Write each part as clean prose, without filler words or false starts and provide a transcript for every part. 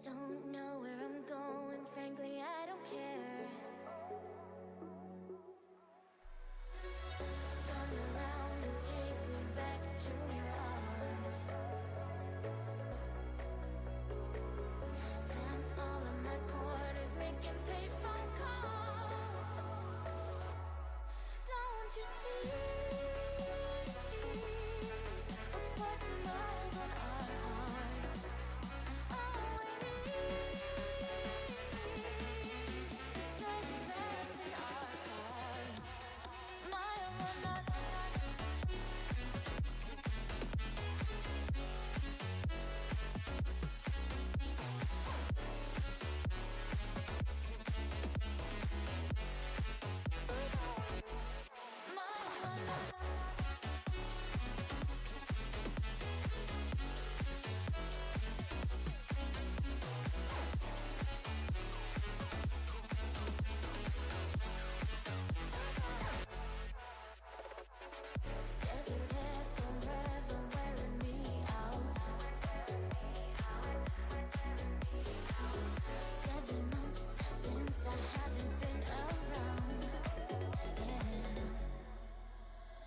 Don't know where I'm going, frankly, I don't care. Turn around and take me back to your arms. Spent all of my quarters making payphone calls. Don't you see? We're putting miles on our hearts. All we need is driving fast in our cars. Miles on our desert air forever wearing me out. 7 months since I haven't been around. Yeah.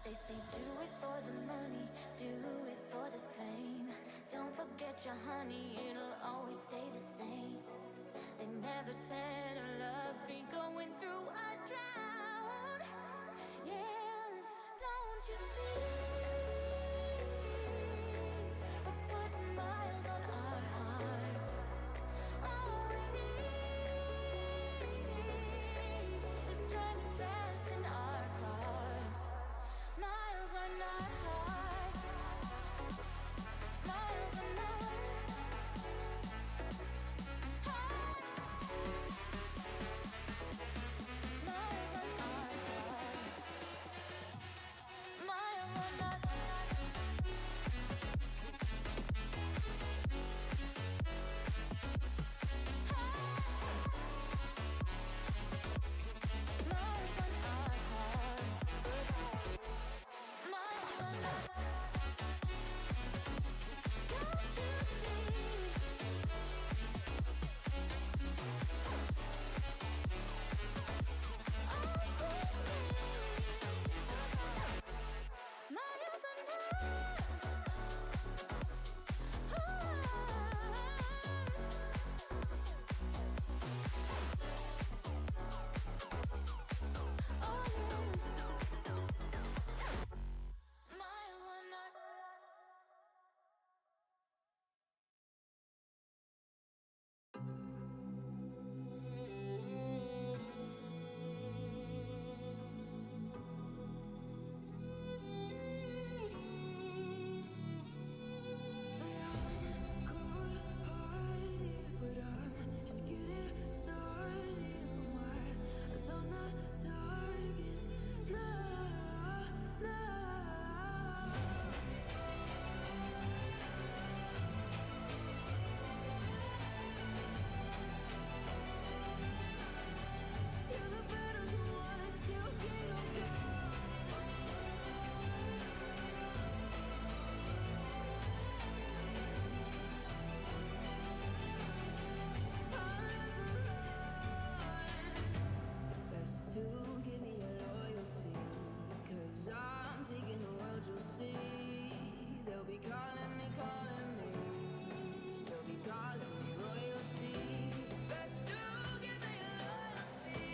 They say do it for the money, do it for the fame. Don't forget your honey, it'll always stay the same. They never said a love be going through a drought. Yeah, don't you see? We're putting miles on our hearts. All we need is driving fast in our cars. Miles on our hearts. Miles on our hearts. Miles on our hearts. Miles on our miles on our hearts. Miles on our don't you see? All we need miles on our but I'm just getting started. My eyes on the target. Nah. You're the battles won, your kingdom come. Best to give me your loyalty, 'cause I'm taking the world, you'll see. They'll be calling me. They'll be calling me royalty. Best to give me your loyalty,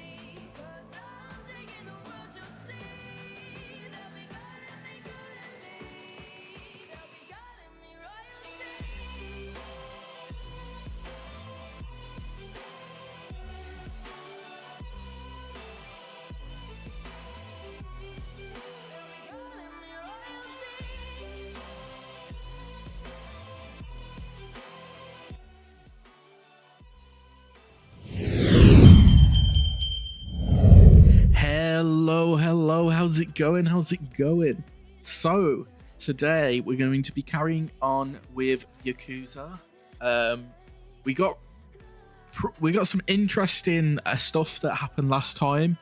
'cause I'm taking the world, you'll see. They'll be calling me. They'll be calling me royalty. Hello, how's it going? So, today we're going to be carrying on with Yakuza. We got some interesting stuff that happened last time.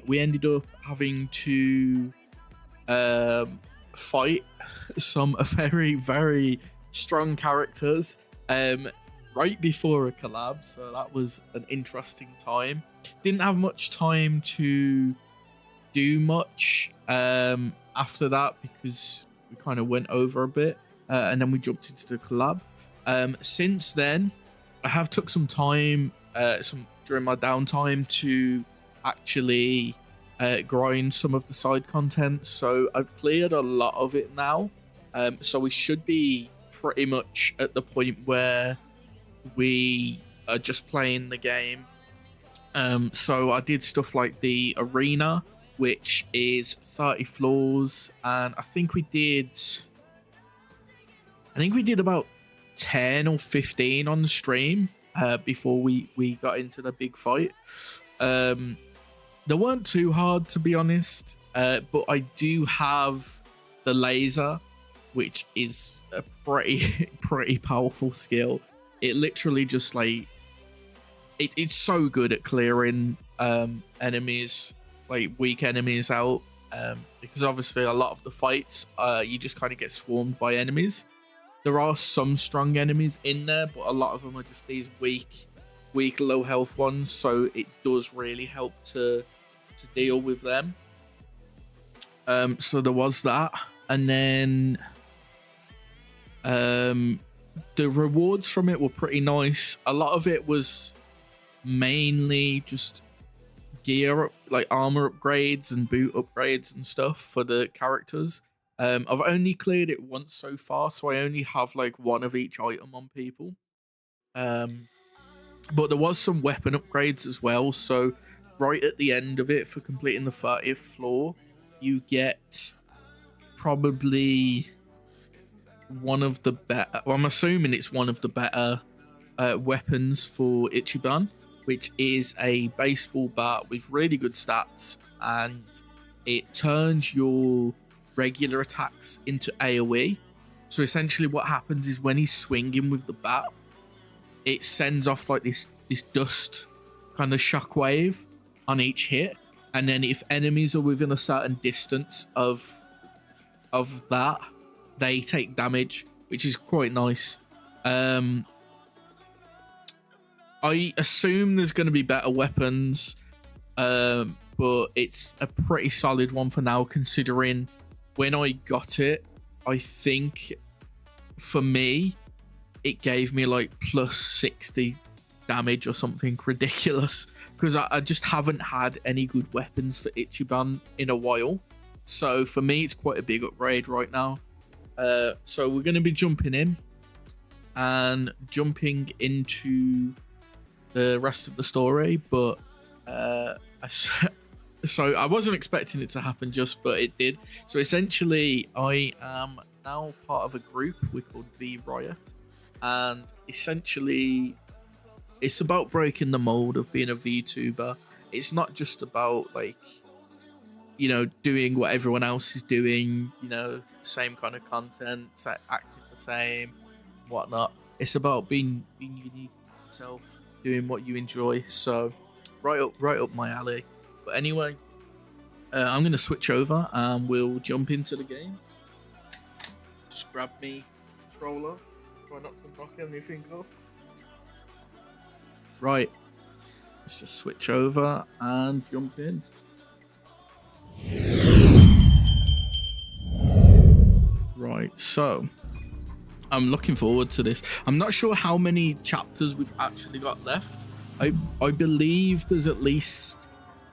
We ended up having to fight some very, very strong characters. right before a collab, so that was an interesting time. Didn't have much time to do much after that because we kind of went over a bit, and then we jumped into the collab. Since then, I have took some time during my downtime to actually grind some of the side content, so I've cleared a lot of it now. So we should be pretty much at the point where we are just playing the game. So I did stuff like the arena, which is 30 floors, and I think we did about 10 or 15 on the stream before we got into the big fight. They weren't too hard, to be honest, but I do have the laser, which is a pretty powerful skill. It literally just like it's so good at clearing enemies, like weak enemies out, because obviously a lot of the fights you just kind of get swarmed by enemies. There are some strong enemies in there, but a lot of them are just these weak low health ones, so it does really help to deal with them. So there was that, and then the rewards from it were pretty nice. A lot of it was mainly just gear up, like armor upgrades and boot upgrades and stuff for the characters. I've only cleared it once so far, so I only have like one of each item on people. But there was some weapon upgrades as well, so right at the end of it, for completing the 30th floor, you get probably one of the better, well, I'm assuming it's one of the better weapons for Ichiban, which is a baseball bat with really good stats, and it turns your regular attacks into AoE. So essentially what happens is when he's swinging with the bat, it sends off like this dust kind of shockwave on each hit, and then if enemies are within a certain distance of that, they take damage, which is quite nice. I assume there's going to be better weapons, but it's a pretty solid one for now, considering when I got it, I think for me, it gave me like plus 60 damage or something ridiculous, because I just haven't had any good weapons for Ichiban in a while. So for me, it's quite a big upgrade right now. So we're going to be jumping in and jumping into the rest of the story, but so I wasn't expecting it to happen but it did. So essentially, I am now part of a group we're called V Riot, and essentially it's about breaking the mold of being a VTuber. It's not just about like, you know, doing what everyone else is doing, you know, same kind of content, acting the same, whatnot. It's about being unique yourself, doing what you enjoy. So right up my alley. But anyway, I'm gonna switch over and we'll jump into the game. Just grab me controller, try not to knock anything off. Right, let's just switch over and jump in. Right, so I'm looking forward to this. I'm not sure how many chapters we've actually got left. I believe there's at least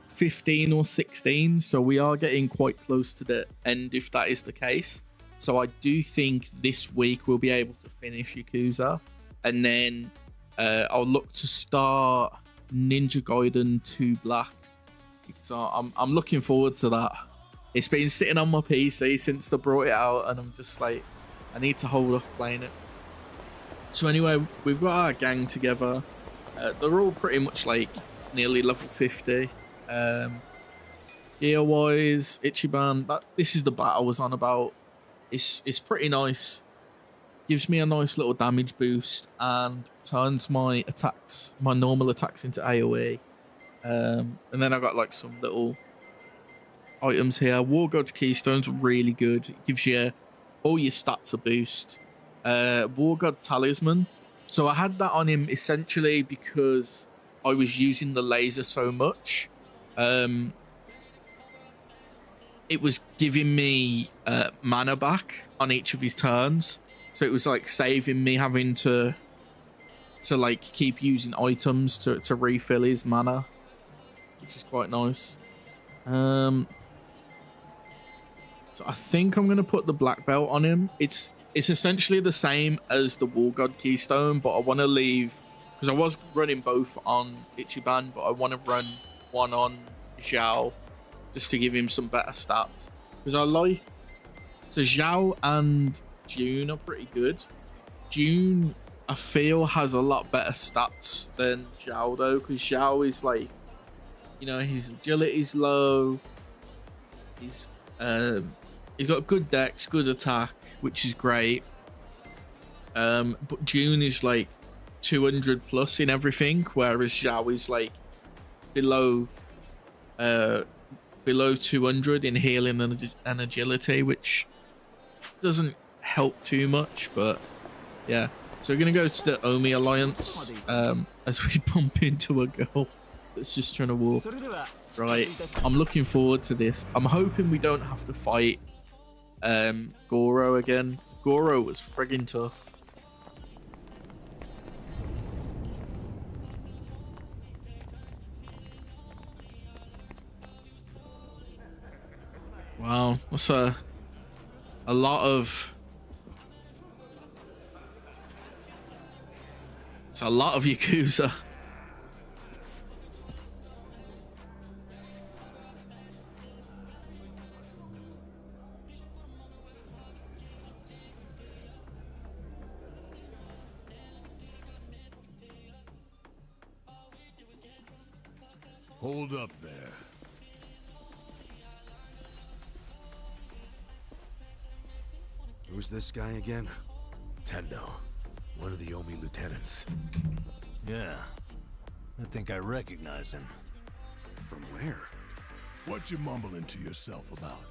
15 or 16, so we are getting quite close to the end if that is the case. So I do think this week we'll be able to finish Yakuza, and then I'll look to start Ninja Gaiden 2 Black. So I'm looking forward to that. It's been sitting on my PC since they brought it out, and I'm just like, I need to hold off playing it. So anyway, we've got our gang together. They're all pretty much like nearly level 50. Gear wise, Ichiban, this is the bat I was on about. It's pretty nice. Gives me a nice little damage boost and turns my attacks, my normal attacks, into AoE. And then I got like some little items here. War God's Keystone's really good. It gives you all your stats a boost. War God Talisman So I had that on him essentially because I was using the laser so much. It was giving me mana back on each of his turns. So it was like saving me having to like keep using items to refill his mana, which is quite nice. So I think I'm gonna put the black belt on him. It's essentially the same as the War God Keystone, but I want to leave, because I was running both on Ichiban, but I want to run one on Zhao just to give him some better stats, because I like, so Zhao and June are pretty good. June, I feel, has a lot better stats than Zhao though, because Zhao is like, you know, his agility's low, he's got good dex, good attack, which is great. But June is like 200 plus in everything, whereas Zhao is like below 200 in healing and agility, which doesn't help too much. But yeah, so we're gonna go to the Omi Alliance as we bump into a girl that's just trying to walk. Right, I'm looking forward to this. I'm hoping we don't have to fight Goro again. Goro was friggin' tough. Wow, that's a lot of, it's a lot of Yakuza. Hold up there. Who's this guy again? Tendo, one of the Omi lieutenants. Yeah, I think I recognize him. From where? What you mumbling to yourself about?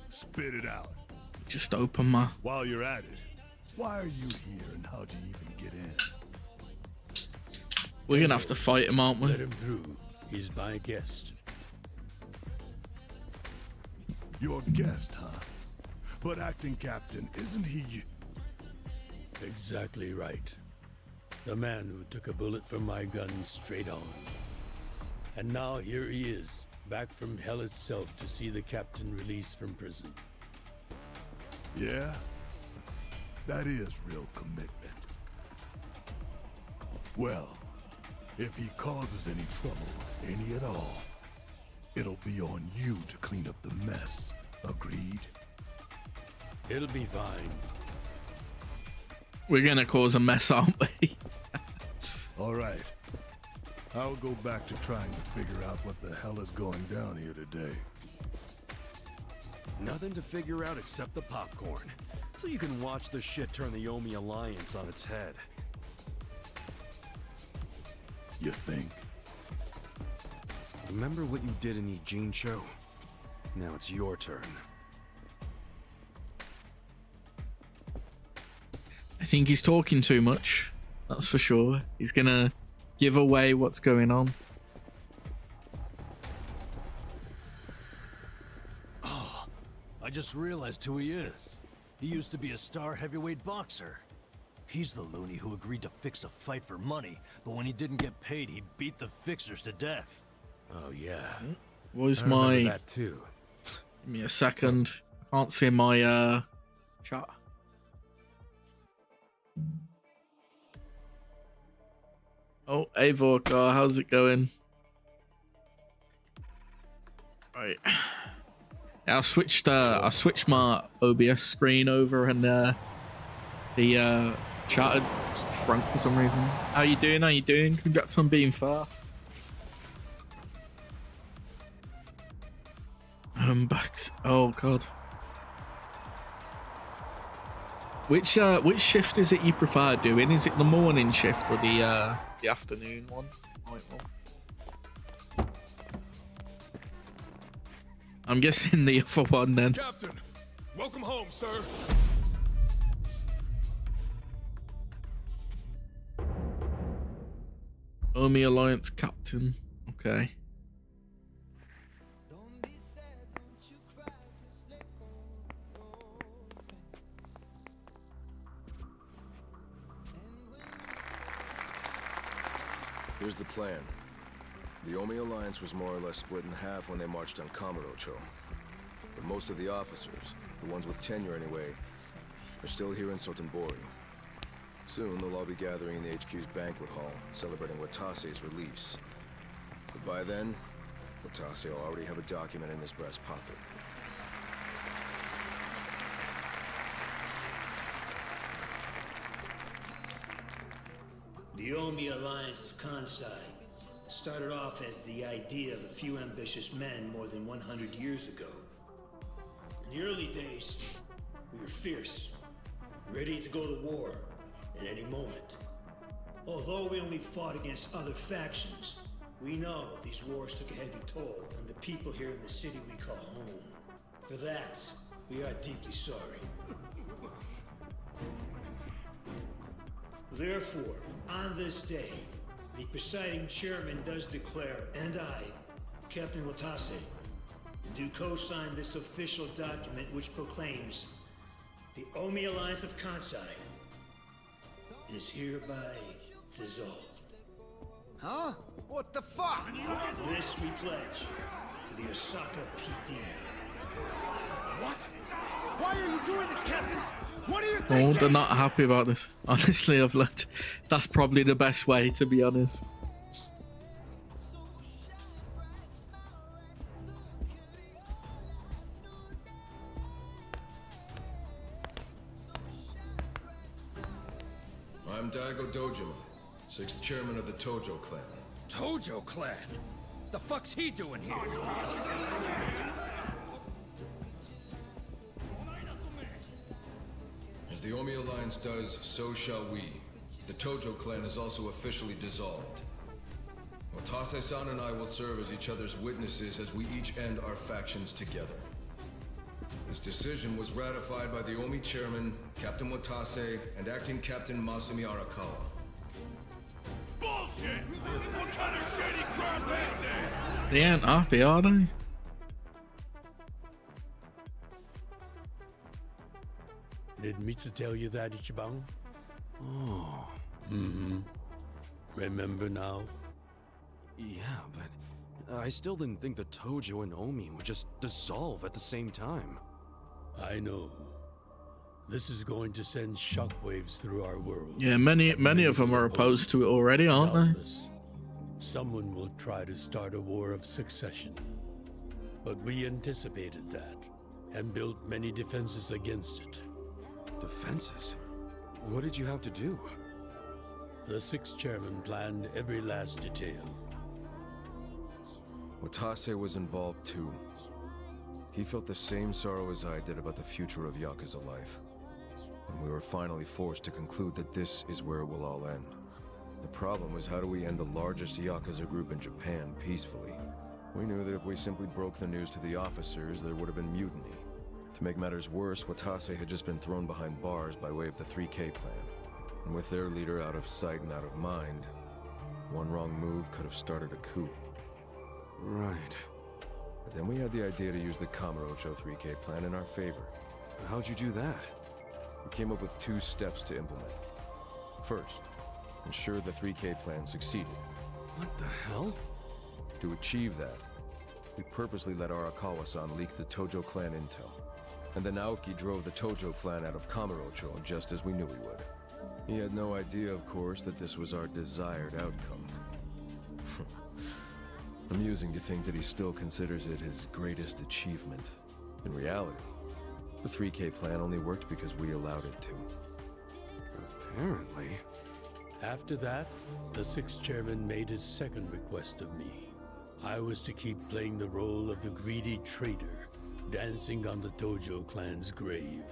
Spit it out. Just open my... While you're at it, why are you here and how'd you even get in? We're gonna have to fight him, aren't we? Let him through. He's my guest. Your guest, huh? But acting captain, isn't he? Exactly right. The man who took a bullet from my gun straight on. And now here he is, back from hell itself to see the captain released from prison. Yeah? That is real commitment. Well, if he causes any trouble, any at all, it'll be on you to clean up the mess. Agreed? It'll be fine. We're gonna cause a mess, aren't we? All right. I'll go back to trying to figure out what the hell is going down here today. Nothing to figure out except the popcorn. So you can watch the shit turn the Omi Alliance on its head. You think? Remember what you did in Ijincho? Now it's your turn. I think he's talking too much. That's for sure. He's gonna give away what's going on. Oh, I just realized who he is. He used to be a star heavyweight boxer. He's the loony who agreed to fix a fight for money, but when he didn't get paid, he beat the fixers to death. Oh yeah. Where's I remember my... that too. Give me a second. I can't see my chat. Oh, hey Vorkar, how's it going? Right. Yeah, I switched my OBS screen over and the chat had shrunk for some reason. How you doing? How you doing? Congrats on being fast. I'm back. Oh god. Which shift is it you prefer doing? Is it the morning shift or the afternoon one? Night one? I'm guessing the other one then. Captain, welcome home, sir. Omi Alliance captain. Okay. Here's the plan. The Omi Alliance was more or less split in half when they marched on Kamurocho. But most of the officers, the ones with tenure anyway, are still here in Sotenbori. Soon they'll all be gathering in the HQ's banquet hall, celebrating Watase's release. But by then, Watase will already have a document in his breast pocket. The Omi Alliance of Kansai started off as the idea of a few ambitious men more than 100 years ago. In the early days, we were fierce, ready to go to war at any moment. Although we only fought against other factions, we know these wars took a heavy toll on the people here in the city we call home. For that, we are deeply sorry. Therefore, on this day, the presiding chairman does declare, and I, Captain Watase, do co-sign this official document which proclaims the Omi Alliance of Kansai is hereby dissolved. Huh? What the fuck? This we pledge to the Osaka PD. What? Why are you doing this, Captain? What are you Oh, thinking? they're not happy about this. Honestly, I've looked. That's probably the best way, to be honest. I'm Daigo Dojima, 6th chairman of the Tojo clan. Tojo clan? The fuck's he doing here? As the Omi Alliance does, so shall we. The Tojo clan is also officially dissolved. Watase-san and I will serve as each other's witnesses as we each end our factions together. This decision was ratified by the Omi chairman, Captain Watase, and acting Captain Masumi Arakawa. Bullshit! What kind of shady crap is this? They ain't happy, are they? Did Mitsu tell you that, Ichiban? Oh, Remember now? yeah, but I still didn't think the Tojo and Omi would just dissolve at the same time. I know. This is going to send shockwaves through our world. Yeah, many of them are opposed to it already, aren't they? Doubtless, someone will try to start a war of succession. But we anticipated that, and built many defenses against it. Defenses? What did you have to do? The 6th chairman planned every last detail. Watase was involved too. He felt the same sorrow as I did about the future of Yakuza life. And we were finally forced to conclude that this is where it will all end. The problem was, how do we end the largest Yakuza group in Japan peacefully? We knew that if we simply broke the news to the officers, there would have been mutiny. To make matters worse, Watase had just been thrown behind bars by way of the 3K clan. And with their leader out of sight and out of mind, one wrong move could have started a coup. Right. But then we had the idea to use the Kamurocho 3K plan in our favor. How'd you do that? We came up with 2 steps to implement. First, ensure the 3K plan succeeded. What the hell? To achieve that, we purposely let Arakawa-san leak the Tojo clan intel. And then Aoki drove the Tojo clan out of Kamurocho just as we knew he would. He had no idea, of course, that this was our desired outcome. Amusing to think that he still considers it his greatest achievement. In reality, the 3K plan only worked because we allowed it to. Apparently. After that, the 6th chairman made his second request of me. I was to keep playing the role of the greedy traitor, dancing on the Tojo clan's grave.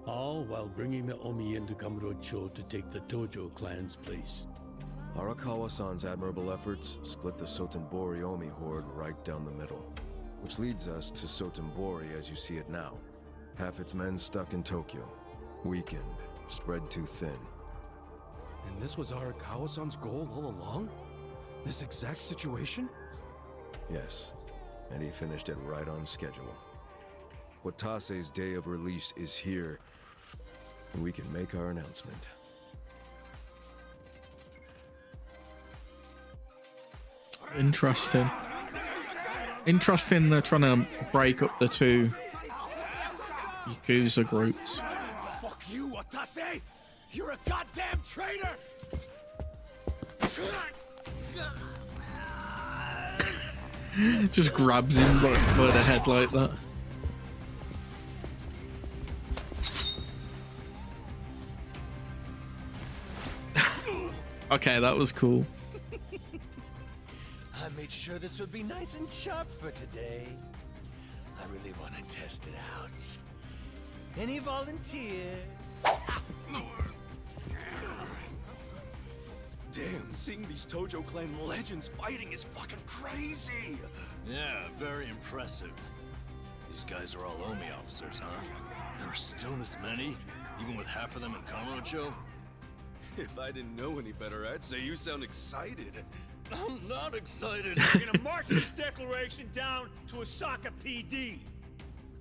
All while bringing the Omi into Kamurocho to take the Tojo clan's place. Arakawa-san's admirable efforts split the Sotenbori Omi horde right down the middle. Which leads us to Sotenbori as you see it now. Half its men stuck in Tokyo. Weakened, spread too thin. And this was Arakawa-san's goal all along? This exact situation? Yes, and he finished it right on schedule. Watase's day of release is here, and we can make our announcement. Interesting. Interesting, they're trying to break up the two Yakuza groups. Fuck you, Watase! You're a goddamn traitor! Just grabs him by the head like that. Okay, that was cool. I made sure this would be nice and sharp for today. I really want to test it out. Any volunteers? Damn, seeing these Tojo clan legends fighting is fucking crazy! Yeah, very impressive. These guys are all Omi officers, huh? There are still this many? Even with half of them in Kamurocho? If I didn't know any better, I'd say you sound excited. I'm not excited. We're gonna march this declaration down to Osaka PD.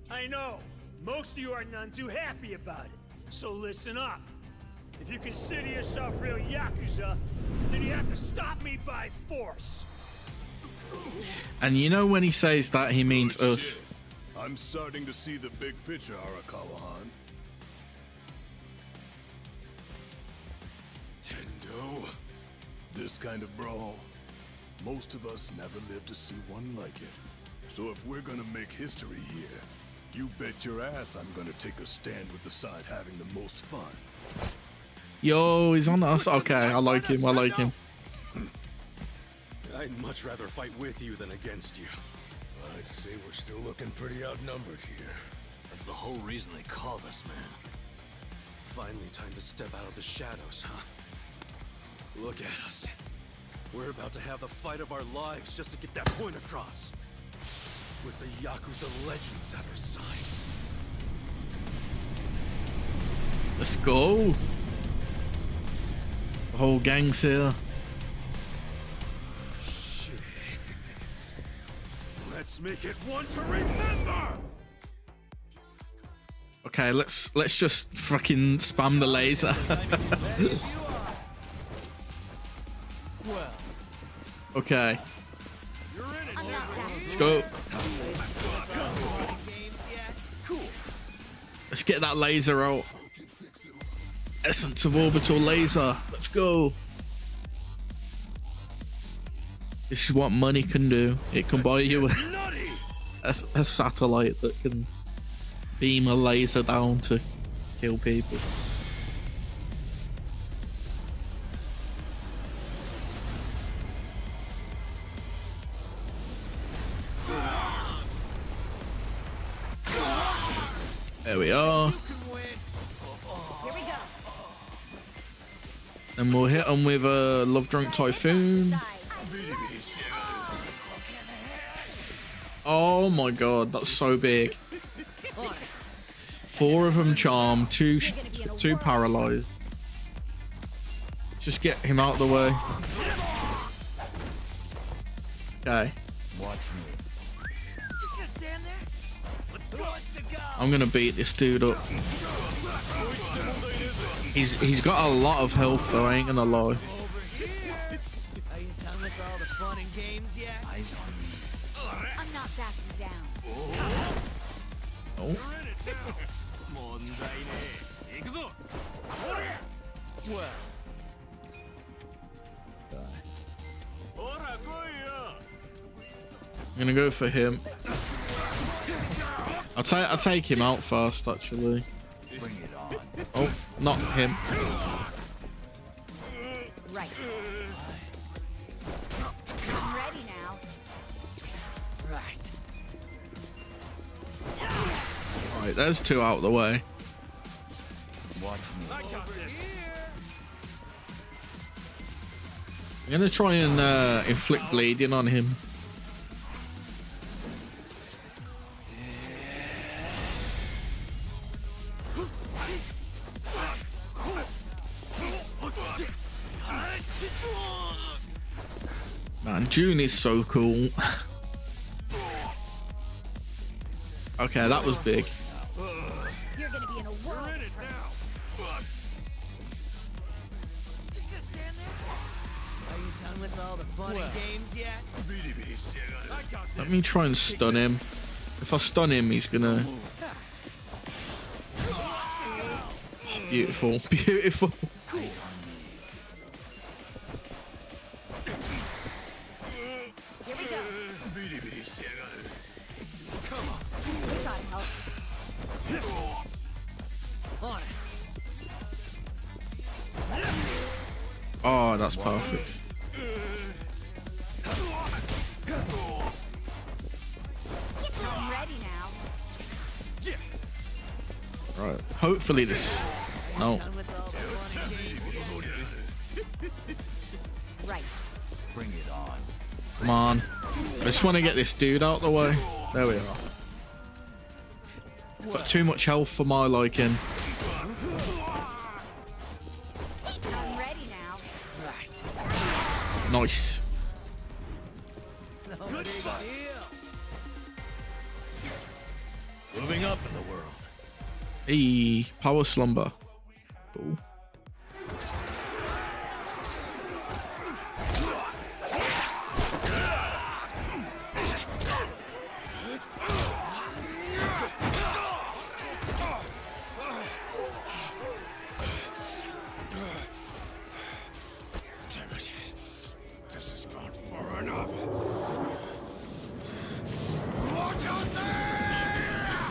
I know, most of you are none too happy about it. So listen up. If you consider yourself real Yakuza, then you have to stop me by force. And you know when he says that, he means Good us. shit. I'm starting to see the big picture, Arakawa-han. Tendo. This kind of brawl, most of us never lived to see one like it. So if we're gonna make history here, you bet your ass I'm gonna take a stand with the side having the most fun. Yo, he's on us. Okay, I like him. I like him. I'd much rather fight with you than against you. I'd say we're still looking pretty outnumbered here. That's the whole reason they called us, man. Finally time to step out of the shadows, huh? Look at us. We're about to have the fight of our lives just to get that point across. With the Yakuza legends at our side. Let's go. The whole gang's here. Shit. Let's make it one to remember! Okay, let's just fucking spam the laser. Okay. Let's go. Let's get that laser out. Essence of orbital laser. Let's go. This is what money can do. It can buy you a satellite that can beam a laser down to kill people. There we are. Here we go. And we'll hit them with a Love Drunk Typhoon. Oh my god, that's so big. 4 of them charmed, 2 paralyzed. Just get him out of the way. Okay. I'm gonna beat this dude up. He's got a lot of health though, I ain't gonna lie. Are you done with all the fun and games yet? I'm not backing down. Oh. Well, I'm gonna go for him. I'll take him out first, actually. Oh, not him. Right. I'm ready now. right. Right, there's 2 out of the way. I'm gonna try and inflict bleeding on him. Man, June is so cool. Okay, that was big. You're gonna be in a world of hurt. Are you done with all the fun and games yet? Let me try and stun him. If I stun him, he's gonna... Beautiful, beautiful. Here we go. We gotta help. On it. Oh, that's perfect. I'm ready now. Right, hopefully this... No. Done with all the fun and games yet? Right. Bring it on. Come on. I just want to get this dude out of the way. There we are. Got too much health for my liking. I'm ready now. Right. Nice. No big deal. Moving up in the world. Hey, power slumber. Cool. Damn it. This has gone far enough.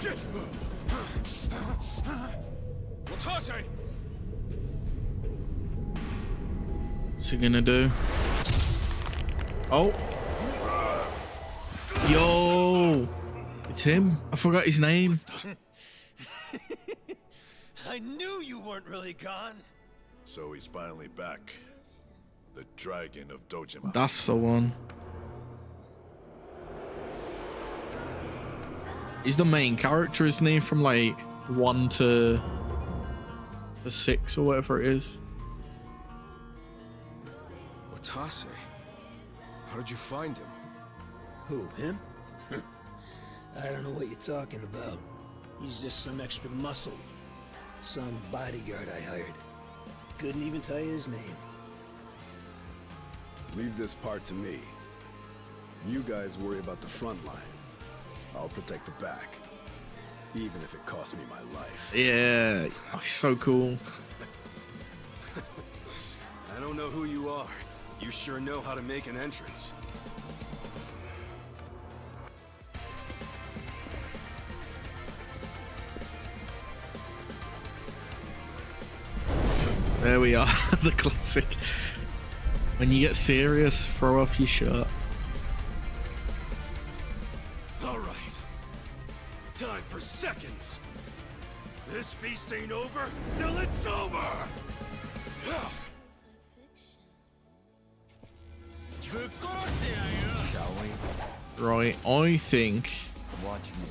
Shit! Watase! What's he gonna do? Oh. Yo. It's him. I forgot his name. I knew you weren't really gone. So he's finally back. The Dragon of Dojima. That's the one. He's the main character, isn't he? From like 1 to 6 or whatever it is. Watase? How did you find him? Who, him? I don't know what you're talking about. He's just some extra muscle. Some bodyguard I hired. Couldn't even tell you his name. Leave this part to me. You guys worry about the front line. I'll protect the back. Even if it costs me my life. Yeah. Oh, he's so cool. I don't know who you are. You sure know how to make an entrance. There we are. The classic. When you get serious, throw off your shirt. All right. Time for seconds. This feast ain't over till it's over. Shall we? Right, I think Watch me.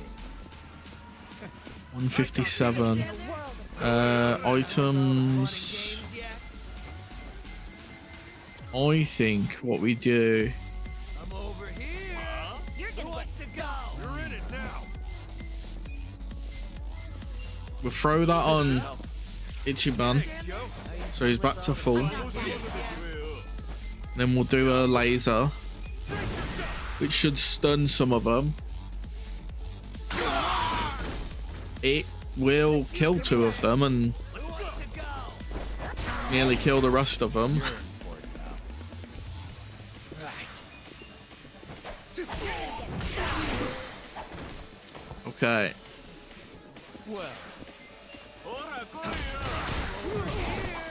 157. Items. I think what we do. I'm over here. You're gonna What's to go? You're in it now. We'll throw that on Ichiban. So he's back to full. Then we'll do a laser, which should stun some of them. It will kill 2 of them and nearly kill the rest of them. Okay.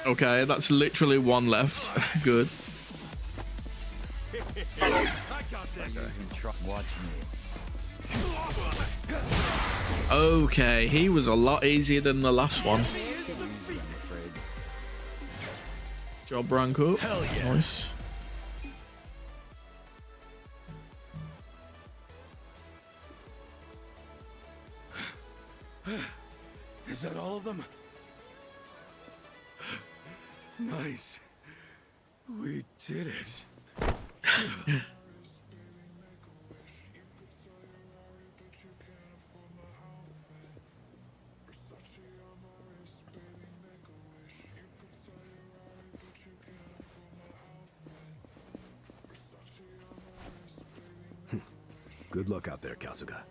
Okay, that's literally 1 left. Good. Watch me. Okay, he was a lot easier than the last one. Easy, I'm afraid. Job rank up. Hell yeah. Nice. Is that all of them? Nice. We did it. Good luck out there, Kasuga.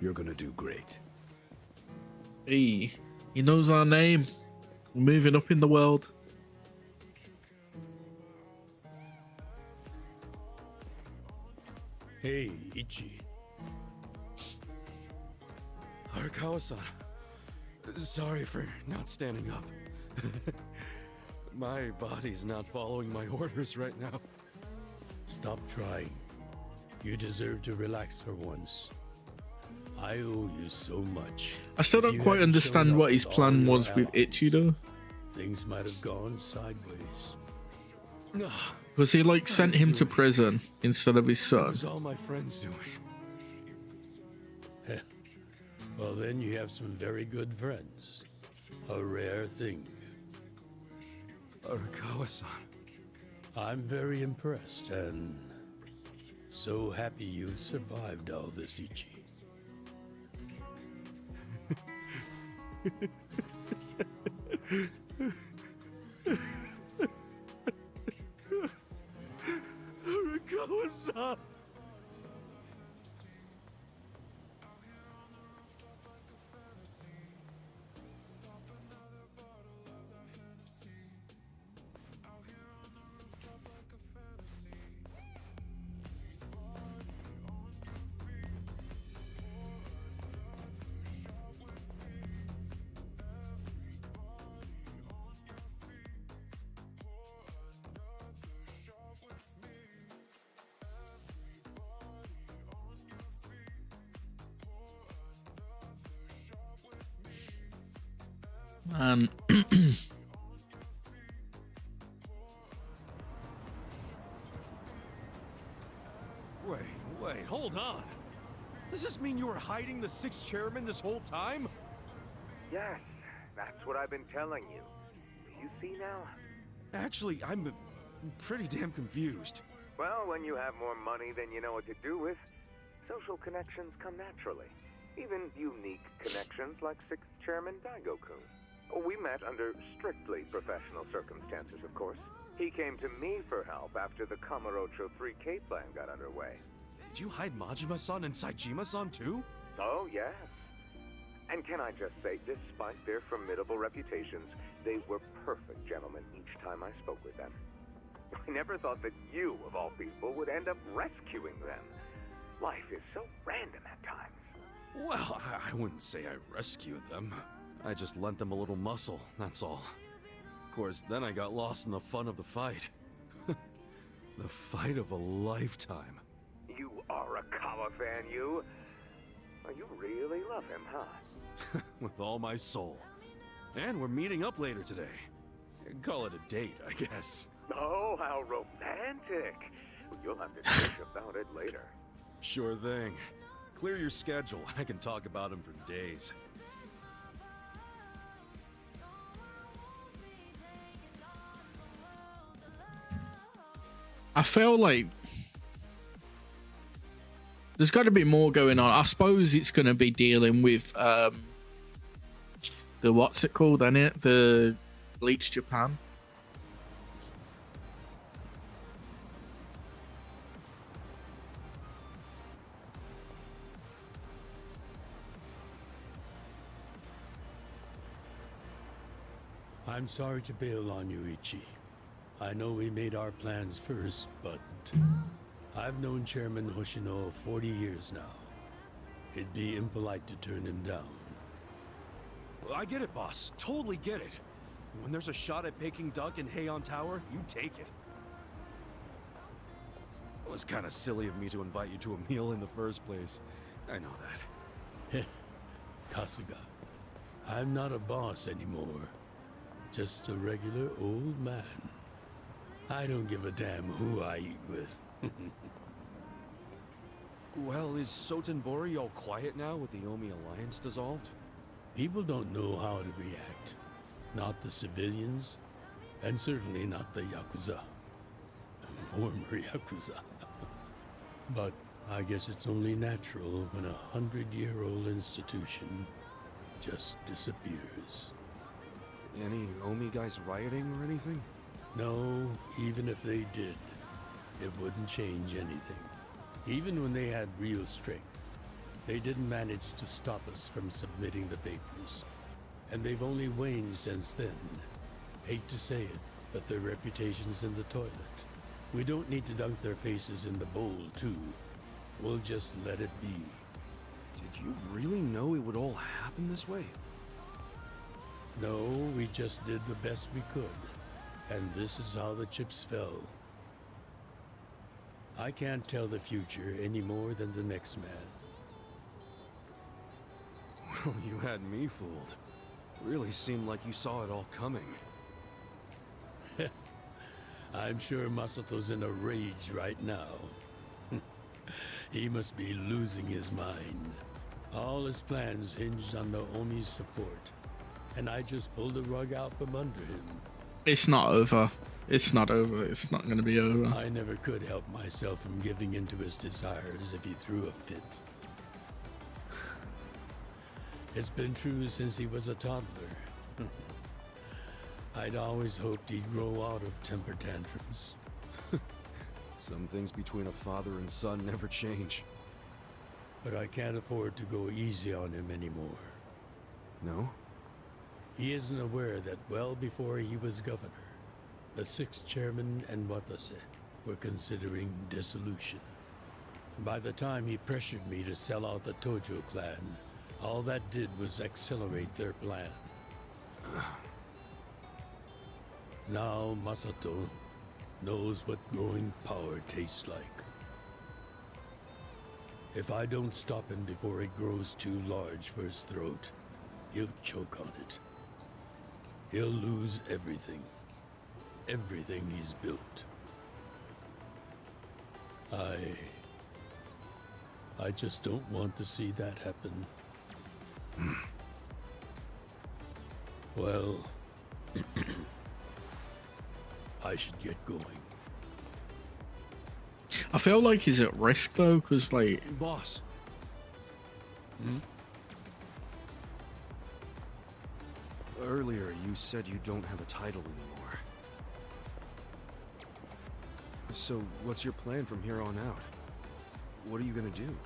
You're gonna do great. Hey, he knows our name. We're moving up in the world. Hey, Ichi. Arakawa-san, sorry for not standing up. My body's not following my orders right now. Stop trying. You deserve to relax for once. I owe you so much. I still don't quite understand what his plan was with Ichi though. Things might have gone sideways. Because he like sent him to prison instead of his son. What's all my friends doing? Heh. Well, then you have some very good friends. A rare thing. Arakawa-san. I'm very impressed and so happy you survived all this, Ichi. Arakawa-san! Man. Wait, hold on. Does this mean you were hiding the sixth chairman this whole time? Yes, that's what I've been telling you. Do you see now? Actually, I'm pretty damn confused. Well, when you have more money than you know what to do with, social connections come naturally. Even unique connections like 6th Chairman Daigo-kun. We met under strictly professional circumstances, of course. He came to me for help after the Kamurocho 3K plan got underway. Did you hide Majima-san and Saejima-san too? Oh, yes. And can I just say, despite their formidable reputations, they were perfect gentlemen each time I spoke with them. I never thought that you, of all people, would end up rescuing them. Life is so random at times. Well, I wouldn't say I rescued them. I just lent them a little muscle, that's all. Of course, then I got lost in the fun of the fight. The fight of a lifetime. You are a Kawa fan, you. Well, you really love him, huh? With all my soul. And we're meeting up later today. Call it a date, I guess. Oh, how romantic. You'll have to think about it later. Sure thing. Clear your schedule. I can talk about him for days. I feel like there's got to be more going on. I suppose it's going to be dealing with the what's it called, isn't it? The Bleach Japan. I'm sorry to bail on you, Ichi. I know we made our plans first, but I've known Chairman Hoshino 40 years now. It'd be impolite to turn him down. I get it, boss. Totally get it. When there's a shot at Peking Duck in Heian Tower, you take it. It was kind of silly of me to invite you to a meal in the first place. I know that. Kasuga, I'm not a boss anymore. Just a regular old man. I don't give a damn who I eat with. Well, is Sotenbori all quiet now with the Omi Alliance dissolved? People don't know how to react. Not the civilians, and certainly not the Yakuza. former Yakuza. But I guess it's only natural when a 100-year-old institution just disappears. Any Omi guys rioting or anything? No, even if they did, it wouldn't change anything. Even when they had real strength, they didn't manage to stop us from submitting the papers. And they've only waned since then. Hate to say it, but their reputation's in the toilet. We don't need to dunk their faces in the bowl, too. We'll just let it be. Did you really know it would all happen this way? No, we just did the best we could. And this is how the chips fell. I can't tell the future any more than the next man. Well, you had me fooled. Really seemed like you saw it all coming. I'm sure Masato's in a rage right now. He must be losing his mind. All his plans hinged on the Omi's support, and I just pulled the rug out from under him. It's not over. It's not over. It's not going to be over. I never could help myself from giving in to his desires if he threw a fit. It's been true since he was a toddler. I'd always hoped he'd grow out of temper tantrums. Some things between a father and son never change. But I can't afford to go easy on him anymore. No? He isn't aware that well before he was governor, the 6th chairman and Watase were considering dissolution. By the time he pressured me to sell out the Tojo clan, all that did was accelerate their plan. Now Masato knows what growing power tastes like. If I don't stop him before it grows too large for his throat, he'll choke on it. He'll lose everything. Everything he's built. I just don't want to see that happen. Well, I should get going. I feel like he's at risk though, because like... Boss. Earlier, you said you don't have a title anymore. So, what's your plan from here on out? What are you gonna do?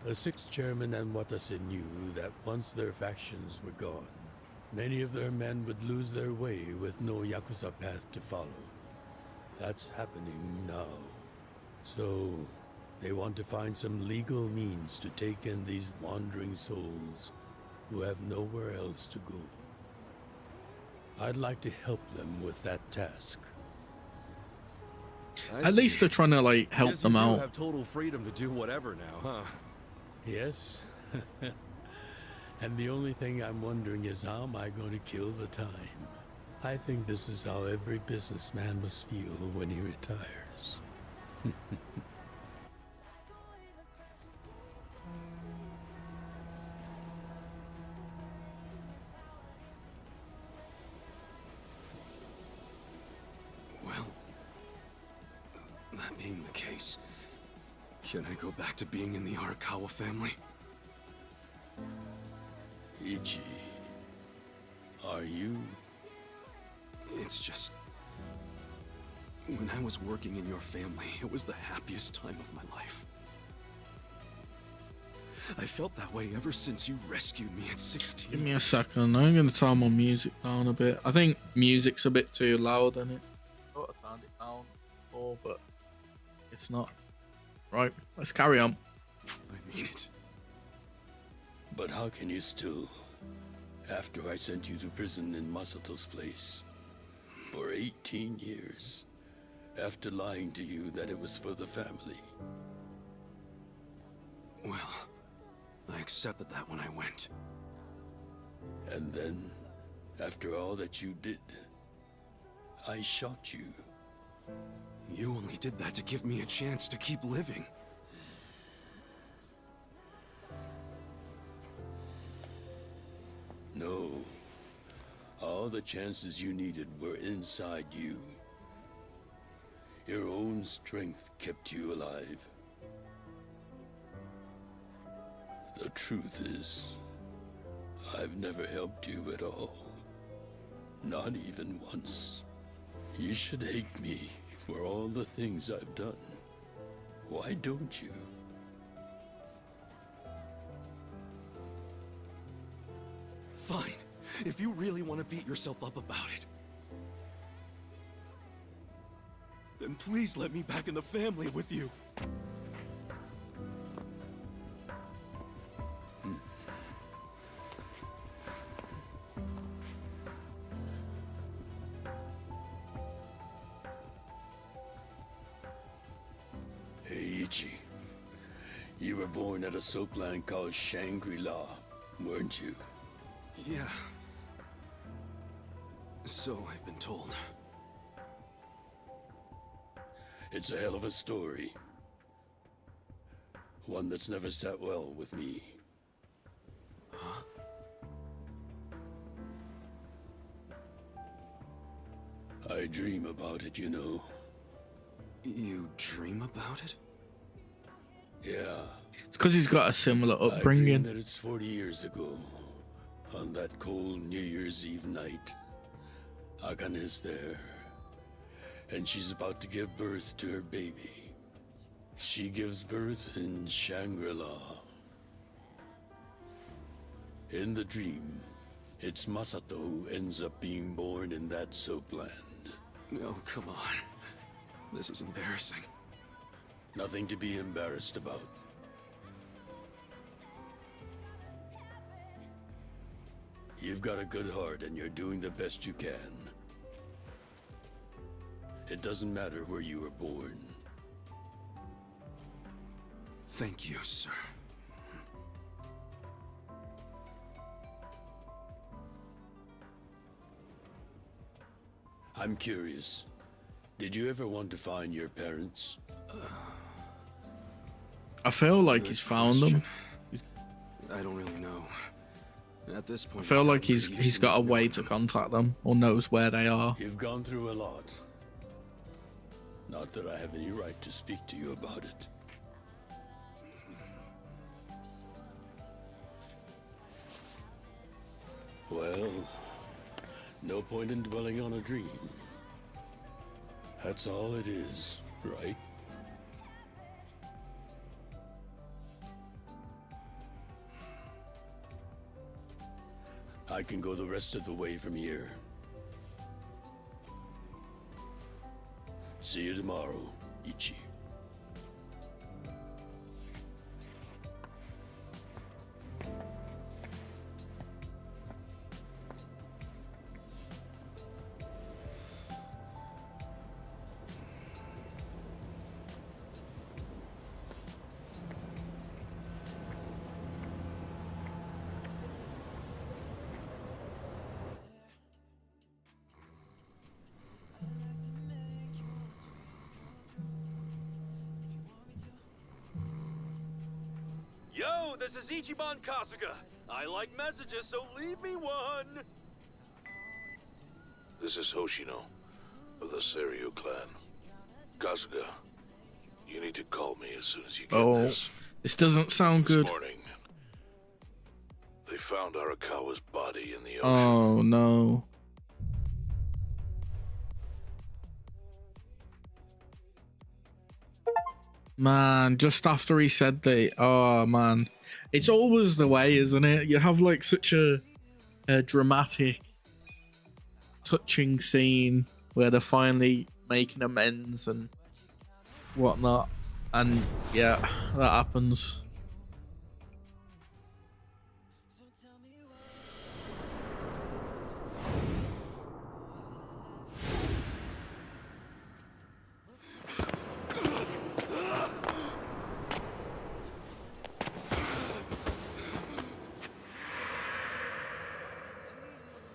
The 6th chairman and Watase knew that once their factions were gone, many of their men would lose their way with no Yakuza path to follow. That's happening now. So, they want to find some legal means to take in these wandering souls who have nowhere else to go. I'd like to help them with that task. At least they're trying to like help them out. You have total freedom to do whatever now, huh? Yes. And the only thing I'm wondering is how am I going to kill the time? I think this is how every businessman must feel when he retires. Well, that being the case, can I go back to being in the Arakawa family? Ichi, are you? It's just... when I was working in your family, it was the happiest time of my life. I felt that way ever since you rescued me at 16. Give me a second. I'm going to turn my music down a bit. I think music's a bit too loud in it. I thought I turned it down before, but it's not. Right, let's carry on. I mean it. But how can you still, after I sent you to prison in Masato's place for 18 years, after lying to you that it was for the family? Well, I accepted that when I went. And then, after all that you did, I shot you. You only did that to give me a chance to keep living. No. All the chances you needed were inside you. Your own strength kept you alive. The truth is, I've never helped you at all. Not even once. You should hate me for all the things I've done. Why don't you? Fine. If you really want to beat yourself up about it, then please let me back in the family with you. Hey, Ichi. You were born at a soapland called Shangri-La, weren't you? Yeah. So I've been told. It's a hell of a story. One that's never sat well with me. Huh? I dream about it, you know. You dream about it? Yeah. It's because he's got a similar I dream upbringing. that it's 40 years ago, on that cold New Year's Eve night. Akane is there, and she's about to give birth to her baby. She gives birth in Shangri-La. In the dream, it's Masato who ends up being born in that soapland. No, come on. This is embarrassing. Nothing to be embarrassed about. You've got a good heart and you're doing the best you can. It doesn't matter where you were born. Thank you, sir. I'm curious. Did you ever want to find your parents? I feel like he's found them. I don't really know. At this I point, feel it's like gotten he's pretty he's got a useless way knowing to them. contact them or knows where they are. You've gone through a lot. Not that I have any right to speak to you about it. Well, no point in dwelling on a dream. That's all it is, right? I can go the rest of the way from here. See you tomorrow, Ichi. Yo, this is Ichiban Kasuga. I like messages, so leave me one. This is Hoshino of the Seiryu clan. Kasuga, you need to call me as soon as you get This doesn't sound good. This morning, they found Arakawa's body in the ocean. Oh no. Man, just after he said that, oh man. It's always the way, isn't it? You have like such a dramatic, touching scene where they're finally making amends and whatnot. And yeah, that happens.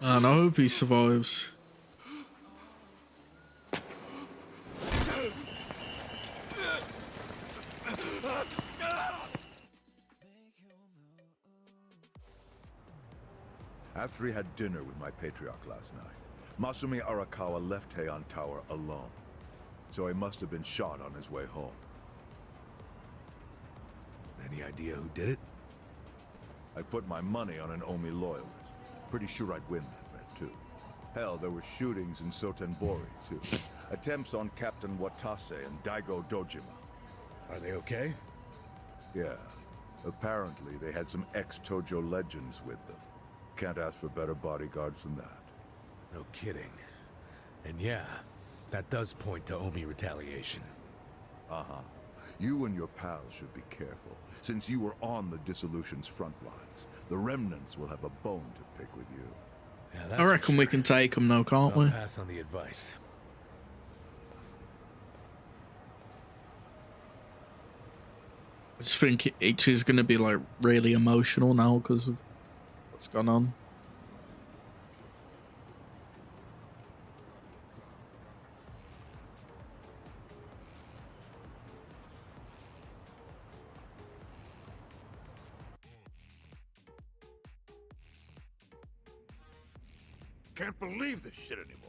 Man, I hope he survives. After he had dinner with my patriarch last night, Masumi Arakawa left Heian Tower alone. so he must have been shot on his way home. Any idea who did it? I put my money on an Omi loyalist. Pretty sure I'd win that bet, too. Hell, there were shootings in Sotenbori, too. Attempts on Captain Watase and Daigo Dojima. Are they okay? Yeah. Apparently, they had some ex-Tojo legends with them. Can't ask for better bodyguards than that. No kidding. And yeah, that does point to Omi retaliation. Uh-huh. You and your pals should be careful, since you were on the dissolution's front lines. The remnants will have a bone to pick with you. Yeah, that's I reckon we can take them now, can't we? I'll pass on the advice. I just think Ichi's going to be like really emotional now because of what's gone on. Can't believe this shit anymore.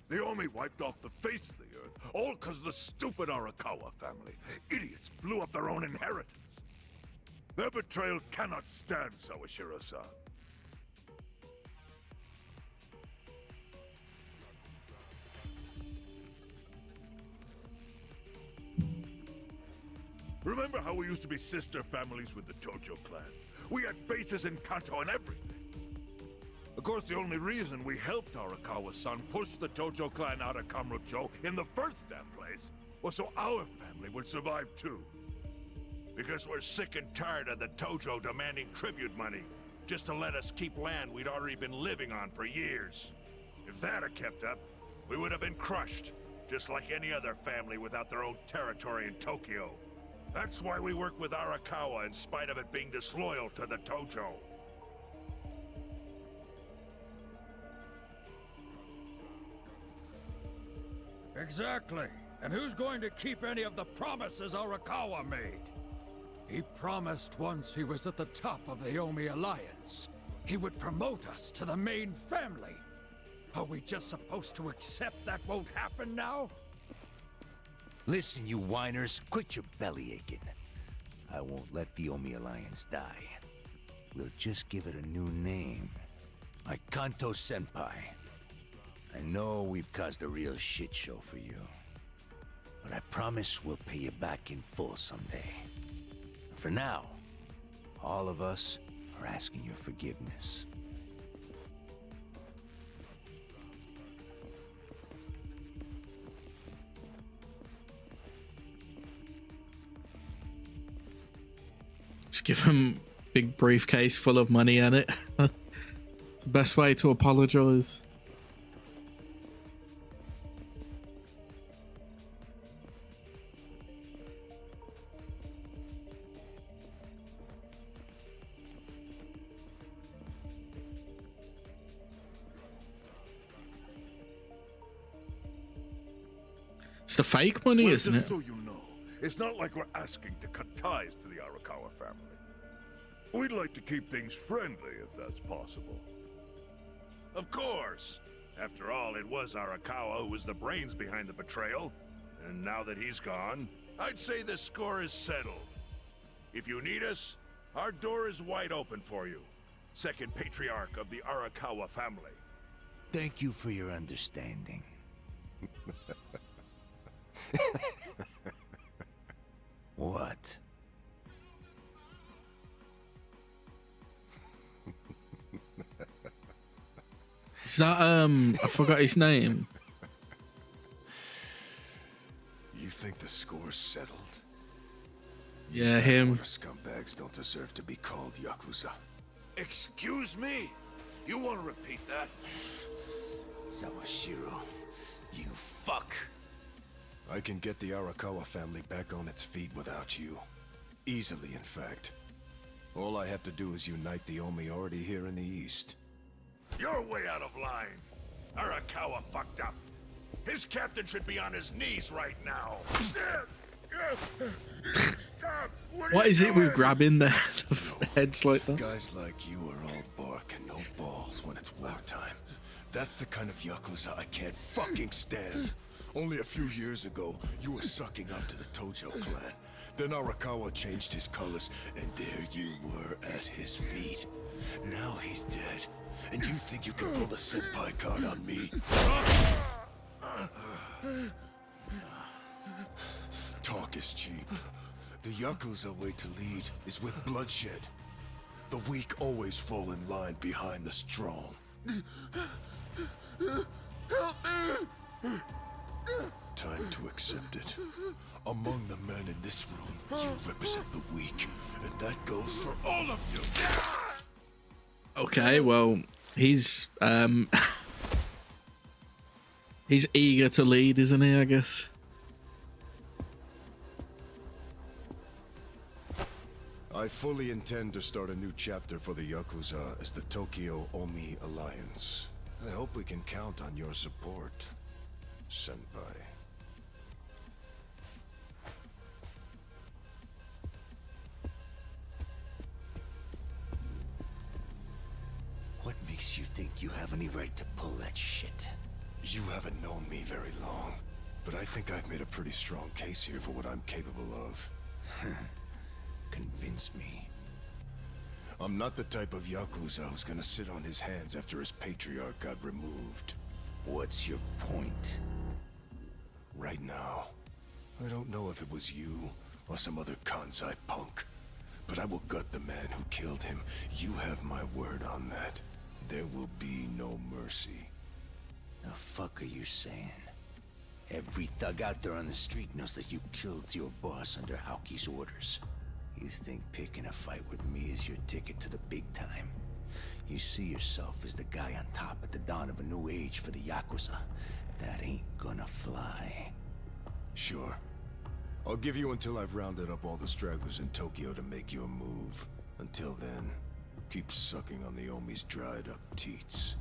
The Omi wiped off the face of the earth, all because of the stupid Arakawa family. Idiots blew up their own inheritance. Their betrayal cannot stand, Sawashiro-san. Remember how we used to be sister families with the Tojo clan? We had bases in Kanto and everything. Of course, the only reason we helped Arakawa-san push the Tojo clan out of Kamurocho in the first damn place was so our family would survive too. Because we're sick and tired of the Tojo demanding tribute money just to let us keep land we'd already been living on for years. If that had kept up, we would have been crushed, just like any other family without their own territory in Tokyo. That's why we work with Arakawa in spite of it being disloyal to the Tojo. Exactly. And who's going to keep any of the promises Arakawa made? He promised once he was at the top of the Omi Alliance, he would promote us to the main family. Are we just supposed to accept that won't happen now? Listen, you whiners, quit your belly aching. I won't let the Omi Alliance die. We'll just give it a new name. Like Kanto Senpai. I know we've caused a real shit show for you. But I promise we'll pay you back in full someday. For now, all of us are asking your forgiveness. Just give him a big briefcase full of money in it. It's the best way to apologize. It's the fake money, Well, isn't just it? so you know, it's not like we're asking to cut ties to the Arakawa family. We'd like to keep things friendly, if that's possible. Of course. After all, it was Arakawa who was the brains behind the betrayal. And now that he's gone, I'd say the score is settled. If you need us, our door is wide open for you. Second patriarch of the Arakawa family. Thank you for your understanding. What? Is that I forgot his name. You think the score's settled? Yeah, him. Scumbags don't deserve to be called Yakuza. Excuse me? You want to repeat that? Sawashiro, you fuck. I can get the Arakawa family back on its feet without you. Easily, in fact. All I have to do is unite the Omi already here in the east. You're way out of line. Arakawa fucked up. His captain should be on his knees right now. Stop! What is it with grabbing their heads like that? Guys like you are all bark and no balls when it's wartime. That's the kind of Yakuza I can't fucking stand. Only a few years ago, you were sucking up to the Tojo clan. Then Arakawa changed his colors, and there you were at his feet. Now he's dead, and you think you can pull the senpai card on me? Talk is cheap. The Yakuza way to lead is with bloodshed. The weak always fall in line behind the strong. Help me! Time to accept it. Among the men in this room, you represent the weak, and that goes for all of you. Okay, well, he's he's eager to lead, isn't he, I guess? I fully intend to start a new chapter for the Yakuza as the Tokyo Omi Alliance. I hope we can count on your support, Senpai. What makes you think you have any right to pull that shit? You haven't known me very long, but I think I've made a pretty strong case here for what I'm capable of. Convince me. I'm not the type of Yakuza who's gonna sit on his hands after his patriarch got removed. What's your point? Right now, I don't know if it was you or some other Kansai punk, but I will gut the man who killed him. You have my word on that. There will be no mercy. The fuck are you saying? Every thug out there on the street knows that you killed your boss under Haoki's orders. You think picking a fight with me is your ticket to the big time? You see yourself as the guy on top at the dawn of a new age for the Yakuza. That ain't gonna fly. Sure. I'll give you until I've rounded up all the stragglers in Tokyo to make your move. Until then, keep sucking on the Omi's dried up teats.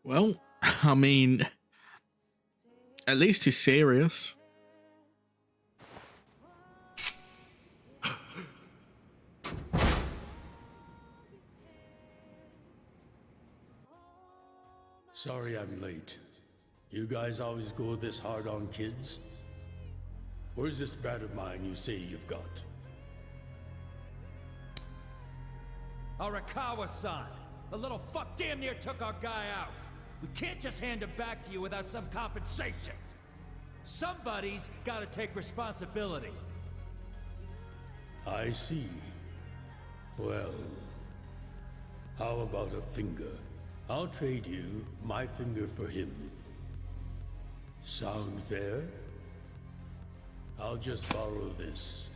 Well, I mean, at least he's serious. Sorry I'm late. You guys always go this hard on kids? Where's this brat of mine you say you've got? Arakawa-san! The little fuck damn near took our guy out! We can't just hand him back to you without some compensation! Somebody's gotta take responsibility! I see. Well, how about a finger? I'll trade you my finger for him. Sound fair? I'll just borrow this.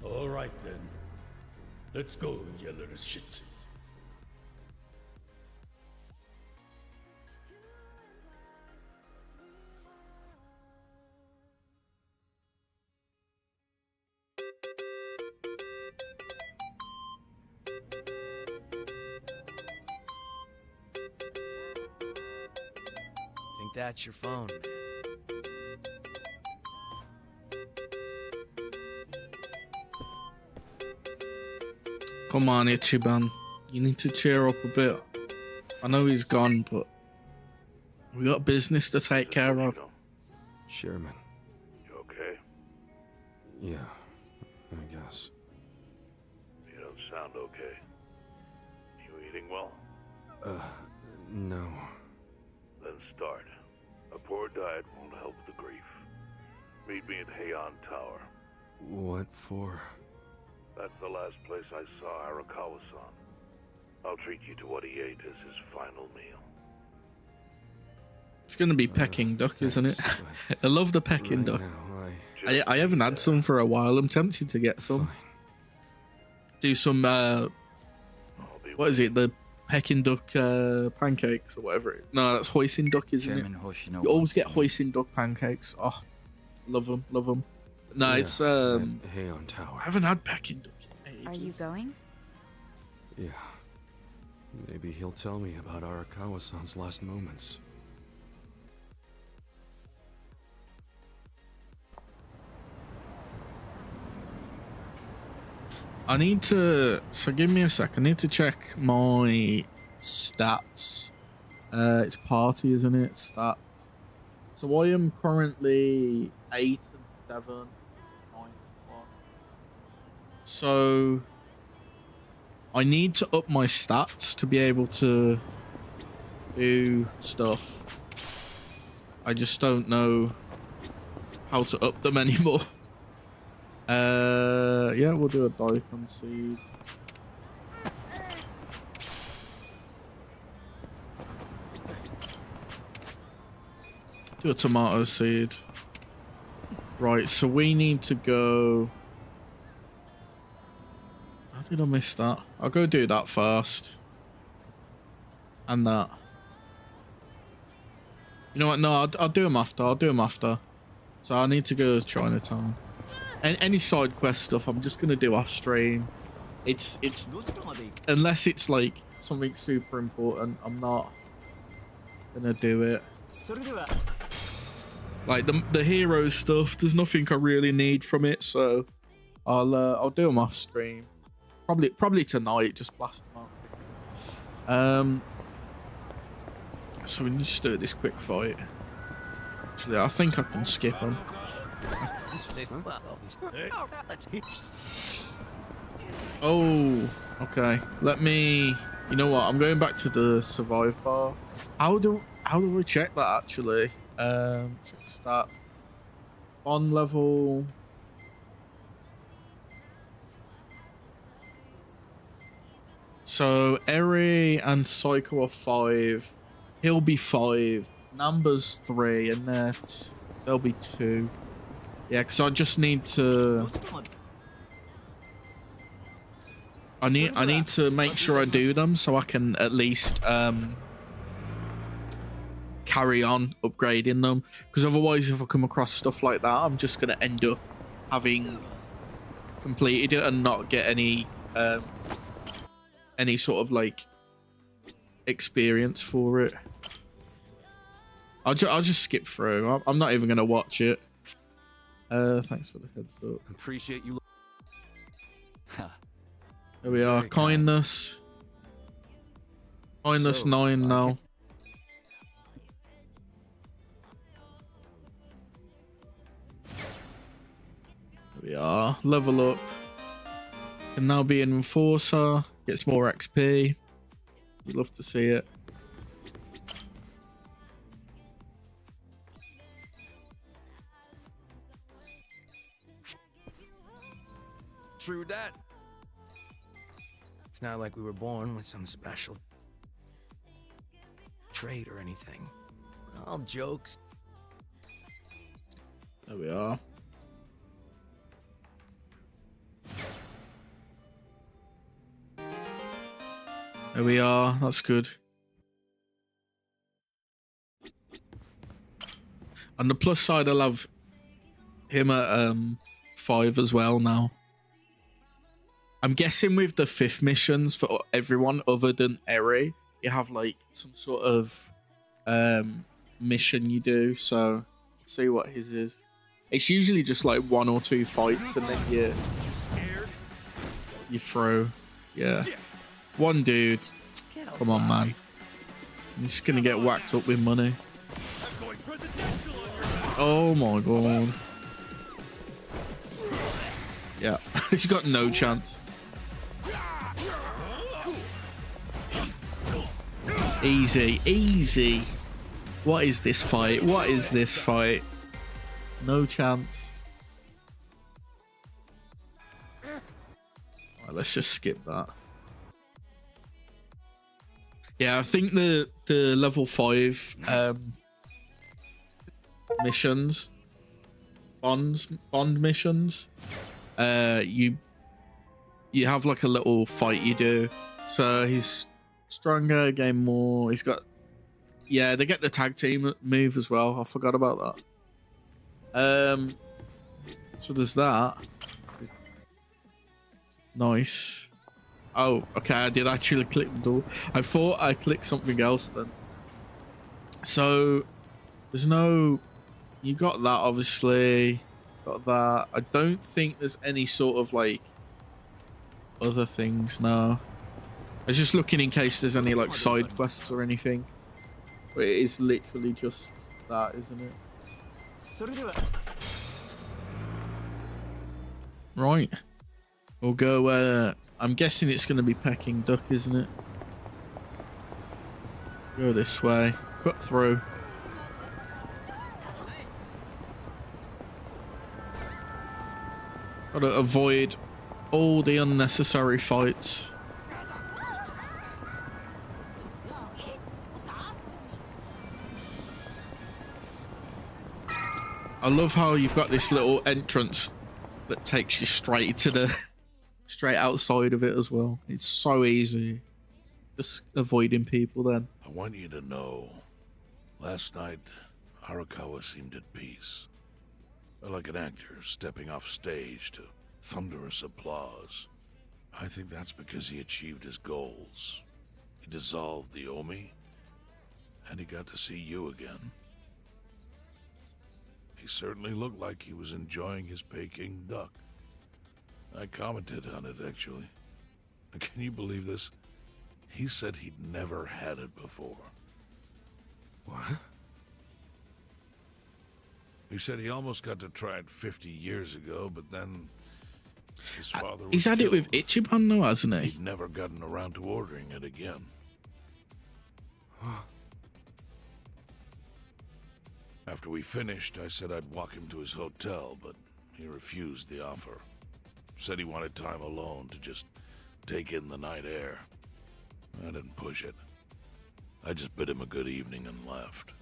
All right then. Let's go, you little shit. Think that's your phone. Come on, Ichiban. You need to cheer up a bit. I know he's gone, but we got business to take care of. Chairman. You okay? Yeah, I guess. You don't sound okay. You eating well? No. Then start. A poor diet won't help the grief. Meet me at Heian Tower. What for? That's the last place I saw Arakawa-san. I'll treat you to what he ate as his final meal. It's gonna be Peking duck, isn't it? I love the Peking duck. I haven't had some for a while. I'm tempted to get some. Do some what is it? The Peking duck pancakes or whatever. No, that's hoisin duck, isn't it? You always get hoisin duck pancakes. Oh, love them, love them. No, Yeah, it's Heian Tower. I haven't had Peking duck in ages. Are you going? Yeah. Maybe he'll tell me about Arakawa-san's last moments. I need to, so give me a sec. I need to check my stats. It's party, isn't it? Stats. So I am currently 8 and 7, 9 and 1. So I need to up my stats to be able to do stuff. I just don't know how to up them anymore. Yeah, we'll do a daikon seed. Do a tomato seed. Right, so we need to go. How did I miss that? I'll go do that first. And that. You know what? No, I'll do them after. I'll do them after. So I need to go to Chinatown. Any side quest stuff, I'm just gonna do off stream. It's unless it's like something super important, I'm not gonna do it. Like the hero stuff, there's nothing I really need from it, so I'll do them off stream. Probably tonight, just blast them out. So we need to do this quick fight. Actually, I think I can skip them. Oh, okay. Let me. You know what? I'm going back to the survive bar. How do we check that actually? Check stat. On level. So Eri and Psycho are 5. He'll be 5. Number's 3, and there'll be 2. Yeah, because I just need to. I need to make sure I do them so I can at least carry on upgrading them. Because otherwise, if I come across stuff like that, I'm just gonna end up having completed it and not get any sort of like experience for it. I'll just skip through. I'm not even gonna watch it. Thanks for the heads up. Appreciate you. There we are. Kindness. Kindness 9 now. There we are. Level up. Can now be an enforcer. Gets more XP. You'd love to see it. True that. It's not like we were born with some special trait or anything. All jokes. There we are. There we are. That's good. On the plus side, I love him at 5 as well now. I'm guessing with the 5th missions for everyone other than Eri, you have like some sort of mission you do. So see what his is. It's usually just like 1 or 2 fights and then you throw. Yeah. One dude. Come on, man. You're just gonna get whacked up with money. Oh my god. Yeah, he's got no chance. Easy, easy. What is this fight? What is this fight? No chance. Right, let's just skip that. Yeah, I think the level 5 missions, bond missions, you have like a little fight you do. So he's stronger, gain more. He's got, yeah, they get the tag team move as well. I forgot about that. So there's that. Nice. Oh, okay, I did actually click the door. I thought I clicked something else then. So there's no, you got that obviously, got that. I don't think there's any sort of like other things. No. I was just looking in case there's any like side quests or anything. But it is literally just that, isn't it? Right. We'll go, I'm guessing it's going to be Peking Duck, isn't it? Go this way. Cut through. Gotta avoid all the unnecessary fights. I love how you've got this little entrance that takes you straight to the straight outside of it as well. It's so easy. Just avoiding people then. I want you to know, last night, Arakawa seemed at peace. Like an actor stepping off stage to thunderous applause. I think that's because he achieved his goals. He dissolved the Omi, and he got to see you again. He certainly looked like he was enjoying his Peking duck. I commented on it, actually. Can you believe this? He said he'd never had it before. What? He said he almost got to try it 50 years ago, but then his father was He's had it with killed. Ichiban though, hasn't he? He'd never gotten around to ordering it again. After we finished, I said I'd walk him to his hotel, but he refused the offer. Said he wanted time alone to just take in the night air. I didn't push it. I just bid him a good evening and left.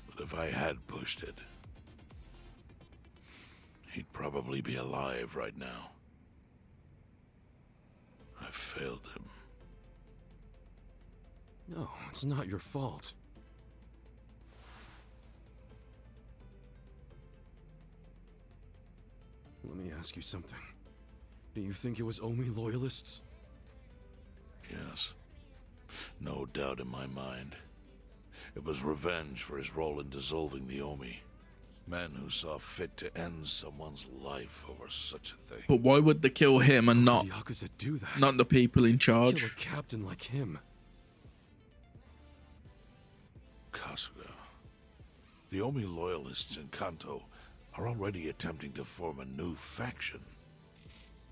But if I had pushed it, he'd probably be alive right now. I failed him. No, it's not your fault. Let me ask you something. Do you think it was Omi loyalists? Yes. No doubt in my mind. It was revenge for his role in dissolving the Omi. Men who saw fit to end someone's life over such a thing. But why would they kill him and not The Yakuza do that? not the people in charge? Kill a captain like him. Kasuga. The Omi loyalists in Kanto are already attempting to form a new faction.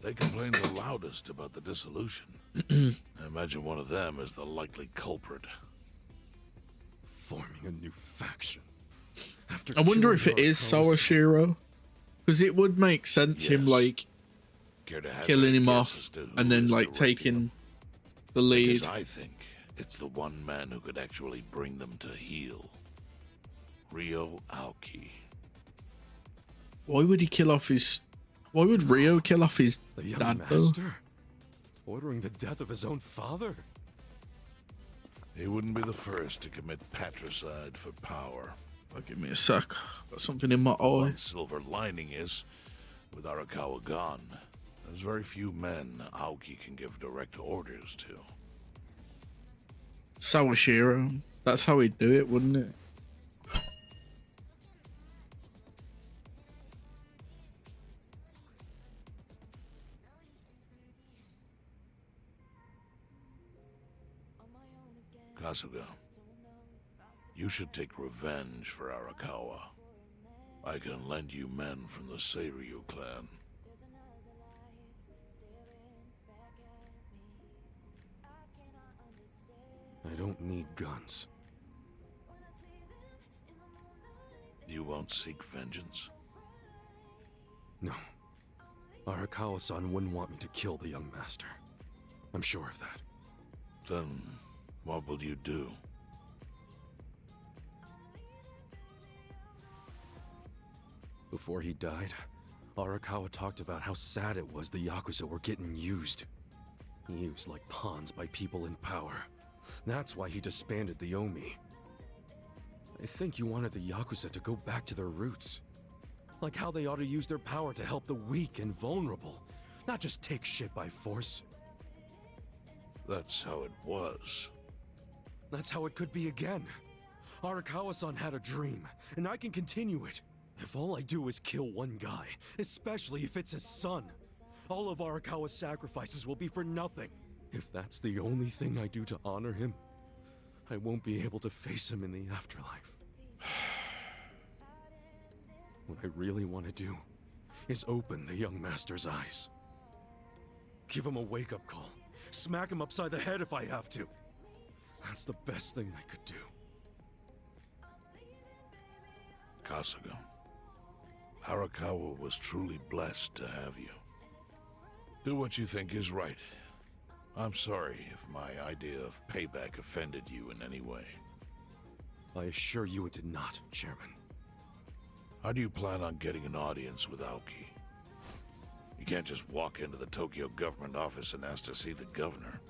They complain the loudest about the dissolution. I imagine one of them is the likely culprit. Forming a new faction. After I wonder if it killing is Arakawa's- Sawashiro. Because it would make sense him Yes. like Care to hazard killing a him guess off as to who and then is like directing taking them? the lead. Because I think it's the one man who could actually bring them to heel. Ryo Aoki. Why would he kill off his... Why would Ryo kill off his The young dad though? master? Ordering the death of his own father? He wouldn't be the first to commit patricide for power. Oh, give me a sec. Got something in my eye. One silver lining is, with Arakawa gone, there's very few men Aoki can give direct orders to. Sawashiro. That's how he'd do it, wouldn't it? Kasuga, you should take revenge for Arakawa. I can lend you men from the Seiryu clan. I don't need guns. You won't seek vengeance? No. Arakawa-san wouldn't want me to kill the young master. I'm sure of that. Then, what will you do? Before he died, Arakawa talked about how sad it was the Yakuza were getting used. Used like pawns by people in power. That's why he disbanded the Omi. I think he wanted the Yakuza to go back to their roots. Like how they ought to use their power to help the weak and vulnerable, not just take shit by force. That's how it was. That's how it could be again. Arakawa-san had a dream, and I can continue it. If all I do is kill one guy, especially if it's his son, all of Arakawa's sacrifices will be for nothing. If that's the only thing I do to honor him, I won't be able to face him in the afterlife. What I really want to do is open the young master's eyes. Give him a wake-up call. Smack him upside the head if I have to. That's the best thing I could do. Kasuga, Arakawa was truly blessed to have you. Do what you think is right. I'm sorry if my idea of payback offended you in any way. I assure you it did not, Chairman. How do you plan on getting an audience with Aoki? You can't just walk into the Tokyo government office and ask to see the governor.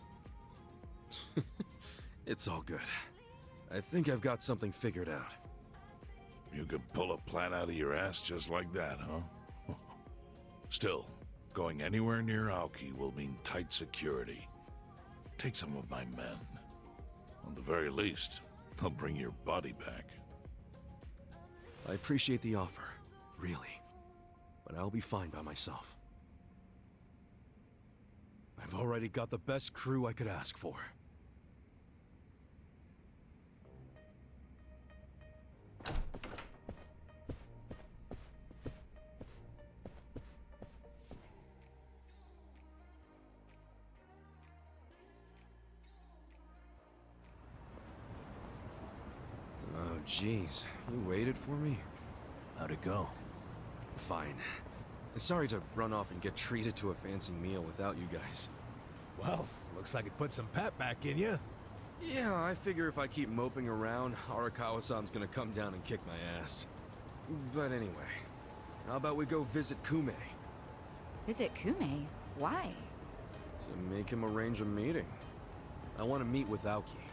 It's all good. I think I've got something figured out. You could pull a plan out of your ass just like that, huh? Still, going anywhere near Aoki will mean tight security. Take some of my men. At the very least, they'll bring your body back. I appreciate the offer, really. But I'll be fine by myself. I've already got the best crew I could ask for. Oh, jeez. You waited for me? How'd it go? Fine. Sorry to run off and get treated to a fancy meal without you guys. Well, looks like it put some pep back in you. Yeah, I figure if I keep moping around, Arakawa-san's gonna come down and kick my ass. But anyway, how about we go visit Kume? Visit Kume? Why? To make him arrange a meeting. I want to meet with Aoki,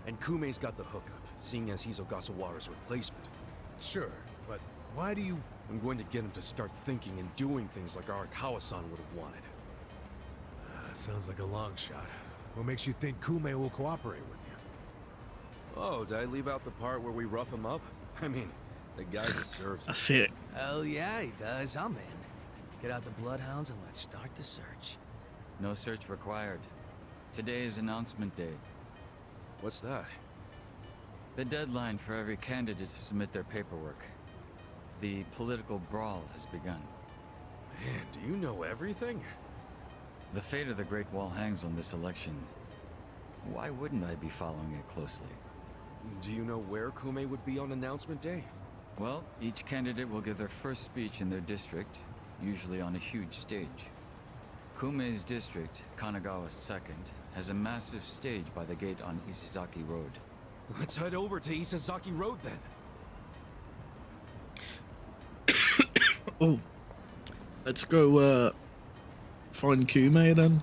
and Kume's got the hookup, seeing as he's Ogasawara's replacement. Sure, but why do you... I'm going to get him to start thinking and doing things like Arakawa-san would have wanted. Sounds like a long shot. What makes you think Kume will cooperate with you? Oh, did I leave out the part where we rough him up? I mean, the guy deserves it. That's it. Hell yeah, he does. I'm in. Get out the bloodhounds and let's start the search. No search required. Today is announcement day. What's that? The deadline for every candidate to submit their paperwork. The political brawl has begun. Man, do you know everything? The fate of the Great Wall hangs on this election. Why wouldn't I be following it closely? Do you know where Kume would be on announcement day? Well, each candidate will give their first speech in their district, usually on a huge stage. Kume's district, Kanagawa's second, has a massive stage by the gate on Isizaki Road. Let's head over to Isizaki Road then. Oh, let's go find Kume then.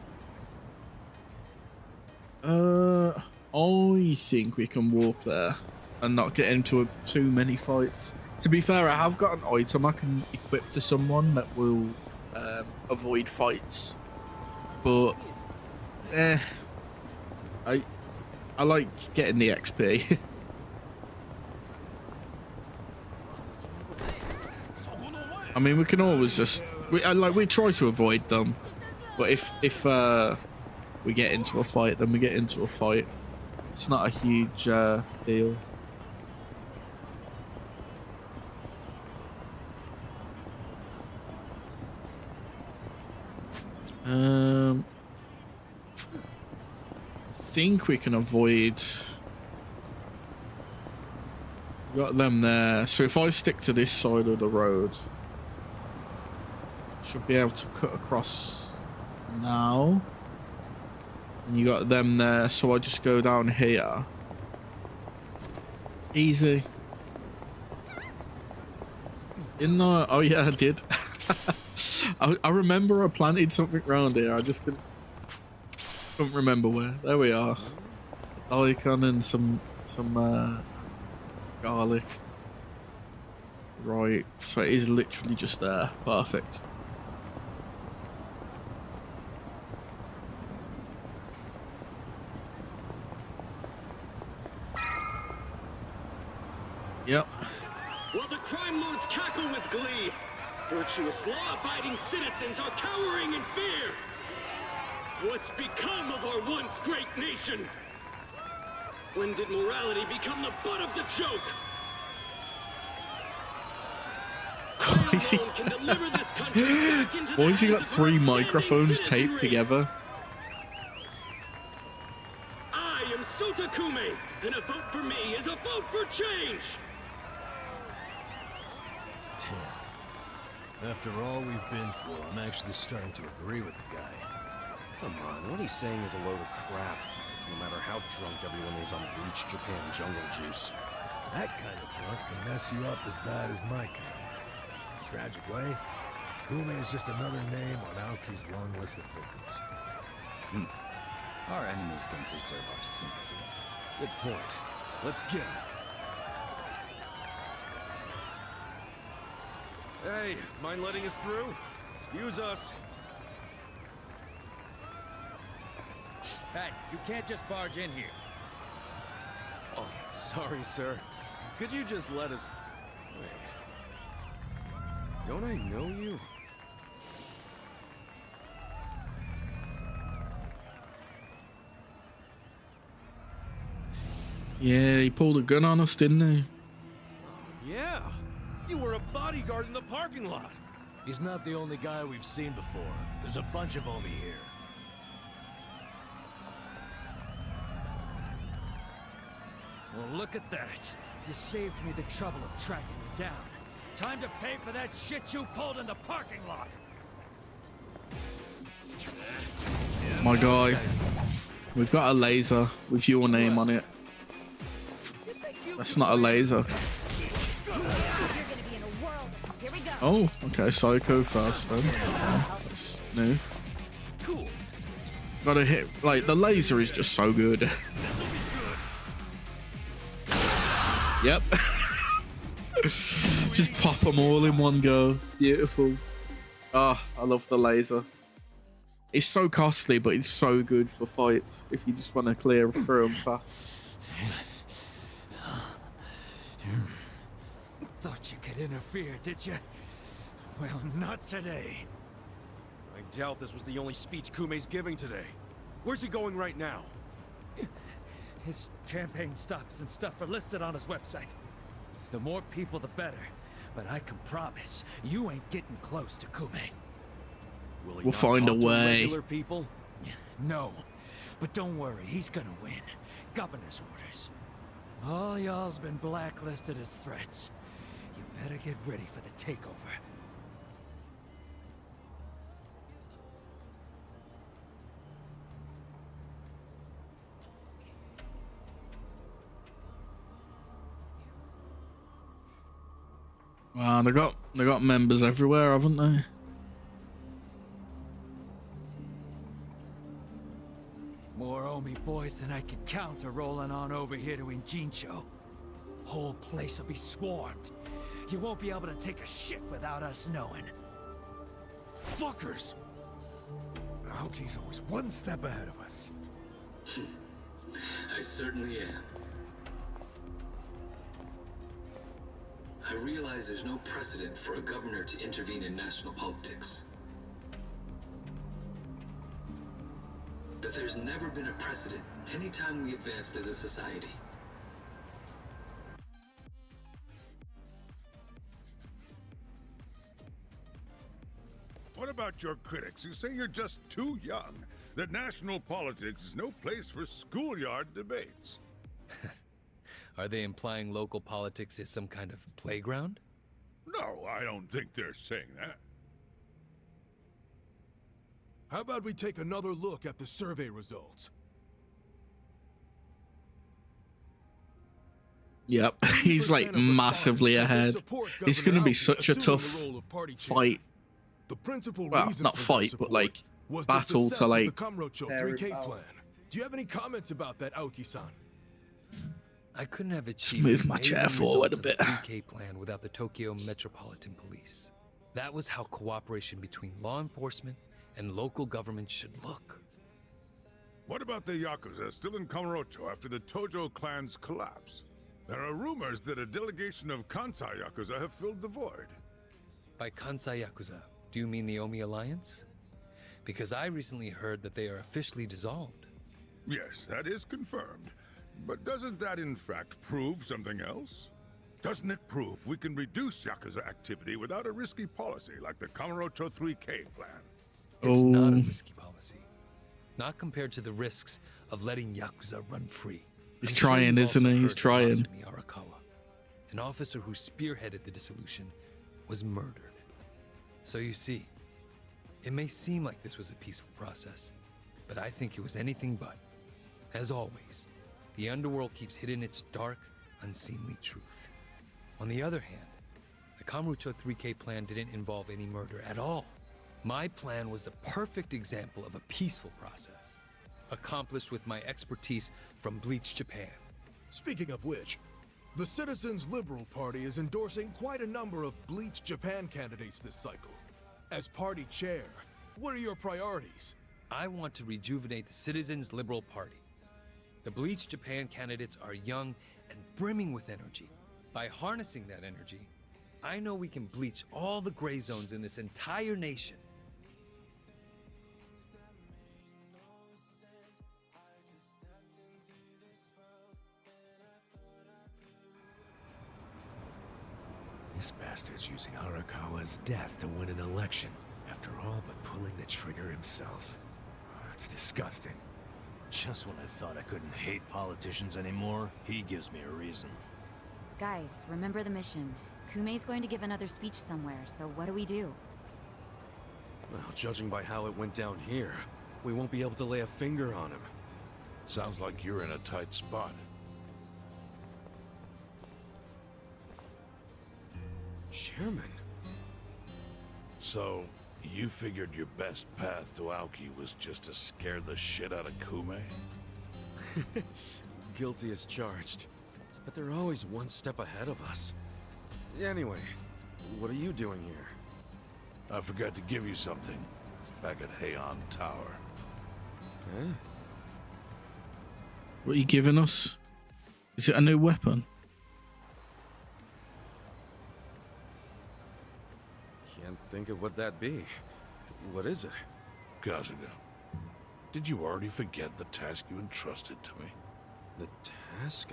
I think we can walk there and not get into too many fights. To be fair, I have got an item I can equip to someone that will avoid fights, but I like getting the XP. I mean, we can always just we try to avoid them, but if we get into a fight, then we get into a fight. It's not a huge deal. I think we can avoid. Got them there. So if I stick to this side of the road, should be able to cut across now. And you got them there, so I just go down here. Easy. Didn't I? Oh yeah, I did. I remember I planted something around here. I just couldn't remember where. There we are. Daikon and some garlic. Right. So it is literally just there. Perfect. Yep. While the crime lords cackle with glee, Virtuous, law-abiding citizens are cowering in fear. What's become of our once great nation? When did morality become the butt of the joke? Why is he, why has he got 3 microphones taped together? I am Sotakume, and a vote for me is a vote for change! Damn. After all we've been through, I'm actually starting to agree with the guy. Come on, what he's saying is a load of crap. No matter how drunk everyone is on bleach Japan jungle juice. That kind of drunk can mess you up as bad as my kind. Tragic way, Kume is just another name on Aoki's long list of victims. Our enemies don't deserve our sympathy. Good point. Let's get him. Hey, mind letting us through? Excuse us. Hey, you can't just barge in here. Oh, sorry, sir. Could you just let us... Wait. Don't I know you? Yeah, he pulled a gun on us, didn't he? Yeah! You were a bodyguard in the parking lot! He's not the only guy we've seen before. There's a bunch of Omi here. Well, look at that. You saved me the trouble of tracking you down. Time to pay for that shit you pulled in the parking lot. My guy. We've got a laser with your name on it. That's not a laser. Oh, okay. Psycho first then. That's new. Cool. Gotta hit. Like, the laser is just so good. Yep. Just pop them all in one go. Beautiful. Ah, I love the laser. It's so costly, but it's so good for fights if you just want to clear through them fast. Thought you could interfere, did you? Well, not today. I doubt this was the only speech Kume's giving today. Where's he going right now? His campaign stops and stuff are listed on his website. The more people, the better. But I can promise, you ain't getting close to Kume. We'll find a way. Regular people? No, but don't worry, he's gonna win. Governor's orders. All y'all's been blacklisted as threats. You better get ready for the takeover. Wow, they got members everywhere, haven't they? More Omi boys than I can count are rolling on over here to Injincho. Whole place will be swarmed. You won't be able to take a shit without us knowing. Fuckers! Aoki's always one step ahead of us. I certainly am. I realize there's no precedent for a governor to intervene in national politics. But there's never been a precedent anytime we advanced as a society. What about your critics who say you're just too young? That national politics is no place for schoolyard debates? Are they implying local politics is some kind of playground? No, I don't think they're saying that. How about we take another look at the survey results? Yep, he's like massively ahead. It's going to be such a tough fight. Well, not fight, but like battle to like. 3K plan. Do you have any comments about that, Aoki-san? I couldn't have achieved Move my chair forward a bit. The 3K plan without the Tokyo Metropolitan Police. That was how cooperation between law enforcement and local government should look. What about the Yakuza still in Kamurocho after the Tojo clan's collapse? There are rumors that a delegation of Kansai Yakuza have filled the void. By Kansai Yakuza, do you mean the Omi Alliance? Because I recently heard that they are officially dissolved. Yes, that is confirmed. But doesn't that in fact prove something else? Doesn't it prove we can reduce Yakuza activity without a risky policy like the Kamurocho 3K plan? It's not a risky policy. Not compared to the risks of letting Yakuza run free. He's trying, isn't he? He's trying. Arakawa, an officer who spearheaded the dissolution, was murdered. So you see, it may seem like this was a peaceful process, but I think it was anything but. As always, the underworld keeps hidden its dark, unseemly truth. On the other hand, the Kamurocho 3K plan didn't involve any murder at all. My plan was the perfect example of a peaceful process, accomplished with my expertise from Bleach Japan. Speaking of which, the Citizens Liberal Party is endorsing quite a number of Bleach Japan candidates this cycle. As party chair, what are your priorities? I want to rejuvenate the Citizens Liberal Party. The Bleach Japan candidates are young and brimming with energy. By harnessing that energy, I know we can bleach all the gray zones in this entire nation. This bastard's using Arakawa's death to win an election, after all but pulling the trigger himself. It's disgusting. Just when I thought I couldn't hate politicians anymore, he gives me a reason. Guys, remember the mission. Kumei's going to give another speech somewhere, so what do we do? Well, judging by how it went down here, we won't be able to lay a finger on him. Sounds like you're in a tight spot. Chairman? So, you figured your best path to Aoki was just to scare the shit out of Kume? Guilty as charged. But they're always one step ahead of us. Anyway, what are you doing here? I forgot to give you something back at Heian Tower. Eh? What are you giving us? Is it a new weapon? Can't think of what that'd be. What is it? Kazuga, did you already forget the task you entrusted to me? The task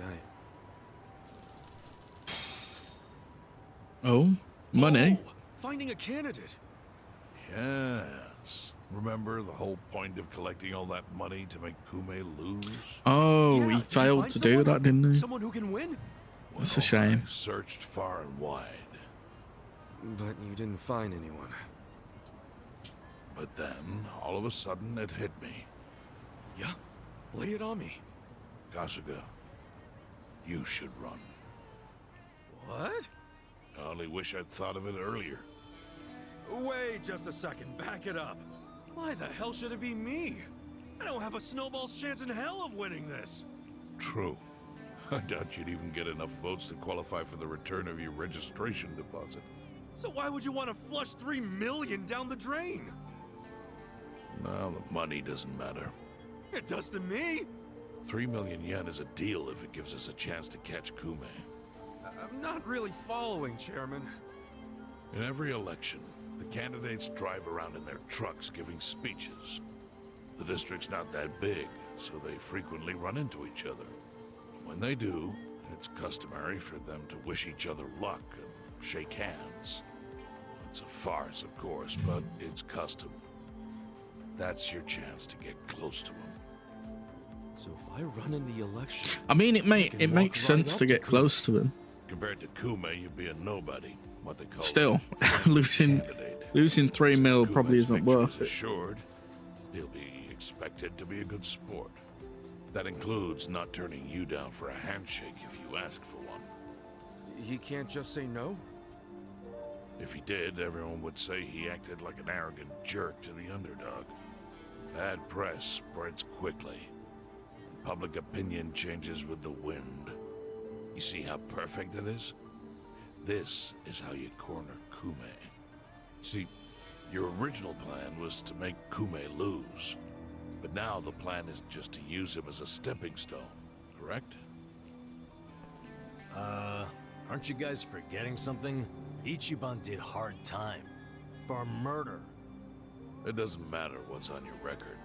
Oh, money. Oh, finding a candidate. Yes. Remember the whole point of collecting all that money to make Kume lose? Oh, Yeah, he failed to do someone? that, didn't he? Someone who can win? That's a shame. I searched far and wide. But you didn't find anyone. But then, all of a sudden, it hit me. Yeah? Lay it on me. Kasuga, you should run. What? I only wish I'd thought of it earlier. Wait just a second, back it up. Why the hell should it be me? I don't have a snowball's chance in hell of winning this. True. I doubt you'd even get enough votes to qualify for the return of your registration deposit. So why would you want to flush 3 million down the drain? Well, the money doesn't matter. It does to me. 3 million yen is a deal if it gives us a chance to catch Kume. I'm not really following, Chairman. In every election, the candidates drive around in their trucks giving speeches. The district's not that big, so they frequently run into each other. When they do, it's customary for them to wish each other luck and shake hands. It's a farce, of course, but it's custom. That's your chance to get close to them. So if I run in the election... I mean, it makes sense to get close to him. Compared to Kume, you'd be a nobody. What they call Still, losing 3 mil probably isn't worth it. Assured, he'll be expected to be a good sport. That includes not turning you down for a handshake if you ask for one. He can't just say no? If he did, everyone would say he acted like an arrogant jerk to the underdog. Bad press spreads quickly. Public opinion changes with the wind. You see how perfect it is? This is how you corner Kume. See, your original plan was to make Kume lose. But now the plan is just to use him as a stepping stone, correct? Aren't you guys forgetting something? Ichiban did hard time. For murder. It doesn't matter what's on your record.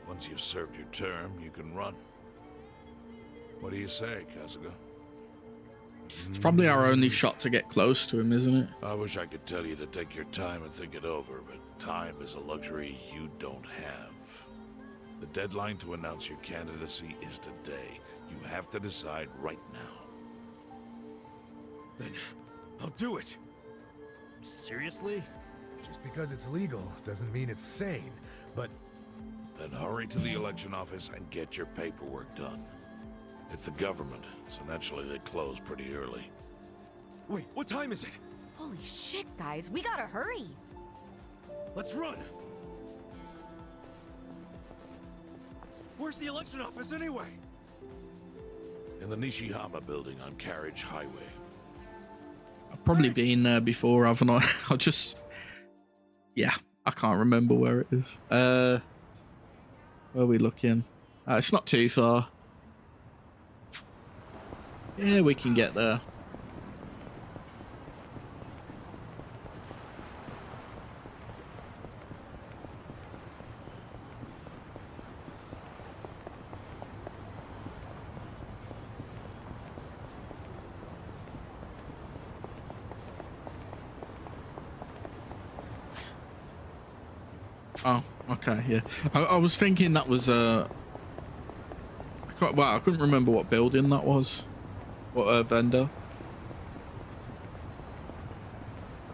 Once you've served your term, you can run. What do you say, Kasuga? It's probably our only shot to get close to him, isn't it? I wish I could tell you to take your time and think it over, but time is a luxury you don't have. The deadline to announce your candidacy is today. You have to decide right now. Then I'll do it. Seriously? Just because it's legal doesn't mean it's sane, but... Then hurry to the election office and get your paperwork done. It's the government, so naturally they close pretty early. Wait, what time is it? Holy shit, guys, we gotta hurry. Let's run! Where's the election office anyway? In the Nishihama building on Carriage Highway. I've probably been there before, haven't I? I'll just... Yeah, I can't remember where it is. Where are we looking? It's not too far. Yeah, we can get there. Oh, okay, yeah. I was thinking that was I couldn't remember what building that was. What vendor.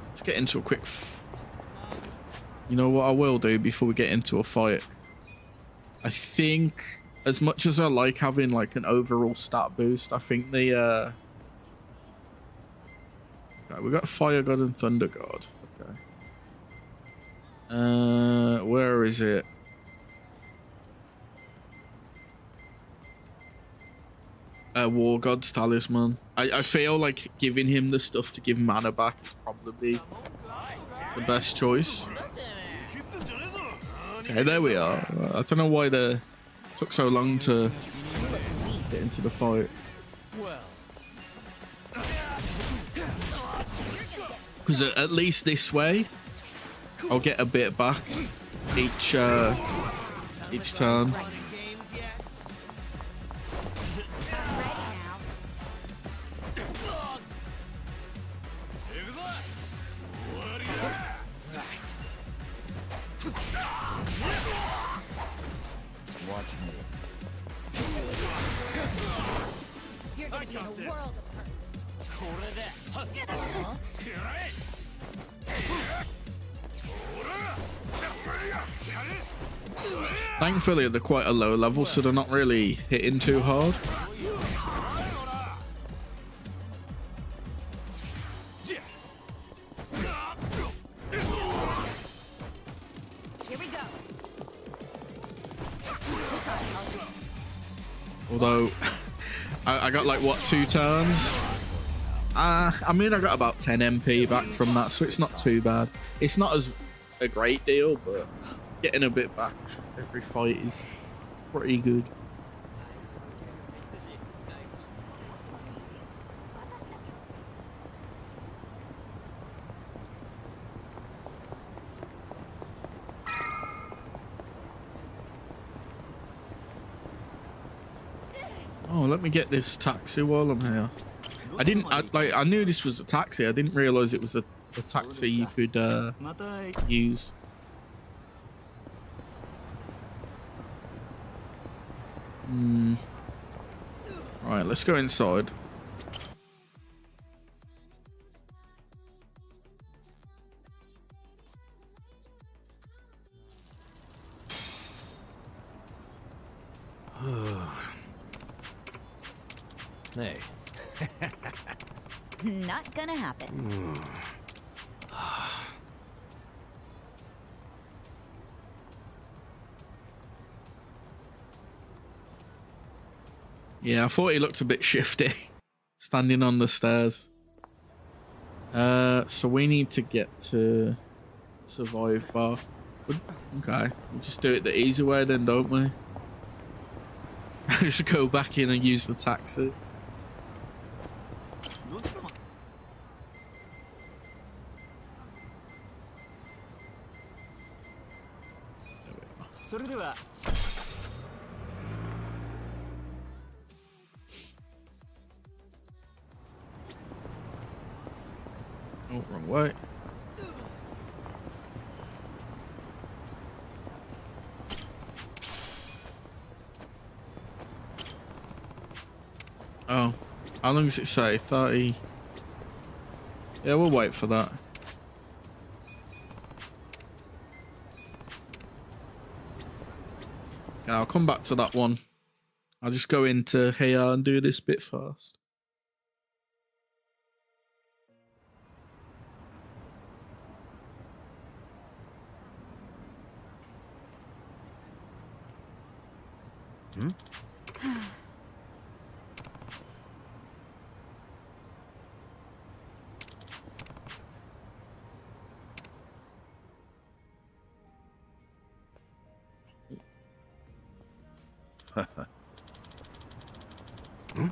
Let's get into a quick... You know what I will do before we get into a fight? I think, as much as I like having like an overall stat boost, I think the... Okay, we got Fire God and Thunder God. Okay. Where is it? War God's Talisman. I feel like giving him the stuff to give mana back is probably the best choice. Okay, there we are. I don't know why they took so long to get into the fight. Because at least this way, I'll get a bit back each turn. Watch me. You're gonna be in a world Thankfully, they're quite a low level, so they're not really hitting too hard. Here we go. Although, I got like, what, 2 turns? I mean, I got about 10 MP back from that, so it's not too bad. It's not as a great deal, but getting a bit back every fight is pretty good. Oh, let me get this taxi while I'm here. I knew this was a taxi. I didn't realize it was a taxi you could use. Right, let's go inside. Hey. Not gonna happen. Yeah, I thought he looked a bit shifty, standing on the stairs. So we need to get to survive bar. Okay, we'll just do it the easy way then, don't we? Just go back in and use the taxi. Oh, wrong way. Oh, how long does it say? 30. Yeah, we'll wait for that. Yeah, I'll come back to that one. I'll just go into here and do this bit first. Hmm? Hmm?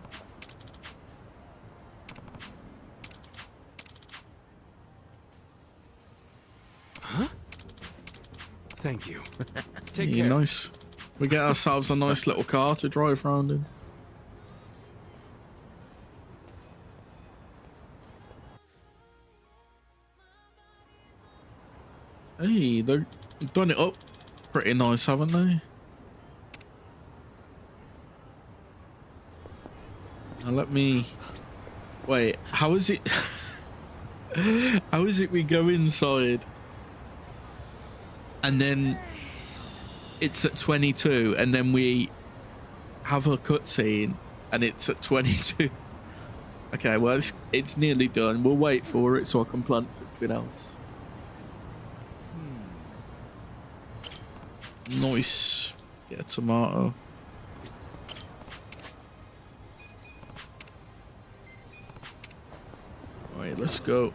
Huh? Thank you. Take Yeah, care. nice. We get ourselves a nice little car to drive around in. Hey, they've done it up pretty nice, haven't they? Now let me... Wait, how is it... How is it we go inside and then it's at 22 and then we have a cutscene and it's at 22? Okay, well, it's nearly done. We'll wait for it so I can plant something else. Nice. Get a tomato. Right, let's go.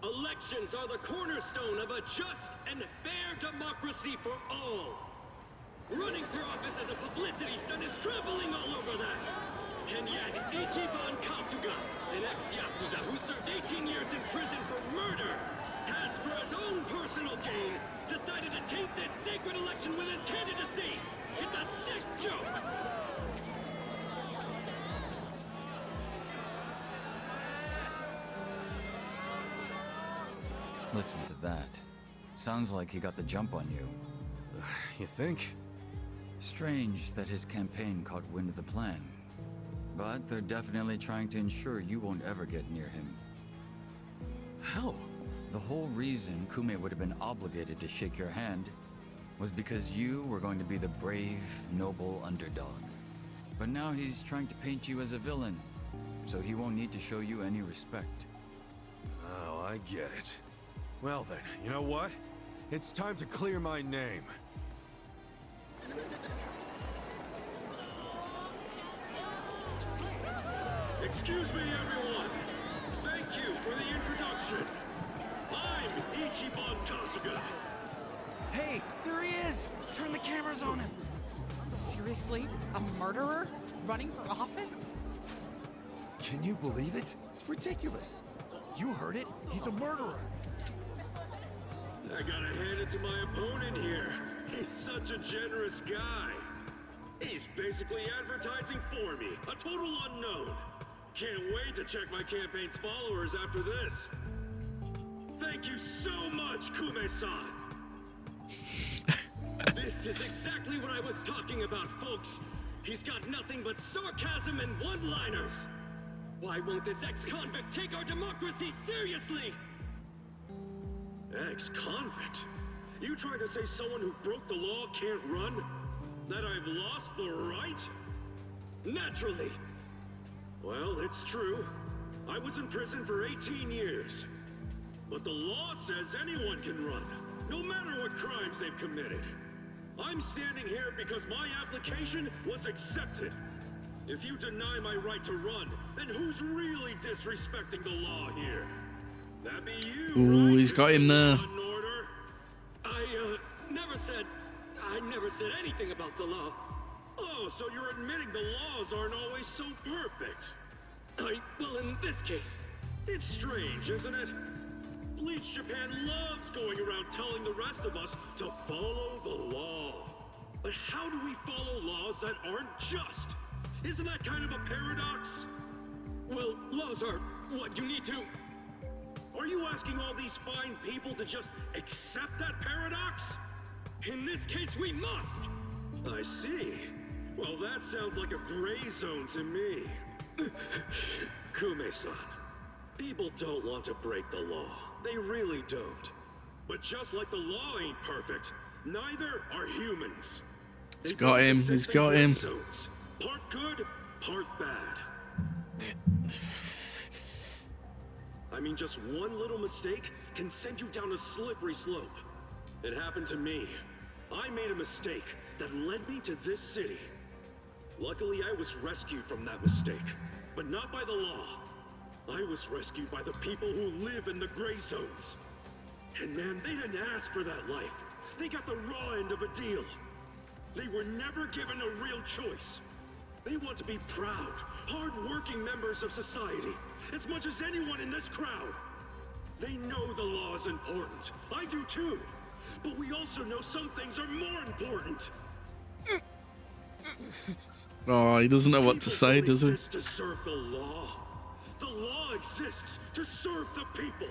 Elections are the cornerstone of a just and fair democracy for all. Running for office as a publicity stunt is traveling all over that. And yet, Ichiban Kasuga, an ex-Yakuza who served 18 years in prison for murder, has, for his own personal gain, decided to taint this sacred election with his candidacy. It's a sick joke. Listen to that. Sounds like he got the jump on you. You think? Strange that his campaign caught wind of the plan. But they're definitely trying to ensure you won't ever get near him. How? The whole reason Kume would have been obligated to shake your hand was because you were going to be the brave, noble underdog. But now he's trying to paint you as a villain, so he won't need to show you any respect. Oh, I get it. Well then, you know what? It's time to clear my name. Excuse me, everyone. Thank you for the introduction. I'm Ichiban Kasuga. Hey, there he is! Turn the cameras on him! Seriously? A murderer? Running for office? Can you believe it? It's ridiculous. You heard it. He's a murderer. I gotta hand it to my opponent here. He's such a generous guy. He's basically advertising for me, a total unknown. Can't wait to check my campaign's followers after this. Thank you so much, Kume-san. This is exactly what I was talking about, folks. He's got nothing but sarcasm and one-liners. Why won't this ex-convict take our democracy seriously? Ex-convict? You trying to say someone who broke the law can't run? That I've lost the right? Naturally. Well, it's true. I was in prison for 18 years. But the law says anyone can run, no matter what crimes they've committed. I'm standing here because my application was accepted. If you deny my right to run, then who's really disrespecting the law here? That be you, Ooh, right? he's got him there. I never said anything about the law. Oh, so you're admitting the laws aren't always so perfect. Well, in this case, it's strange, isn't it? Bleach Japan loves going around telling the rest of us to follow the law. But how do we follow laws that aren't just? Isn't that kind of a paradox? Well, laws are what you need to... Are you asking all these fine people to just accept that paradox? In this case, we must! I see. Well, that sounds like a gray zone to me. Kume-san, people don't want to break the law. They really don't. But just like the law ain't perfect, neither are humans. He's got him. He's got him. Zones. Part good, part bad. I mean, just one little mistake can send you down a slippery slope. It happened to me. I made a mistake that led me to this city. Luckily, I was rescued from that mistake, but not by the law. I was rescued by the people who live in the gray zones. And man, they didn't ask for that life. They got the raw end of a deal. They were never given a real choice. They want to be proud, hard-working members of society, as much as anyone in this crowd. They know the law is important. I do too. But we also know some things are more important. Oh, he doesn't know what to say, does he? To serve the law. The law exists to serve the people.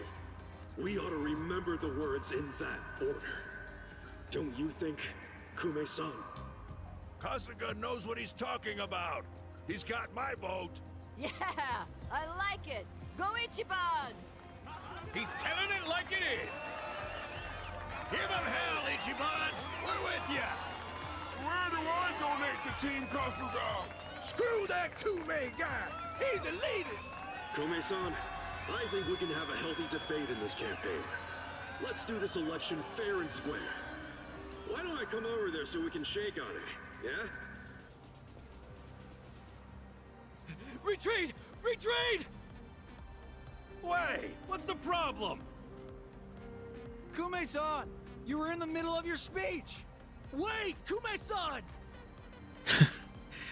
We ought to remember the words in that order. Don't you think, Kume-san? Kasuga knows what he's talking about. He's got my vote. Yeah, I like it. Go Ichiban! He's telling it like it is. Give him hell, Ichiban. We're with ya. Where do I donate to Team Kasuga? Screw that Kume guy! He's a elitist! Kume-san, I think we can have a healthy debate in this campaign. Let's do this election fair and square. Why don't I come over there so we can shake on it, yeah? Retreat! Retreat! Wait, what's the problem? Kume-san, you were in the middle of your speech. Wait, Kume-san!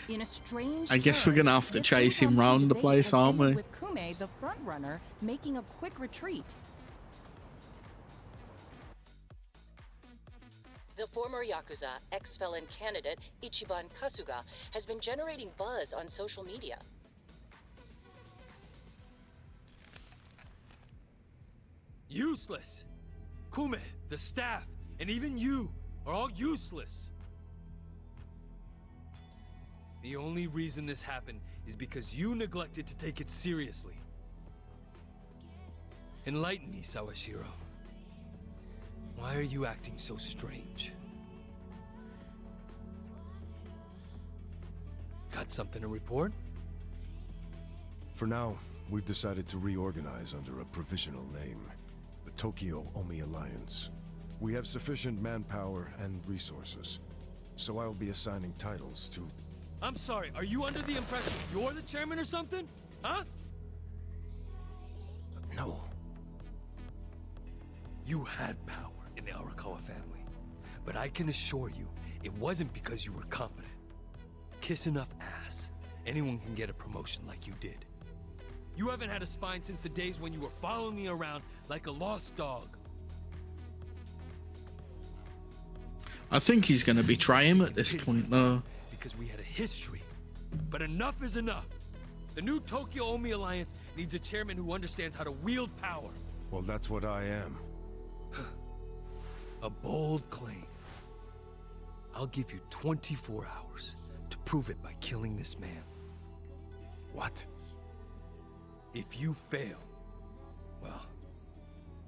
In a strange I guess we're gonna have to chase him round the place, aren't we? With Kume, the front runner, making a quick retreat. The former Yakuza ex-felon candidate Ichiban Kasuga has been generating buzz on social media. Useless! Kume, the staff, and even you are all useless. The only reason this happened is because you neglected to take it seriously. Enlighten me, Sawashiro. Why are you acting so strange? Got something to report? For now, we've decided to reorganize under a provisional name. The Tokyo Omi Alliance. We have sufficient manpower and resources, so I'll be assigning titles to... I'm sorry, are you under the impression you're the chairman or something? Huh? No. You had power in the Arakawa family, but I can assure you, it wasn't because you were competent. Kiss enough ass, anyone can get a promotion like you did. You haven't had a spine since the days when you were following me around like a lost dog. I think he's gonna betray him at this point, though. Because we had a history. But enough is enough. The new Tokyo Omi Alliance needs a chairman who understands how to wield power. Well, that's what I am. A bold claim. I'll give you 24 hours to prove it by killing this man. What? If you fail, well,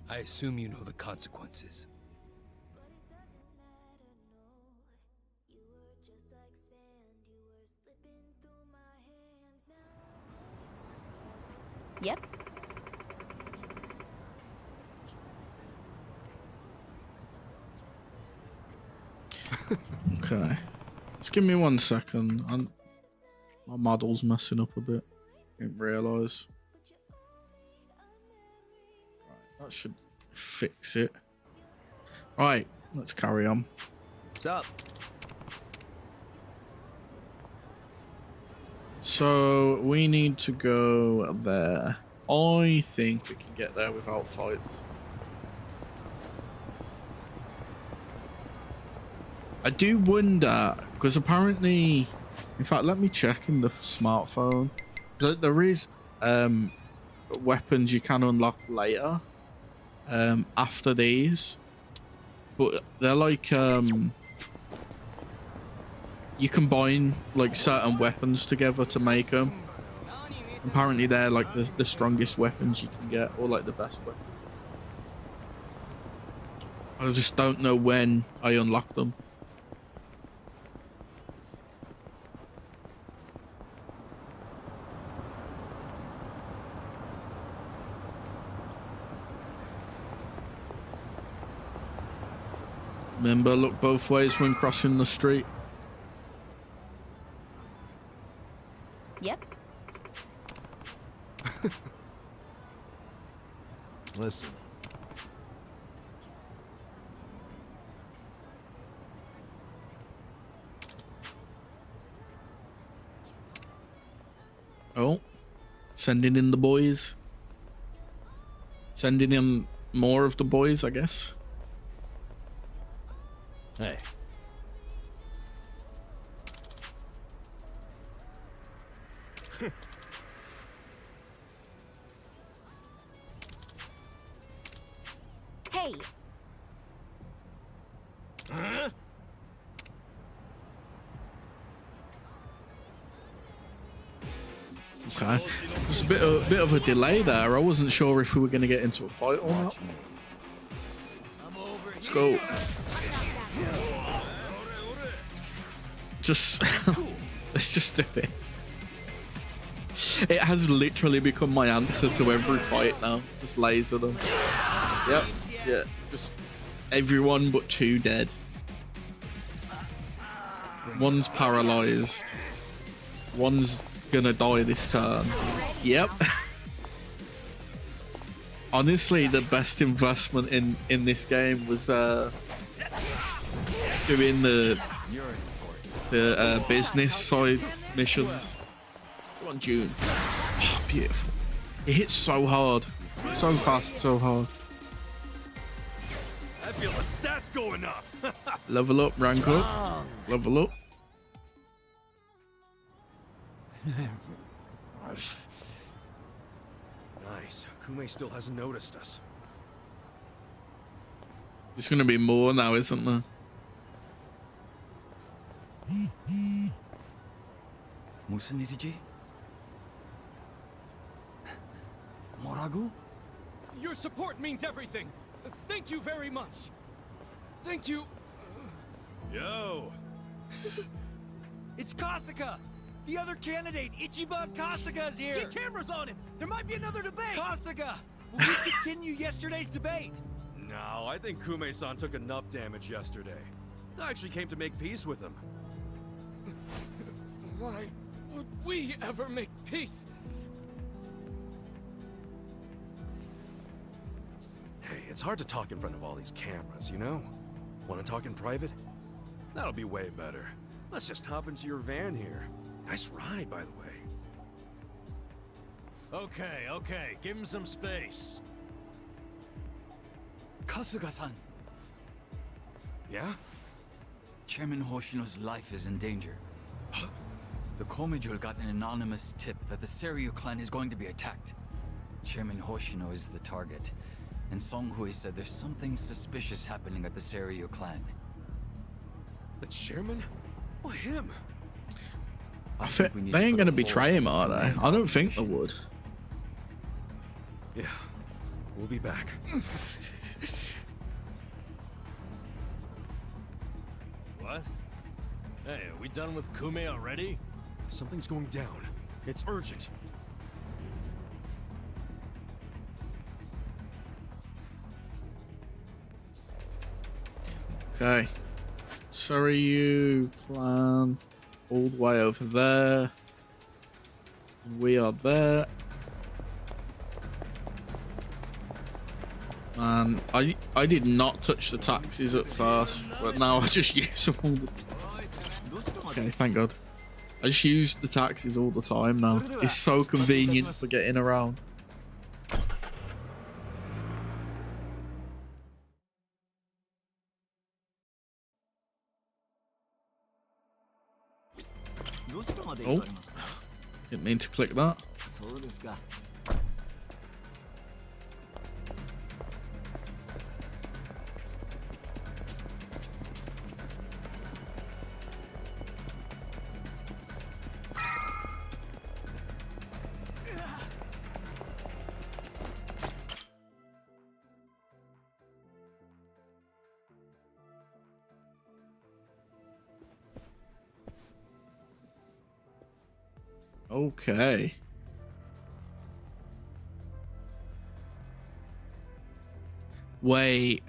I assume you know the consequences. Yep. Okay. Just give me 1 second. My model's messing up a bit. Didn't realise. Right, that should fix it. Right, let's carry on. What's up? So we need to go there. I think we can get there without fights. I do wonder, because apparently, in fact, let me check in the smartphone. There is weapons you can unlock later after these, but they're like you combine like certain weapons together to make them. Apparently they're like the strongest weapons you can get, or like the best weapons. I just don't know when I unlock them. Remember, look both ways when crossing the street. Yep. Listen. Oh, sending in the boys. Sending in more of the boys, I guess. Hey. Hey. Huh? Okay, there's a bit of a delay there. I wasn't sure if we were going to get into a fight or not. Let's go. Just let's just do it. It has literally become my answer to every fight now. Just laser them. Yep. Yeah. Just everyone but 2 dead. One's paralyzed. One's gonna die this turn. Yep. Honestly, the best investment in this game was doing the business side missions. Come on, June. Oh, beautiful. It hits so hard, so fast, so hard. I feel the stats going up. Level up, rank up, level up. Nice. Kume still hasn't noticed us. There's gonna be more now, isn't there? 무슨 일이지? 뭐라고? Your support means everything. Thank you very much. Thank you. Yo. It's Kasuga! The other candidate, Ichiban Kasuga, is here! Get cameras on him! There might be another debate! Kasuga! Will we continue yesterday's debate? No, I think Kume-san took enough damage yesterday. I actually came to make peace with him. Why would we ever make peace? Hey, it's hard to talk in front of all these cameras, you know? Want to talk in private? That'll be way better. Let's just hop into your van here. Nice ride, by the way. Okay, give him some space. Kasuga-san. Yeah? Chairman Hoshino's life is in danger. The Komijul got an anonymous tip that the Seiryu clan is going to be attacked. Chairman Hoshino is the target, and Songhui said there's something suspicious happening at the Seiryu clan. The chairman? Why him? I think they ain't gonna betray him, are they? I don't think they would. Yeah, we'll be back. What? Hey, are we done with Kume already? Something's going down. It's urgent. Okay. Seiryu clan all the way over there. We are there. Man, I did not touch the taxis at first, but now I just use them all the... Okay, thank God. I just use the taxis all the time now. It's so convenient for getting around. Oh, didn't mean to click that. Okay. Wait.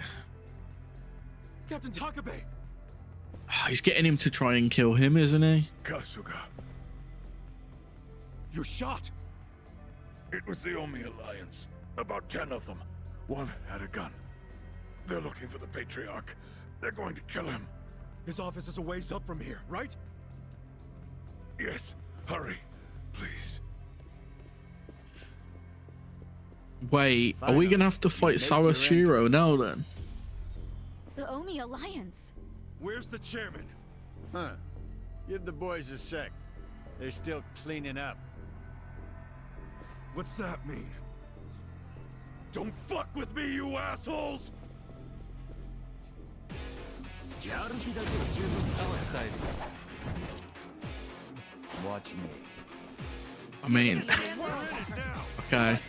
Captain Takabe! He's getting him to try and kill him, isn't he? Kasuga. You're shot! It was the Omi Alliance. About 10 of them. One had a gun. They're looking for the Patriarch. They're going to kill him. His office is a ways up from here, right? Yes. Hurry. Please. Wait, are we gonna have to fight Sawashiro now then? The Omi Alliance. Where's the chairman? Huh. Give the boys a sec. They're still cleaning up. What's that mean? Don't fuck with me, you assholes! How exciting. Watch me. I mean, okay.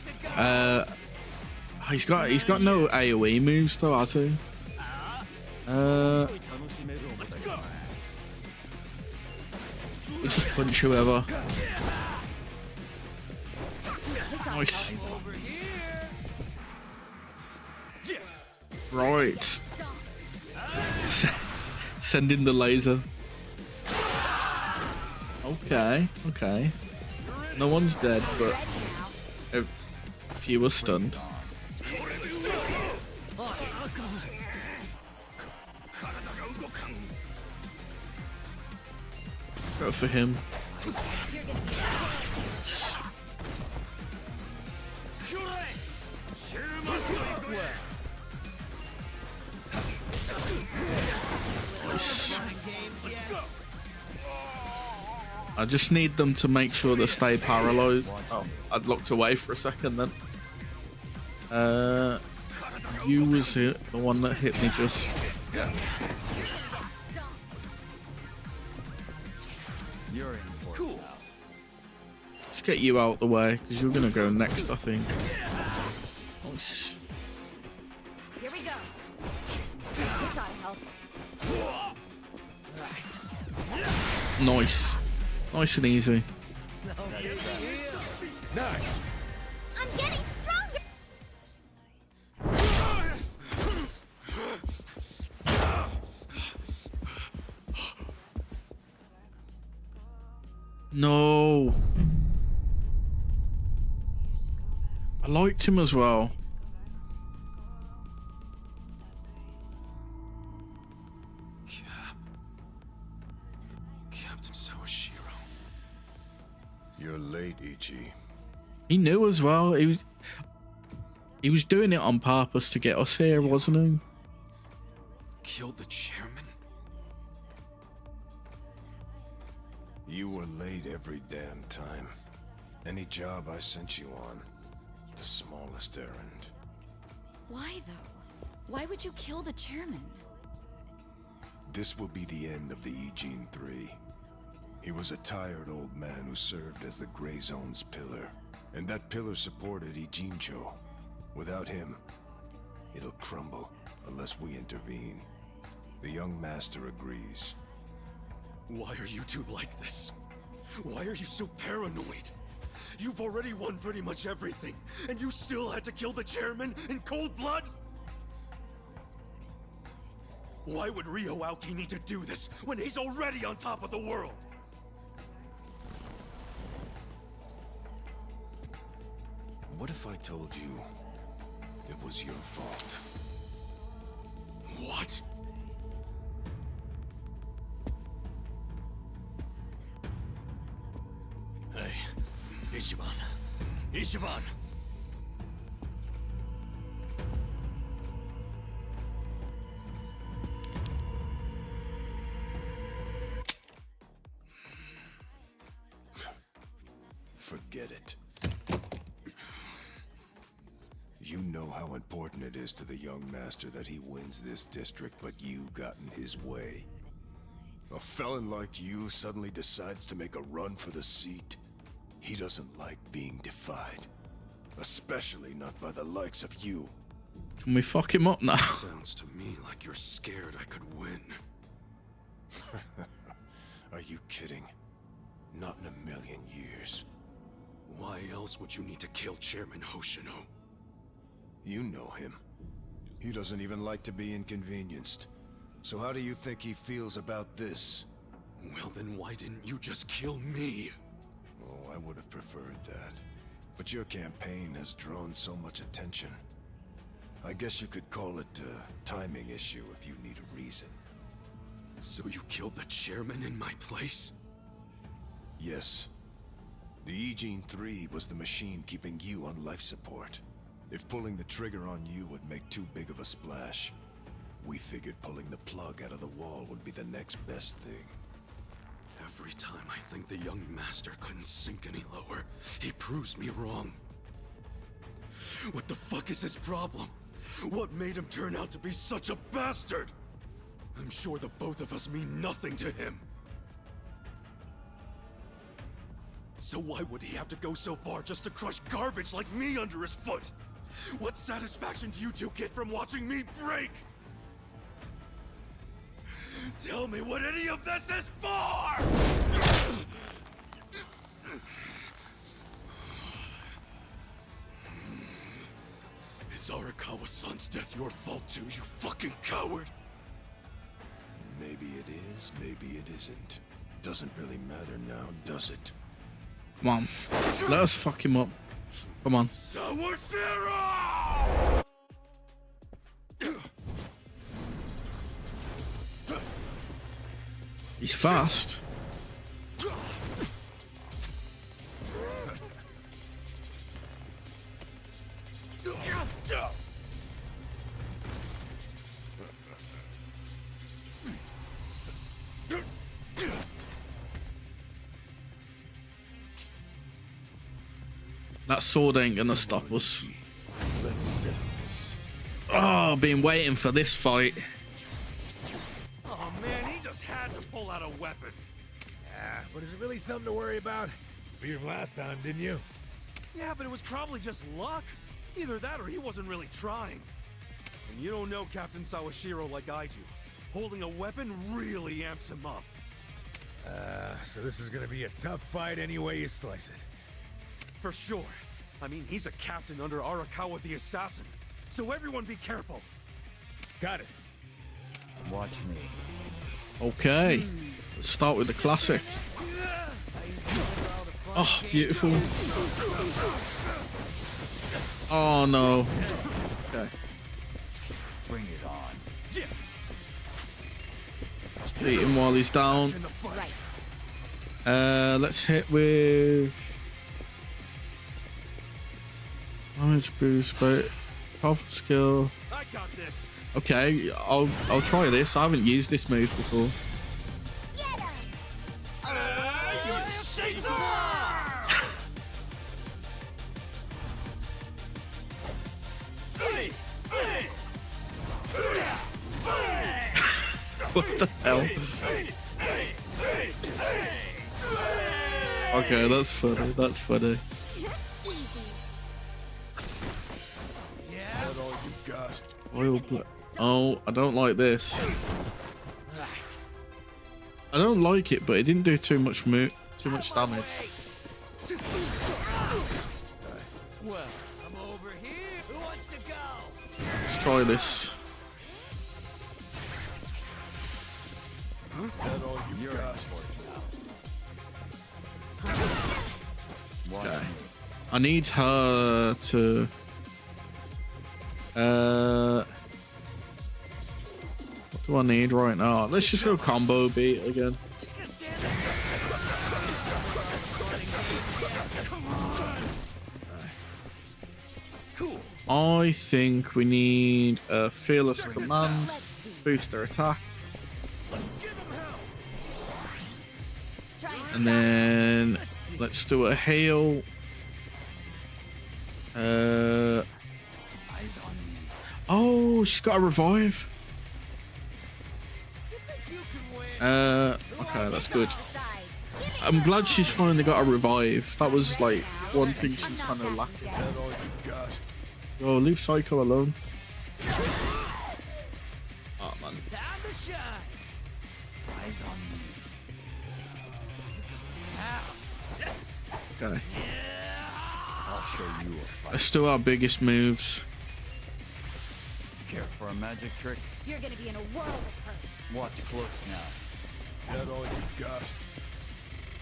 He's got no AoE moves though, has he? Let's just punch whoever. Nice. Right. Send in the laser. Okay, okay. No one's dead, but a few were stunned. Go for him. Nice. I just need them to make sure they stay paralyzed. Oh, I'd looked away for a second then. You was it, the one that hit me just. Yeah. You're in for cool. Let's get you out the way, because you're gonna go next, I think. Nice. Here we go. This ought to help. Nice. Nice and easy. Nice. I'm getting stronger. No. I liked him as well. Captain Sawashiro. You're late, Ichi. He knew as well. He was doing it on purpose to get us here, wasn't he? Killed the chairman? You were late every damn time. Any job I sent you on, the smallest errand. Why though? Why would you kill the chairman? This will be the end of the Ijin 3. He was a tired old man who served as the Gray Zone's pillar. And that pillar supported Ijincho. Without him, it'll crumble unless we intervene. The young master agrees. Why are you two like this? Why are you so paranoid? You've already won pretty much everything, and you still had to kill the chairman in cold blood? Why would Ryo Aoki need to do this when he's already on top of the world? What if I told you it was your fault? What? Ichiban! Forget it. You know how important it is to the young master that he wins this district, but you got in his way. A felon like you suddenly decides to make a run for the seat. He doesn't like being defied. Especially not by the likes of you. Can we fuck him up now? Sounds to me like you're scared I could win. Are you kidding? Not in a million years. Why else would you need to kill Chairman Hoshino? You know him. He doesn't even like to be inconvenienced. So how do you think he feels about this? Well, then why didn't you just kill me? Oh, I would have preferred that. But your campaign has drawn so much attention. I guess you could call it a timing issue if you need a reason. So you killed the chairman in my place? Yes. The E-Gene 3 was the machine keeping you on life support. If pulling the trigger on you would make too big of a splash, we figured pulling the plug out of the wall would be the next best thing. Every time I think the young master couldn't sink any lower, he proves me wrong. What the fuck is his problem? What made him turn out to be such a bastard? I'm sure the both of us mean nothing to him. So why would he have to go so far just to crush garbage like me under his foot? What satisfaction do you two get from watching me break? Tell me what any of this is for! Is Arakawa-san's death your fault too, you fucking coward? Maybe it is, maybe it isn't. Doesn't really matter now, does it? Come on. Let us fuck him up. Come on. Sawashiro! He's fast. That sword ain't gonna stop us. Oh, I've been waiting for this fight. Oh man, he just had to pull out a weapon. Yeah, but is it really something to worry about? Beat him last time, didn't you? Yeah, but it was probably just luck. Either that or he wasn't really trying. And you don't know Captain Sawashiro like I do. Holding a weapon really amps him up. So this is gonna be a tough fight any way you slice it. For sure. I mean, he's a captain under Arakawa the Assassin. So everyone be careful. Got it. Watch me. Okay. Let's start with the classic. Oh, beautiful. Oh, no. Okay. Bring it on. Let's beat him while he's down. Let's hit with... damage boost, but powerful skill. I got this. Okay, I'll try this. I haven't used this move before. What the hell? Okay, that's funny. That's funny. That all you got? Oil blood. Oh, I don't like this. I don't like it, but it didn't do too much damage. Well, I'm over here. Who wants to go? Let's try this. That all you got? Okay. I need her to... what do I need right now? Let's just go combo beat again. I think we need a fearless command, boost their attack, and then let's do a heal. Oh, she's got a revive. Okay, that's good. I'm glad she's finally got a revive. That was like one thing she's kind of lacking. Yo, leave Psycho alone. Oh man. Okay. I'll show you a fight. Let's do our biggest moves. Care for a magic trick? You're gonna be in a world of hurt. Watch close now. That all you got?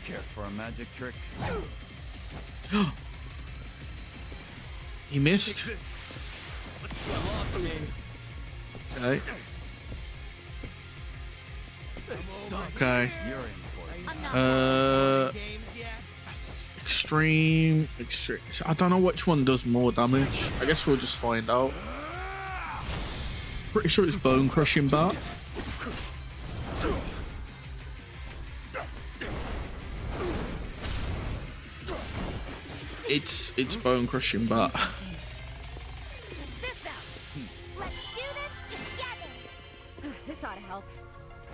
Care for a magic trick? He missed. Okay. Okay. Extreme. I don't know which one does more damage. I guess we'll just find out. Pretty sure it's bone crushing bat. It's bone crushing bat. Let's do this together. This ought to help.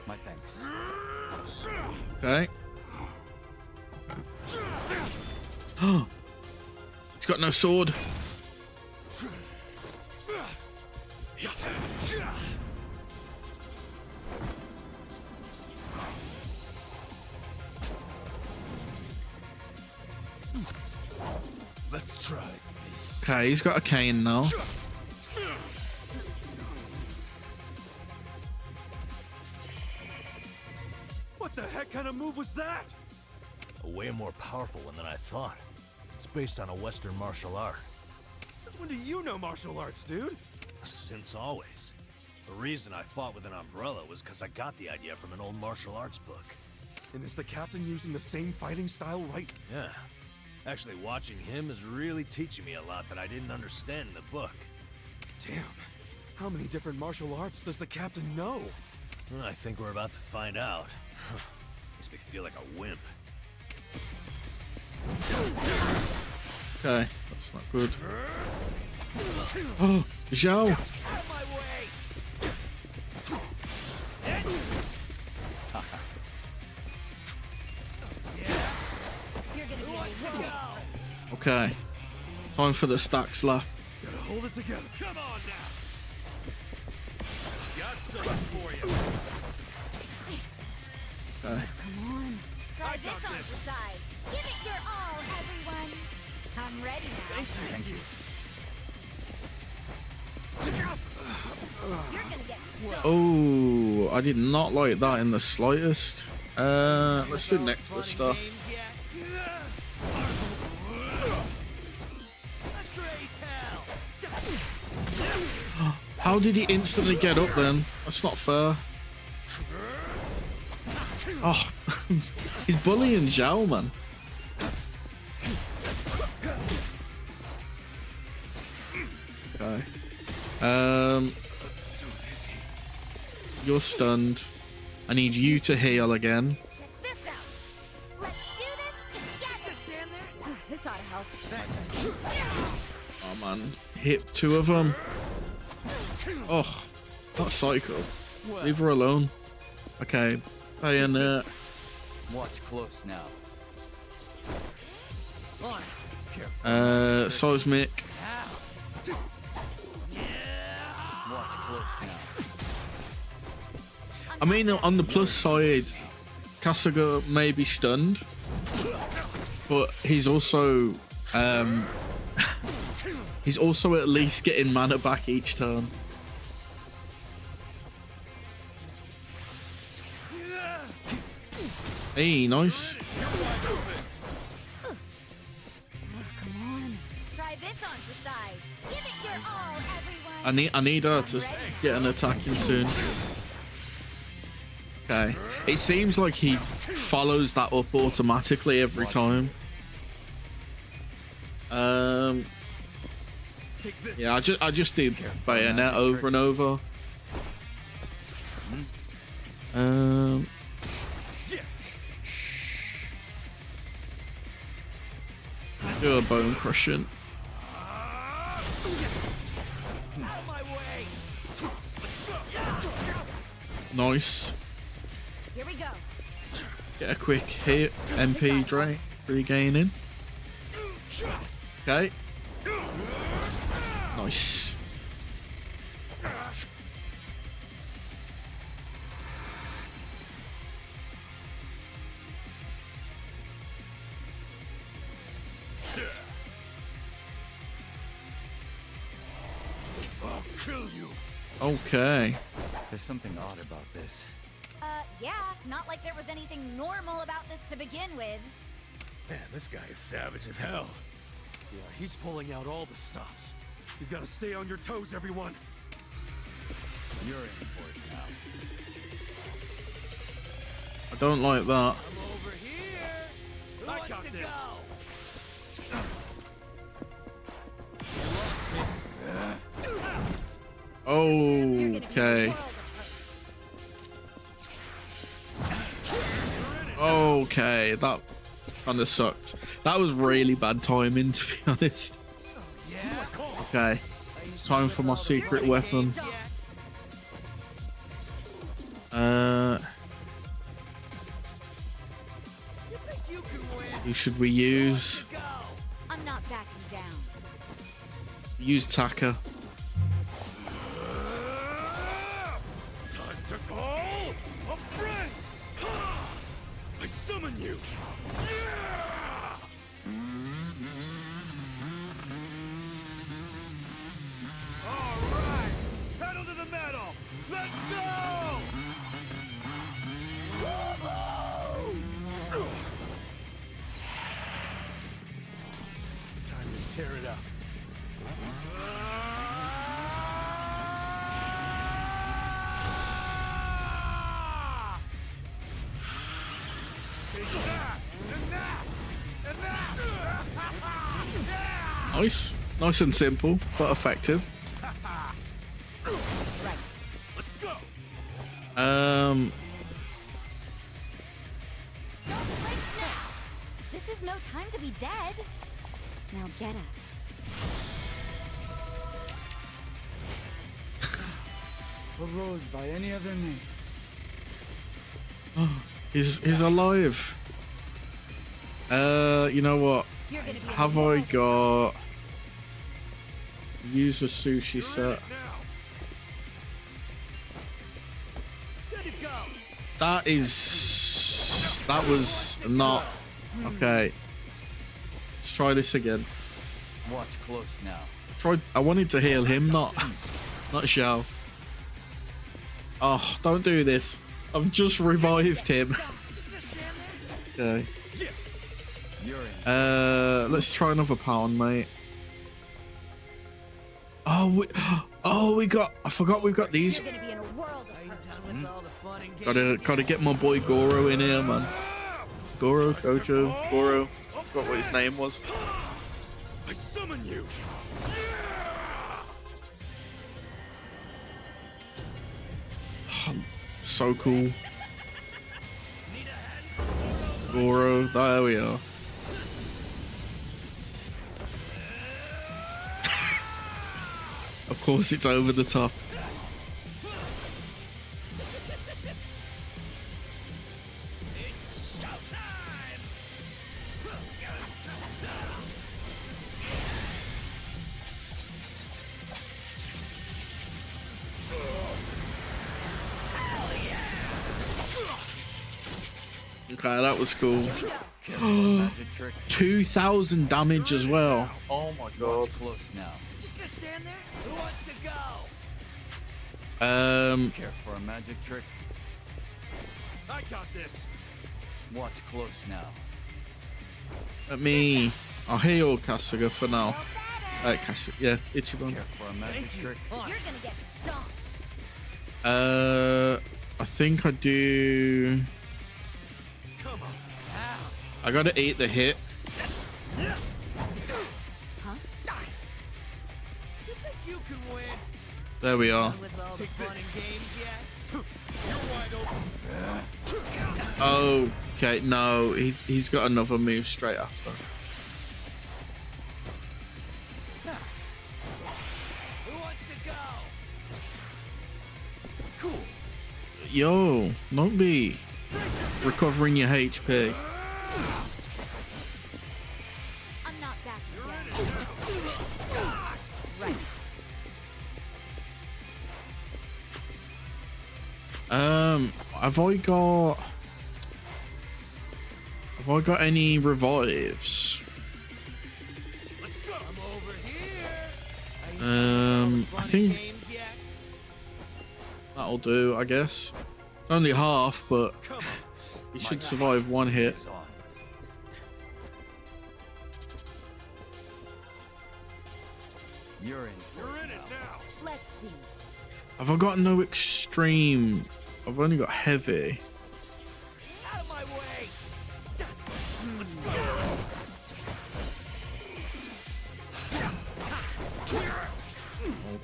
My thanks. Okay. He's got no sword. Let's try. Okay, he's got a cane now. What the heck kind of move was that? A way more powerful one than I thought. It's based on a Western martial art. Since when do you know martial arts, dude? Since always. The reason I fought with an umbrella was because I got the idea from an old martial arts book. And is the captain using the same fighting style right? Yeah. Actually, watching him is really teaching me a lot that I didn't understand in the book. Damn. How many different martial arts does the captain know? Well, I think we're about to find out. Makes me feel like a wimp. Okay, that's not good. Oh, Zhao. Okay, time for the stack slap. Gotta hold it together. Come on now. Got something for you. Okay. Come on. Try this on the side. Give it your all, everyone. I'm ready now. Thank you. You're gonna get Oh, I did not like that in the slightest. Let's do necklace stuff. How did he instantly get up then? That's not fair. Oh, he's bullying Zhao, man. Okay. You're stunned. I need you to heal again. this out. Let's do this together. Stand there. This ought to help. Thanks. Oh man, hit two of them. Oh, that's psycho. Leave her alone. Okay, bayonet. Watch close now. Seismic. Watch close now. I mean, on the plus side, Kasuga may be stunned, but he's also he's also at least getting mana back each turn. Hey, nice. Come on. Try this on for size. Give it your all, everyone. I need her to get an attack in soon. Okay. It seems like he follows that up automatically every time. take this. Yeah, I just do bayonet over and over. Do a bone crushing. Nice. Here we go. Get a quick hit. MP Drake regaining. Okay. Nice. I'll kill you. Okay. There's something odd about this. Yeah, not like there was anything normal about this to begin with. Man, this guy is savage as hell. Yeah, he's pulling out all the stops. You've got to stay on your toes, everyone. You're in for it now. I don't like that. I'm over here. Who I got this. Okay. Okay, that kind of sucked. That was really bad timing, to be honest. Okay, it's time for my secret weapon. Who should we use? I'm not backing down. Use Taka. Time to call a friend. I summon you. All right, pedal to the metal. Let's go. Time to tear it up. Nice. Nice and simple, but effective. Right. Let's go. Don't flinch now. This is no time to be dead. Now get up. A rose by any other name. He's alive. You know what? Have I got use a sushi set? That was not okay. Let's try this again. Watch close now. I wanted to heal him, not Xiao. Oh, don't do this. I've just revived him. Okay. Let's try another pound, mate. Oh, we got. I forgot we've got these. You're gonna be in a world of hurt. Gotta get my boy Goro in here, man. Goro, Gojo, Goro. Forgot what his name was. I summon you. So cool. Goro, there we are. Of course, it's over the top. Okay, that was cool. 2,000 damage as well. Oh my god. Close now. Just gonna stand there? Who wants to go? Care for a magic trick? I got this. Watch close now. Let me. I'll heal Kasuga for now. Yeah, Ichiban. Care for a magic trick? You're gonna get stomped. I think I do. I gotta eat the hit. Huh? There we are. Okay, no, he's got another move straight after. Yo, don't be recovering your HP. I'm not backing down. Right. Have I got any revives? I think that'll do, I guess. It's only half, but he should survive one hit. You're in it now. Let's see. Have I got no extreme? I've only got heavy. Out of my way.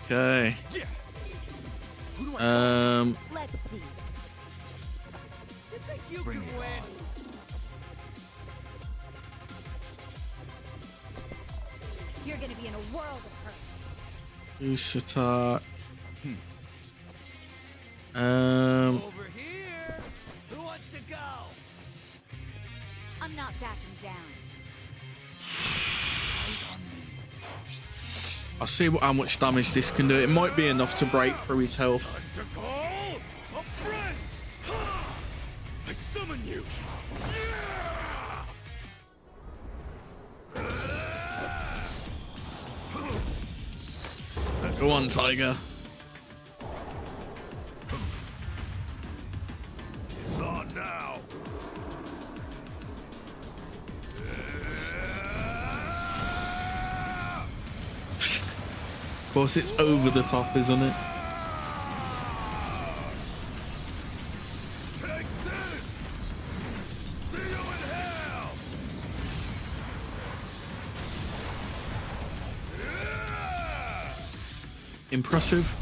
Okay. Let's see. You think you can win? You're gonna be in a world of hurt. Boost attack. Over here. Who wants to go? I'm not backing down. I'll see how much damage this can do. It might be enough to break through his health. To call a friend. I summon you. Go on, Tiger. It's on now. Of course, it's over the top, isn't it? Take this. See you in hell. Impressive.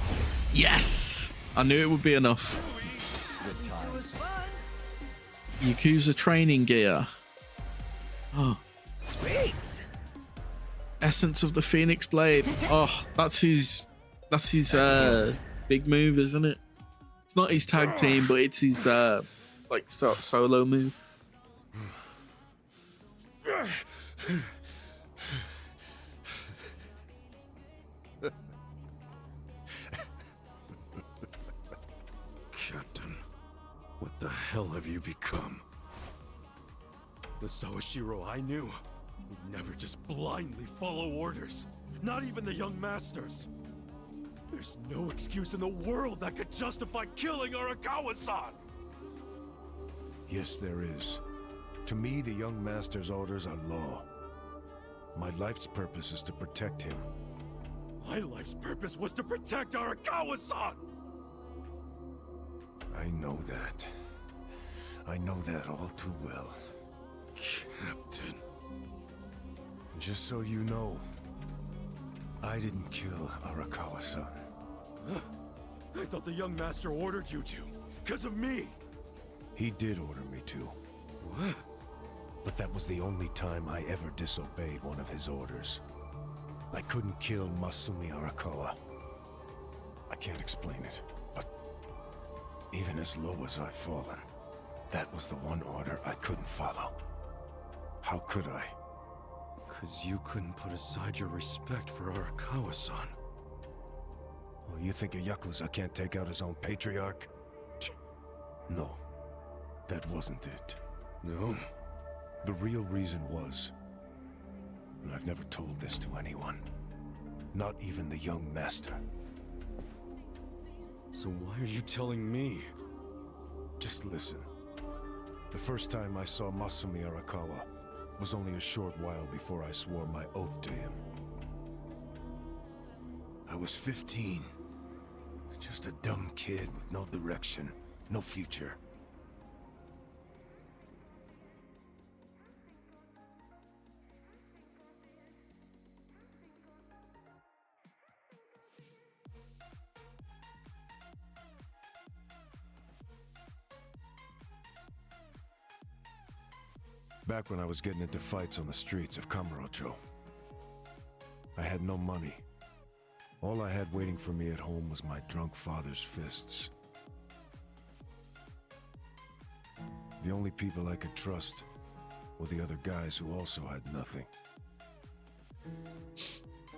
Yes! I knew it would be enough. Yakuza training gear. Oh. Sweet. Essence of the Phoenix Blade. Oh, that's his big move, isn't it? It's not his tag team, but it's his like solo move. Captain, what the hell have you become? The Sawashiro I knew would never just blindly follow orders. Not even the young masters. There's no excuse in the world that could justify killing Arakawa-san! Yes, there is. To me, the young master's orders are law. My life's purpose is to protect him. My life's purpose was to protect Arakawa-san! I know that. I know that all too well. Captain. Just so you know, I didn't kill Arakawa-san. I thought the young master ordered you to, because of me! He did order me to. What? But that was the only time I ever disobeyed one of his orders. I couldn't kill Masumi Arakawa. I can't explain it, but even as low as I've fallen, that was the one order I couldn't follow. How could I? 'Cause you couldn't put aside your respect for Arakawa-san. Oh, you think a Yakuza can't take out his own patriarch? No, that wasn't it. No? The real reason was, and I've never told this to anyone, not even the young master. So why are you telling me? Just listen. The first time I saw Masumi Arakawa was only a short while before I swore my oath to him. I was 15. Just a dumb kid with no direction, no future. Back when I was getting into fights on the streets of Kamurocho. I had no money. All I had waiting for me at home was my drunk father's fists. The only people I could trust were the other guys who also had nothing.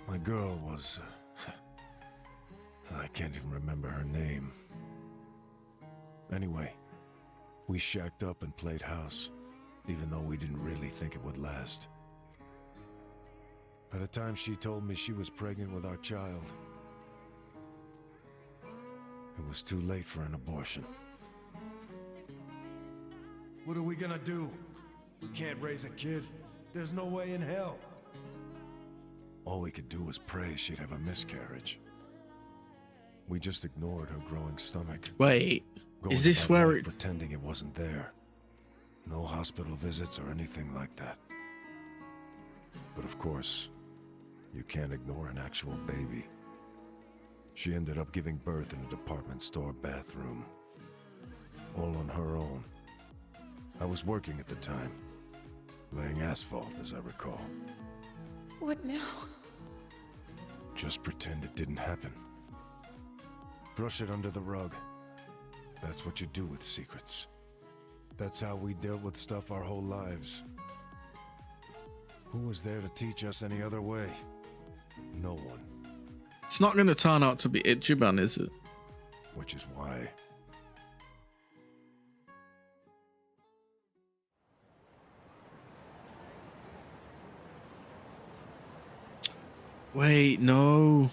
My girl was... I can't even remember her name. Anyway, we shacked up and played house, even though we didn't really think it would last. By the time she told me she was pregnant with our child, it was too late for an abortion. What are we gonna do? We can't raise a kid. There's no way in hell. All we could do was pray she'd have a miscarriage. We just ignored her growing stomach. Wait, is this about where life it... pretending it wasn't there. No hospital visits or anything like that. But of course, you can't ignore an actual baby. She ended up giving birth in a department store bathroom. All on her own. I was working at the time, laying asphalt, as I recall. What now? Just pretend it didn't happen. Brush it under the rug. That's what you do with secrets. That's how we dealt with stuff our whole lives. Who was there to teach us any other way? No one. It's not going to turn out to be Ichiban, is it? Which is why... Wait, no.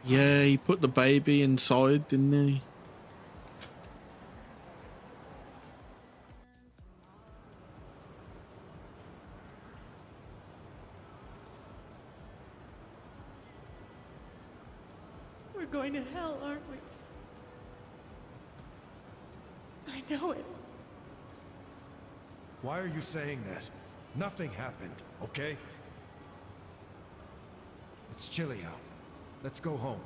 Yeah, he put the baby inside, didn't he? We're going to hell, aren't we? I know it. Why are you saying that? Nothing happened, okay? It's chilly out. Let's go home.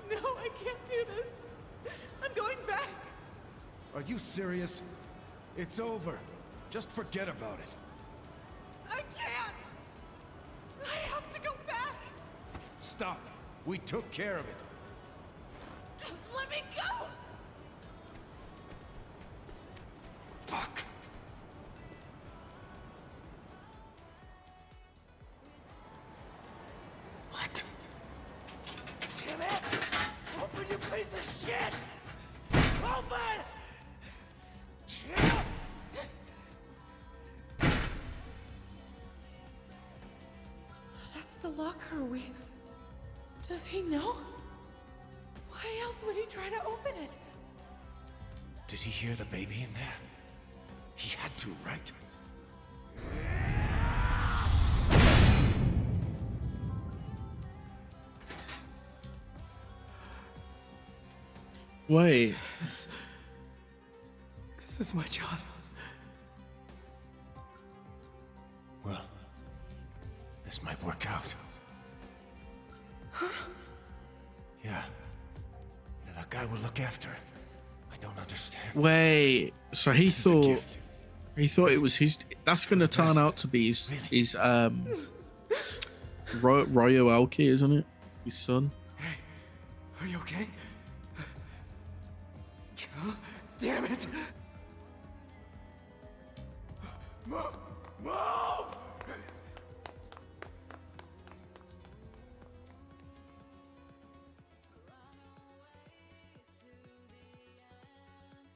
No, I can't do this. I'm going back. Are you serious? It's over. Just forget about it. I can't. I have to go back. Stop. We took care of it. Let me go. Fuck. What? Damn it! Open, you piece of shit! Open! That's the locker. Does he know? Why else would he try to open it? Did he hear the baby in there? He had to, right? Wait. This is my job. Well, this might work out. Huh? Yeah. That guy will look after it. I don't understand. Wait, so he thought it was his. That's going to turn out to be his Ryo Aoki, isn't it? His son. Hey, are you okay? Damn it! Move! Move!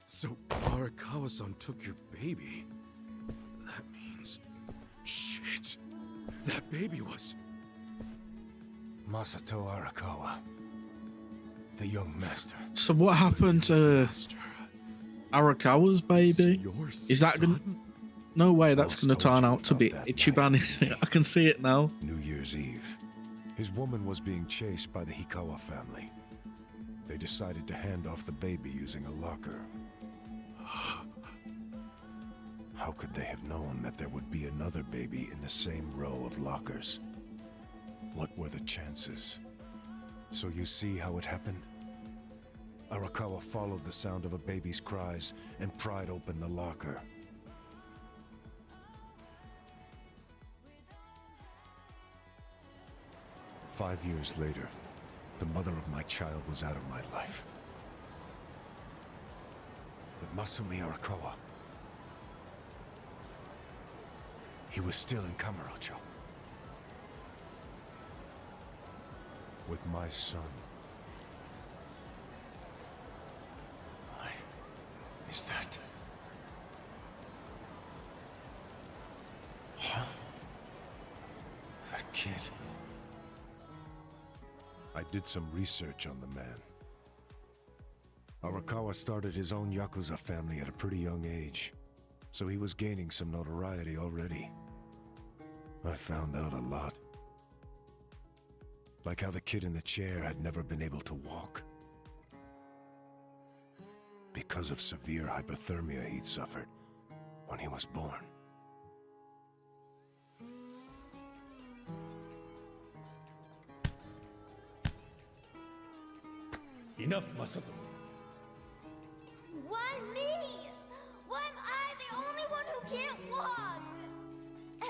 So, Arakawa-san took your baby. That means... Shit! That baby was... Masato Arakawa. The young master. So what happened to Arakawa's baby? Is that gonna... No way that's gonna turn out to be Ichiban, is it? I can see it now. New Year's Eve. His woman was being chased by the Hikawa family. They decided to hand off the baby using a locker. How could they have known that there would be another baby in the same row of lockers? What were the chances? So you see how it happened? Arakawa followed the sound of a baby's cries and pried open the locker. "5 years later, the mother of my child was out of my life. But Masumi Arakawa, he was still in Kamurocho. With my son. Why is that? Huh? That kid. I did some research on the man. Arakawa started his own Yakuza family at a pretty young age, so he was gaining some notoriety already. I found out a lot. Like how the kid in the chair had never been able to walk. Because of severe hypothermia he'd suffered when he was born. Enough, Masako. Why me? Why am I the only one who can't walk?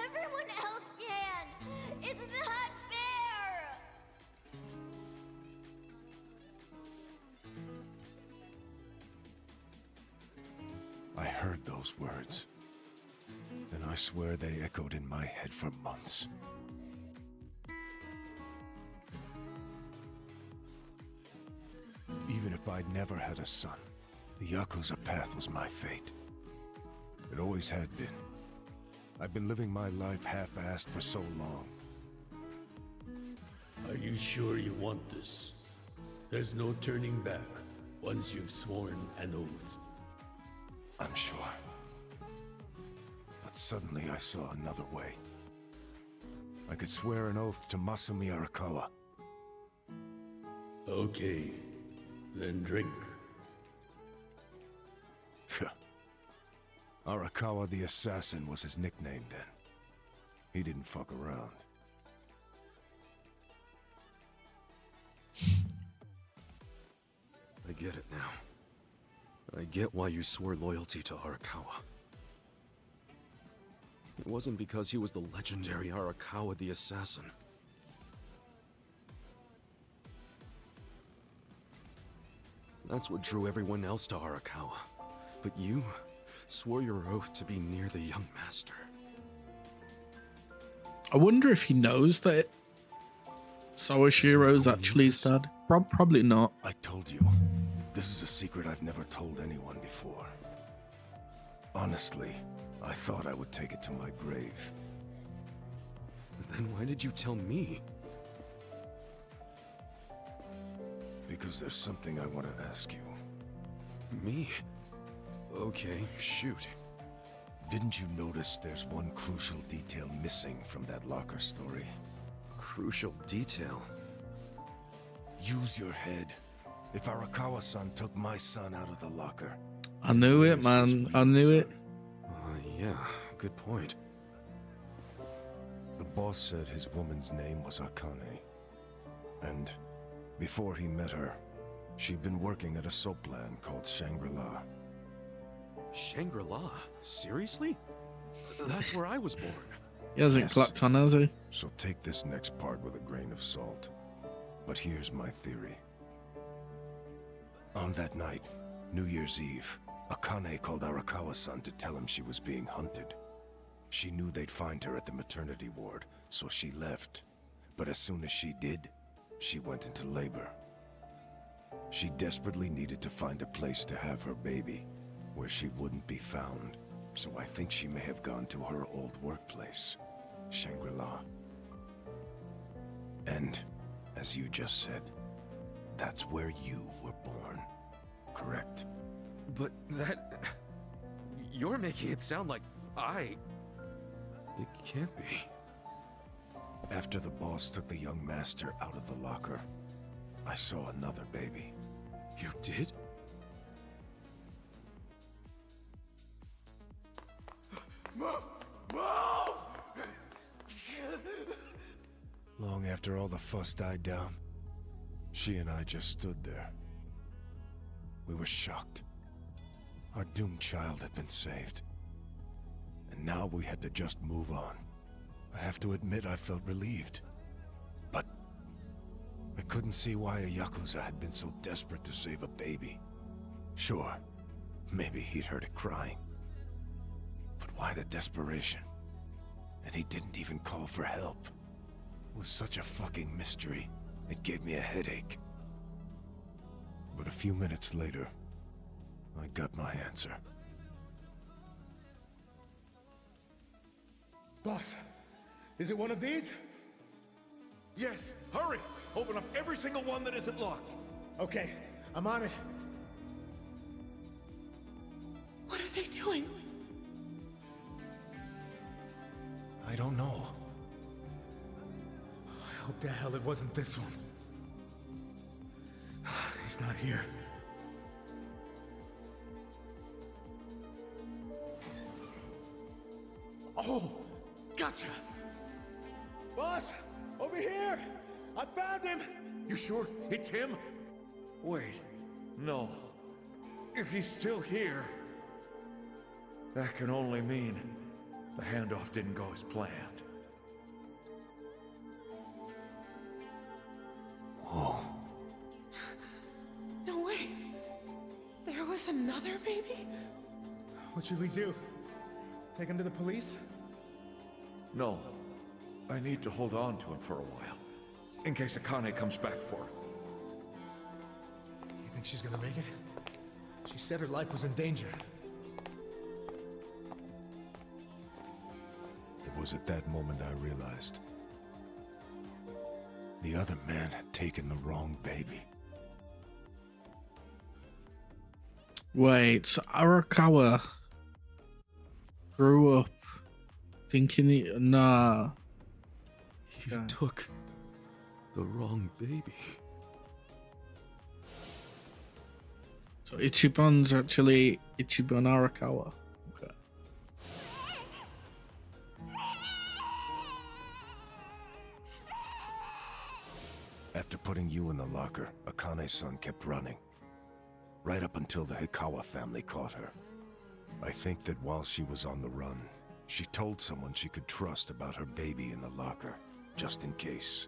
Everyone else can. It's not fair. I heard those words, and I swear they echoed in my head for months. Even if I'd never had a son, the Yakuza path was my fate. It always had been. I've been living my life half-assed for so long. Are you sure you want this? There's no turning back once you've sworn an oath. I'm sure. But suddenly I saw another way. I could swear an oath to Masumi Arakawa. Okay, then drink. Arakawa the Assassin was his nickname then. He didn't fuck around. I get it now. I get why you swore loyalty to Arakawa. It wasn't because he was the legendary Arakawa the Assassin. That's what drew everyone else to Arakawa. But you swore your oath to be near the young master. I wonder if he knows that Sawashiro's actually his dad. Probably not. I told you, this is a secret I've never told anyone before. Honestly, I thought I would take it to my grave. Then why did you tell me? Because there's something I want to ask you. Me? Okay, shoot. Didn't you notice there's one crucial detail missing from that locker story? Crucial detail? Use your head. If Arakawa-san took my son out of the locker... I knew it, man. I knew it. Yeah, good point. The boss said his woman's name was Akane. And before he met her, she'd been working at a soap land called Shangri-La. Shangri-La? Seriously? That's where I was born. He hasn't clocked on, has he? So take this next part with a grain of salt. But here's my theory. On that night, New Year's Eve, Akane called Arakawa-san to tell him she was being hunted. She knew they'd find her at the maternity ward, so she left. But as soon as she did, she went into labor. She desperately needed to find a place to have her baby, where she wouldn't be found. So I think she may have gone to her old workplace, Shangri-La. And, as you just said, that's where you were born, correct? But that... You're making it sound like I... It can't be. After the boss took the young master out of the locker, I saw another baby. You did? Long after all the fuss died down, she and I just stood there. We were shocked. Our doomed child had been saved. And now we had to just move on. I have to admit I felt relieved. But I couldn't see why a Yakuza had been so desperate to save a baby. Sure, maybe he'd heard it crying. But why the desperation? And he didn't even call for help. It was such a fucking mystery. It gave me a headache. But a few minutes later, I got my answer. Boss, is it one of these? Yes, hurry! Open up every single one that isn't locked. Okay, I'm on it. What are they doing? I don't know. I hope to hell it wasn't this one. He's not here. Oh, gotcha! Boss, over here! I found him! You sure it's him? Wait, no. If he's still here, that can only mean the handoff didn't go as planned. Whoa. No way. There was another baby? What should we do? Take him to the police? No. I need to hold on to him for a while, in case Akane comes back for him. You think she's gonna make it? She said her life was in danger. It was at that moment I realized. The other man had taken the wrong baby. Wait, so Arakawa grew up thinking nah. You took the wrong baby. So Ichiban's actually Ichiban Arakawa. Okay. After putting you in the locker, Akane's son kept running. Right up until the Hikawa family caught her. I think that while she was on the run, she told someone she could trust about her baby in the locker, just in case.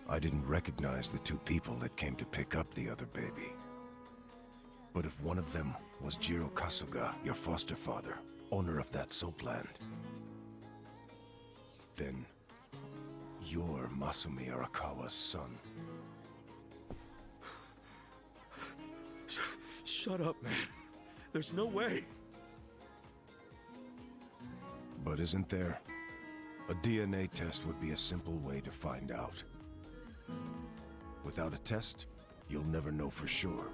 I didn't recognize the two people that came to pick up the other baby. But if one of them was Jiro Kasuga, your foster father, owner of that soapland, then you're Masumi Arakawa's son. Shut up, man. There's no way. But isn't there? A DNA test would be a simple way to find out. Without a test, you'll never know for sure.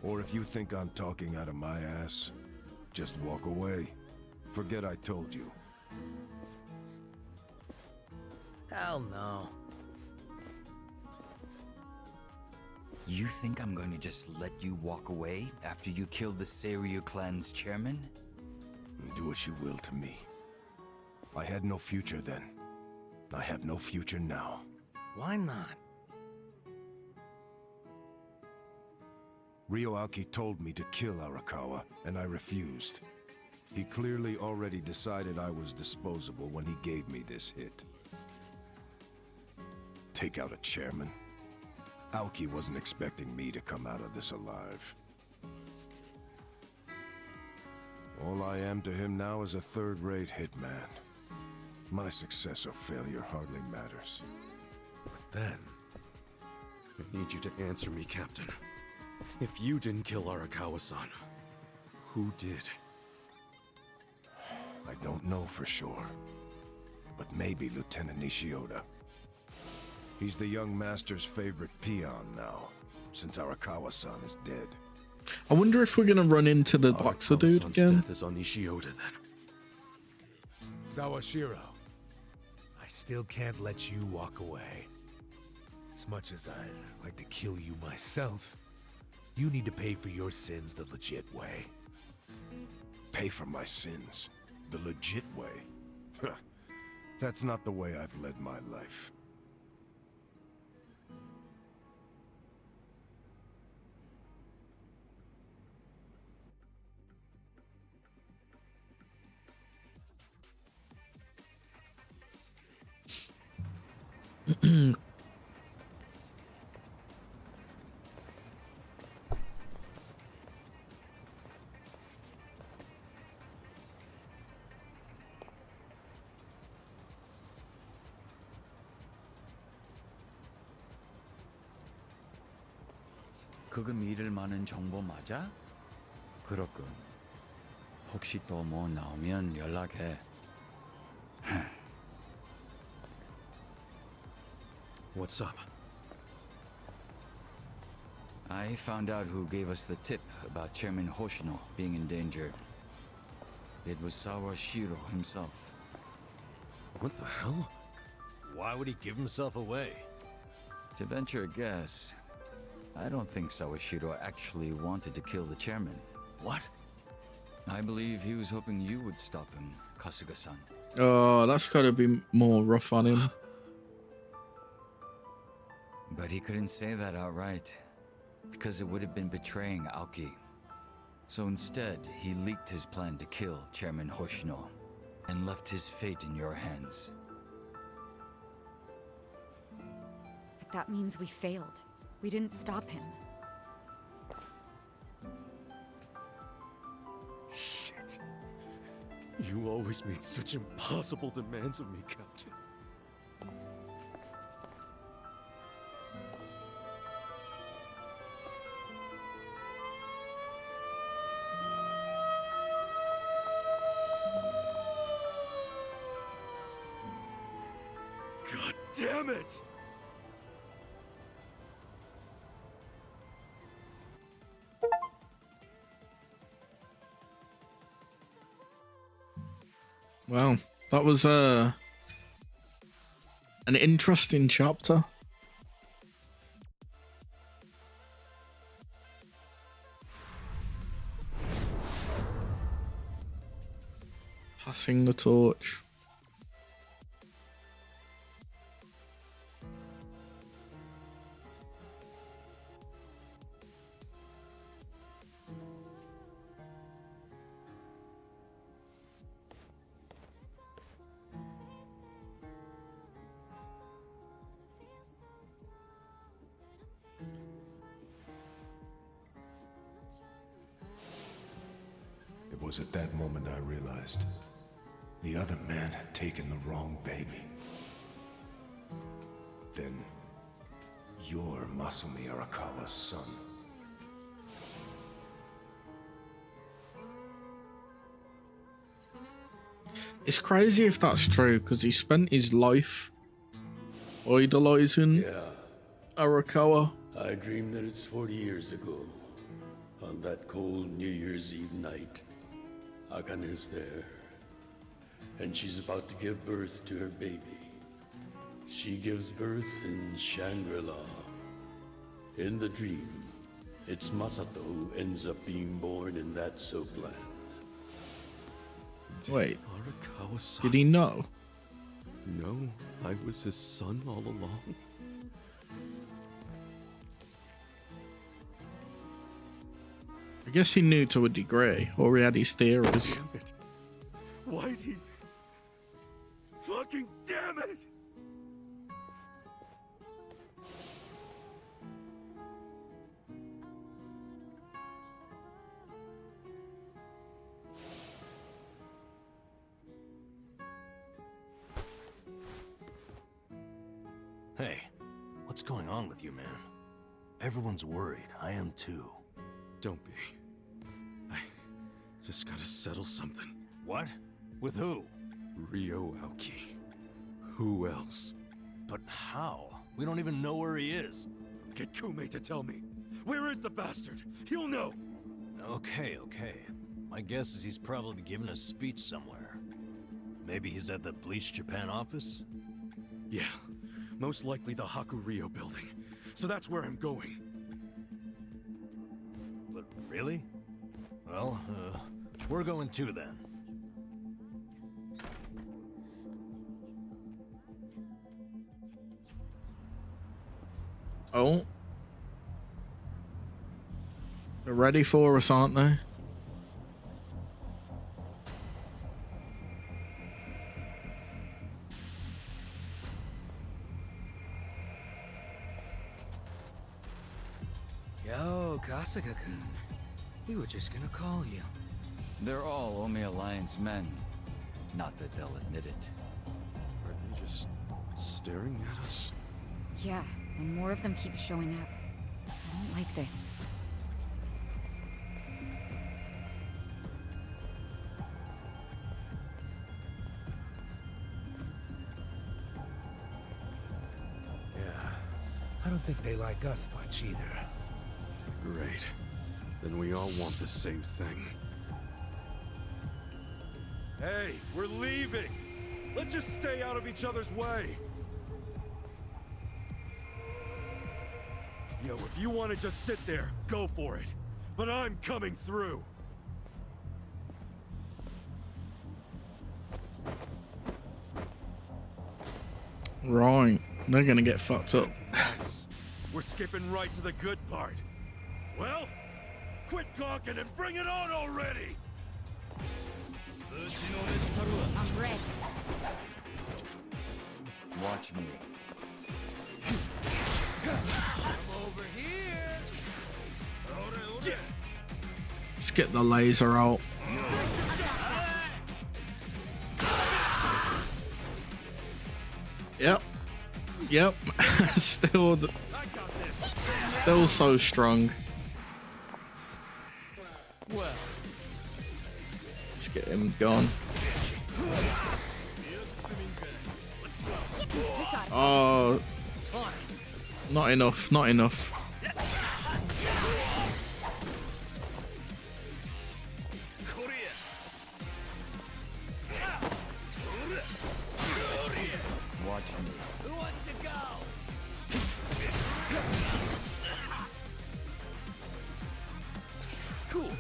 Or if you think I'm talking out of my ass, just walk away. Forget I told you. Hell no. You think I'm going to just let you walk away after you killed the Seiryu clan's chairman? Do what you will to me. I had no future then. I have no future now. Why not? Ryoaki told me to kill Arakawa, and I refused. He clearly already decided I was disposable when he gave me this hit. Take out a chairman? Aoki wasn't expecting me to come out of this alive. All I am to him now is a third-rate hitman. My success or failure hardly matters. But then, I need you to answer me, Captain. If you didn't kill Arakawa-san, who did? I don't know for sure, but maybe Lieutenant Nishioda. He's the young master's favorite peon now, since Arakawa-san is dead. I wonder if we're gonna run into the boxer dude again. Death is on Nishioda, then. Sawashiro, I still can't let you walk away. As much as I'd like to kill you myself, You need to pay for your sins the legit way. Pay for my sins the legit way? Huh. That's not the way I've led my life. 그거 믿을 만한 정보 맞아? 그렇군. 혹시 또 뭐 나오면 연락해. What's up? I found out who gave us the tip about Chairman Hoshino being in danger. It was Sawashiro himself. What the hell? Why would he give himself away? To venture a guess, I don't think Sawashiro actually wanted to kill the chairman. What? I believe he was hoping you would stop him, Kasuga-san. Oh, that's gotta be more rough on him. But he couldn't say that outright, because it would have been betraying Aoki. So instead, he leaked his plan to kill Chairman Hoshino, and left his fate in your hands. But that means we failed. We didn't stop him. Shit. You always made such impossible demands of me, Captain. God damn it! Well, that was an interesting chapter. Passing the torch. It was at that moment I realized the other man had taken the wrong baby. Then you're Masumi Arakawa's son. It's crazy if that's true, because he spent his life idolizing Arakawa. I dreamed that it's 40 years ago. On that cold New Year's Eve night, Akane's there. And she's about to give birth to her baby. She gives birth in Shangri-La. In the dream, it's Masato who ends up being born in that soapland. Wait, Arakawa-san. did he know? No, I was his son all along. I guess he knew to a degree, or he had his theories. Damn it. Why'd he... Fucking damn it! Hey, what's going on with you, man? Everyone's worried. I am too. Don't be. I just gotta settle something. What? With who? Ryo Aoki. Who else? But how? We don't even know where he is. Get Kume to tell me. Where is the bastard? He'll know. Okay. My guess is he's probably giving a speech somewhere. Maybe he's at the Bleach Japan office? Yeah, most likely the Haku Ryo building. So that's where I'm going. Really? Well, we're going too then. Oh. They're ready for us, aren't they? Yo, Kasuga-kun. We were just gonna call you. They're all Ome Alliance men. Not that they'll admit it. Are they just staring at us? Yeah, and more of them keep showing up. I don't like this. Yeah, I don't think they like us much either. Great. Then we all want the same thing. Hey, we're leaving! Let's just stay out of each other's way! Yo, if you want to just sit there, go for it. But I'm coming through! Right. They're gonna get fucked up. Nice. We're skipping right to the good part. Well, quit gawking and bring it on already! I'm ready. Watch me. Over here! Let's get the laser out. Yep. Yep. Still so strong. Well, Let's get him gone. Oh, not enough, not enough. Watch me. who wants to go? Cool.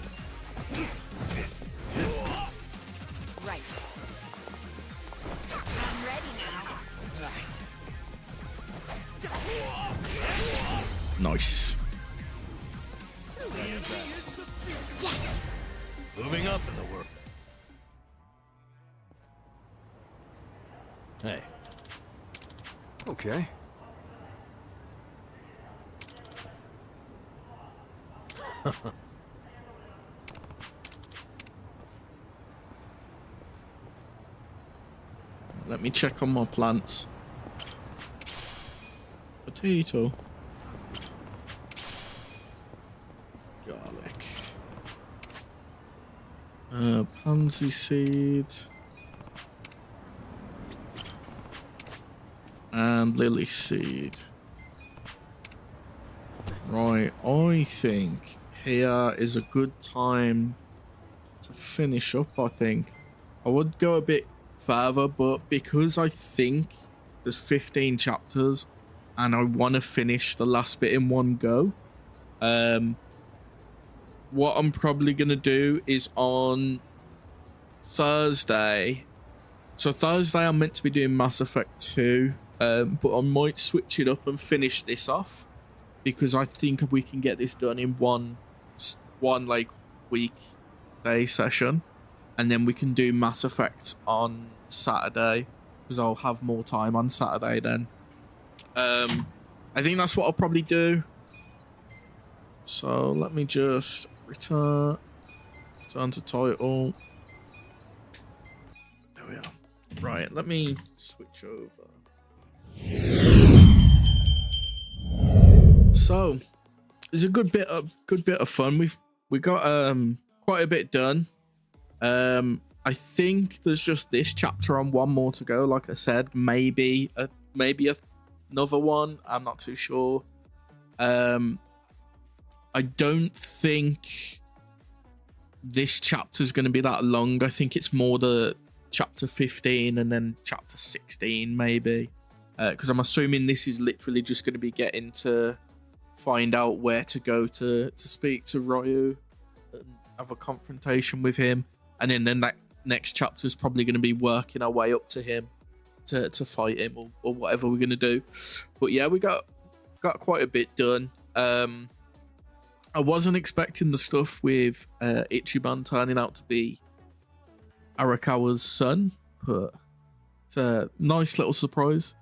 Right. I'm ready now. Nice. Moving up in the world. Hey. Okay. Let me check on my plants. Potato. Garlic. Pansy seed. And lily seed. Right, I think here is a good time to finish up, I think. I would go a bit further, but because I think there's 15 chapters and I want to finish the last bit in one go, what I'm probably going to do is on Thursday. So Thursday I'm meant to be doing Mass Effect 2, but I might switch it up and finish this off because I think we can get this done in one like weekday session, and then we can do Mass Effect on Saturday because I'll have more time on Saturday then. I think that's what I'll probably do. So let me just return to title. There we are. Right, let me switch over. So it's a good bit of fun. We got quite a bit done. I think there's just this chapter on, one more to go. Like I said, maybe another one. I'm not too sure. I don't think this chapter is going to be that long. I think it's more the chapter 15 and then chapter 16 maybe, because I'm assuming this is literally just going to be getting to find out where to go to speak to Ryu and have a confrontation with him, and then that next chapter is probably going to be working our way up to him to fight him or whatever we're going to do. But yeah, we got quite a bit done. I wasn't expecting the stuff with Ichiban turning out to be Arakawa's son, but it's a nice little surprise.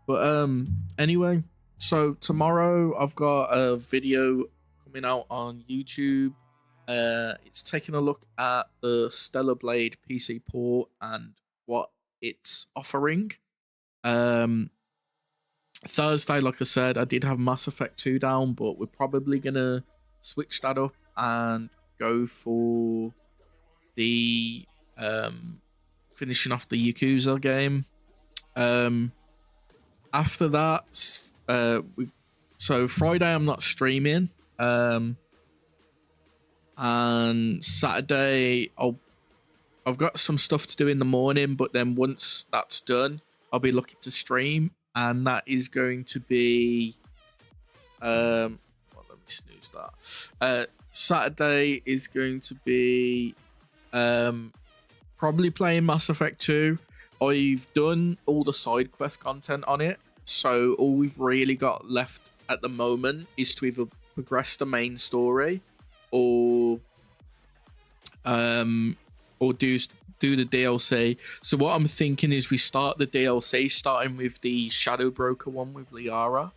But anyway, so tomorrow I've got a video coming out on YouTube. It's taking a look at the Stellar Blade PC port and what it's offering. Thursday, like I said, I did have Mass Effect 2 down, but we're probably gonna switch that up and go for the finishing off the Yakuza game. After that, so Friday I'm not streaming, and Saturday I've got some stuff to do in the morning, but then once that's done, I'll be looking to stream, and that is going to be well, let me snooze that. Saturday is going to be probably playing Mass Effect 2. I've done all the side quest content on it, so all we've really got left at the moment is to either progress the main story or do the DLC. So what I'm thinking is we start the DLC starting with the Shadow Broker one with Liara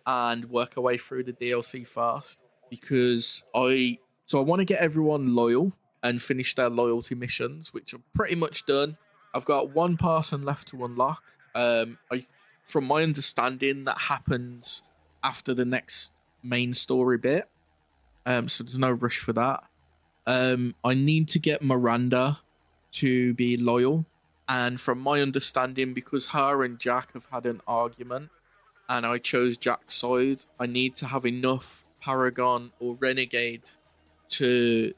and work our way through the DLC first, because I want to get everyone loyal and finish their loyalty missions, which are pretty much done. I've got one person left to unlock. From my understanding, that happens after the next main story bit. So there's no rush for that. I need to get Miranda to be loyal, and from my understanding, because her and Jack have had an argument and I chose Jack's side, I need to have enough Paragon or Renegade to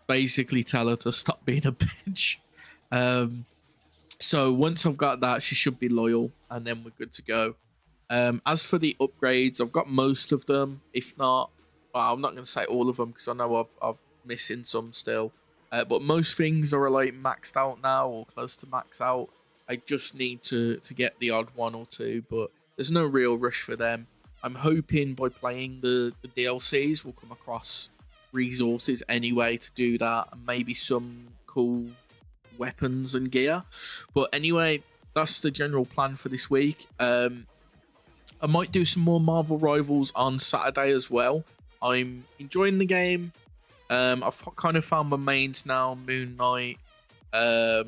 basically tell her to stop being a bitch. So once I've got that, she should be loyal, and then we're good to go. As for the upgrades, I've got most of them. If not, well, I'm not going to say all of them because I know I'm missing some still. But most things are like maxed out now or close to max out. I just need to get the odd one or two, but there's no real rush for them. I'm hoping by playing the DLCs we'll come across resources anyway to do that, and maybe some cool weapons and gear. But anyway, that's the general plan for this week. I might do some more Marvel Rivals on Saturday as well. I'm enjoying the game. I've kind of found my mains now: Moon Knight, Namor,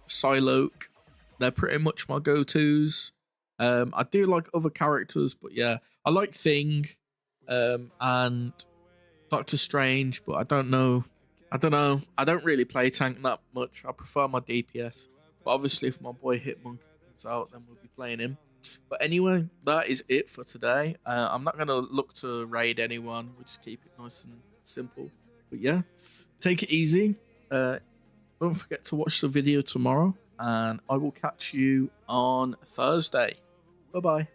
Psylocke. They're pretty much my go-tos. I do like other characters, but yeah, I like Thing and Doctor Strange, but I don't know. I don't really play tank that much. I prefer my DPS. But obviously, if my boy Hitmonkey comes out, then we'll be playing him. But anyway, that is it for today. I'm not going to look to raid anyone. We'll just keep it nice and simple. But yeah, take it easy. Don't forget to watch the video tomorrow, and I will catch you on Thursday. Bye-bye.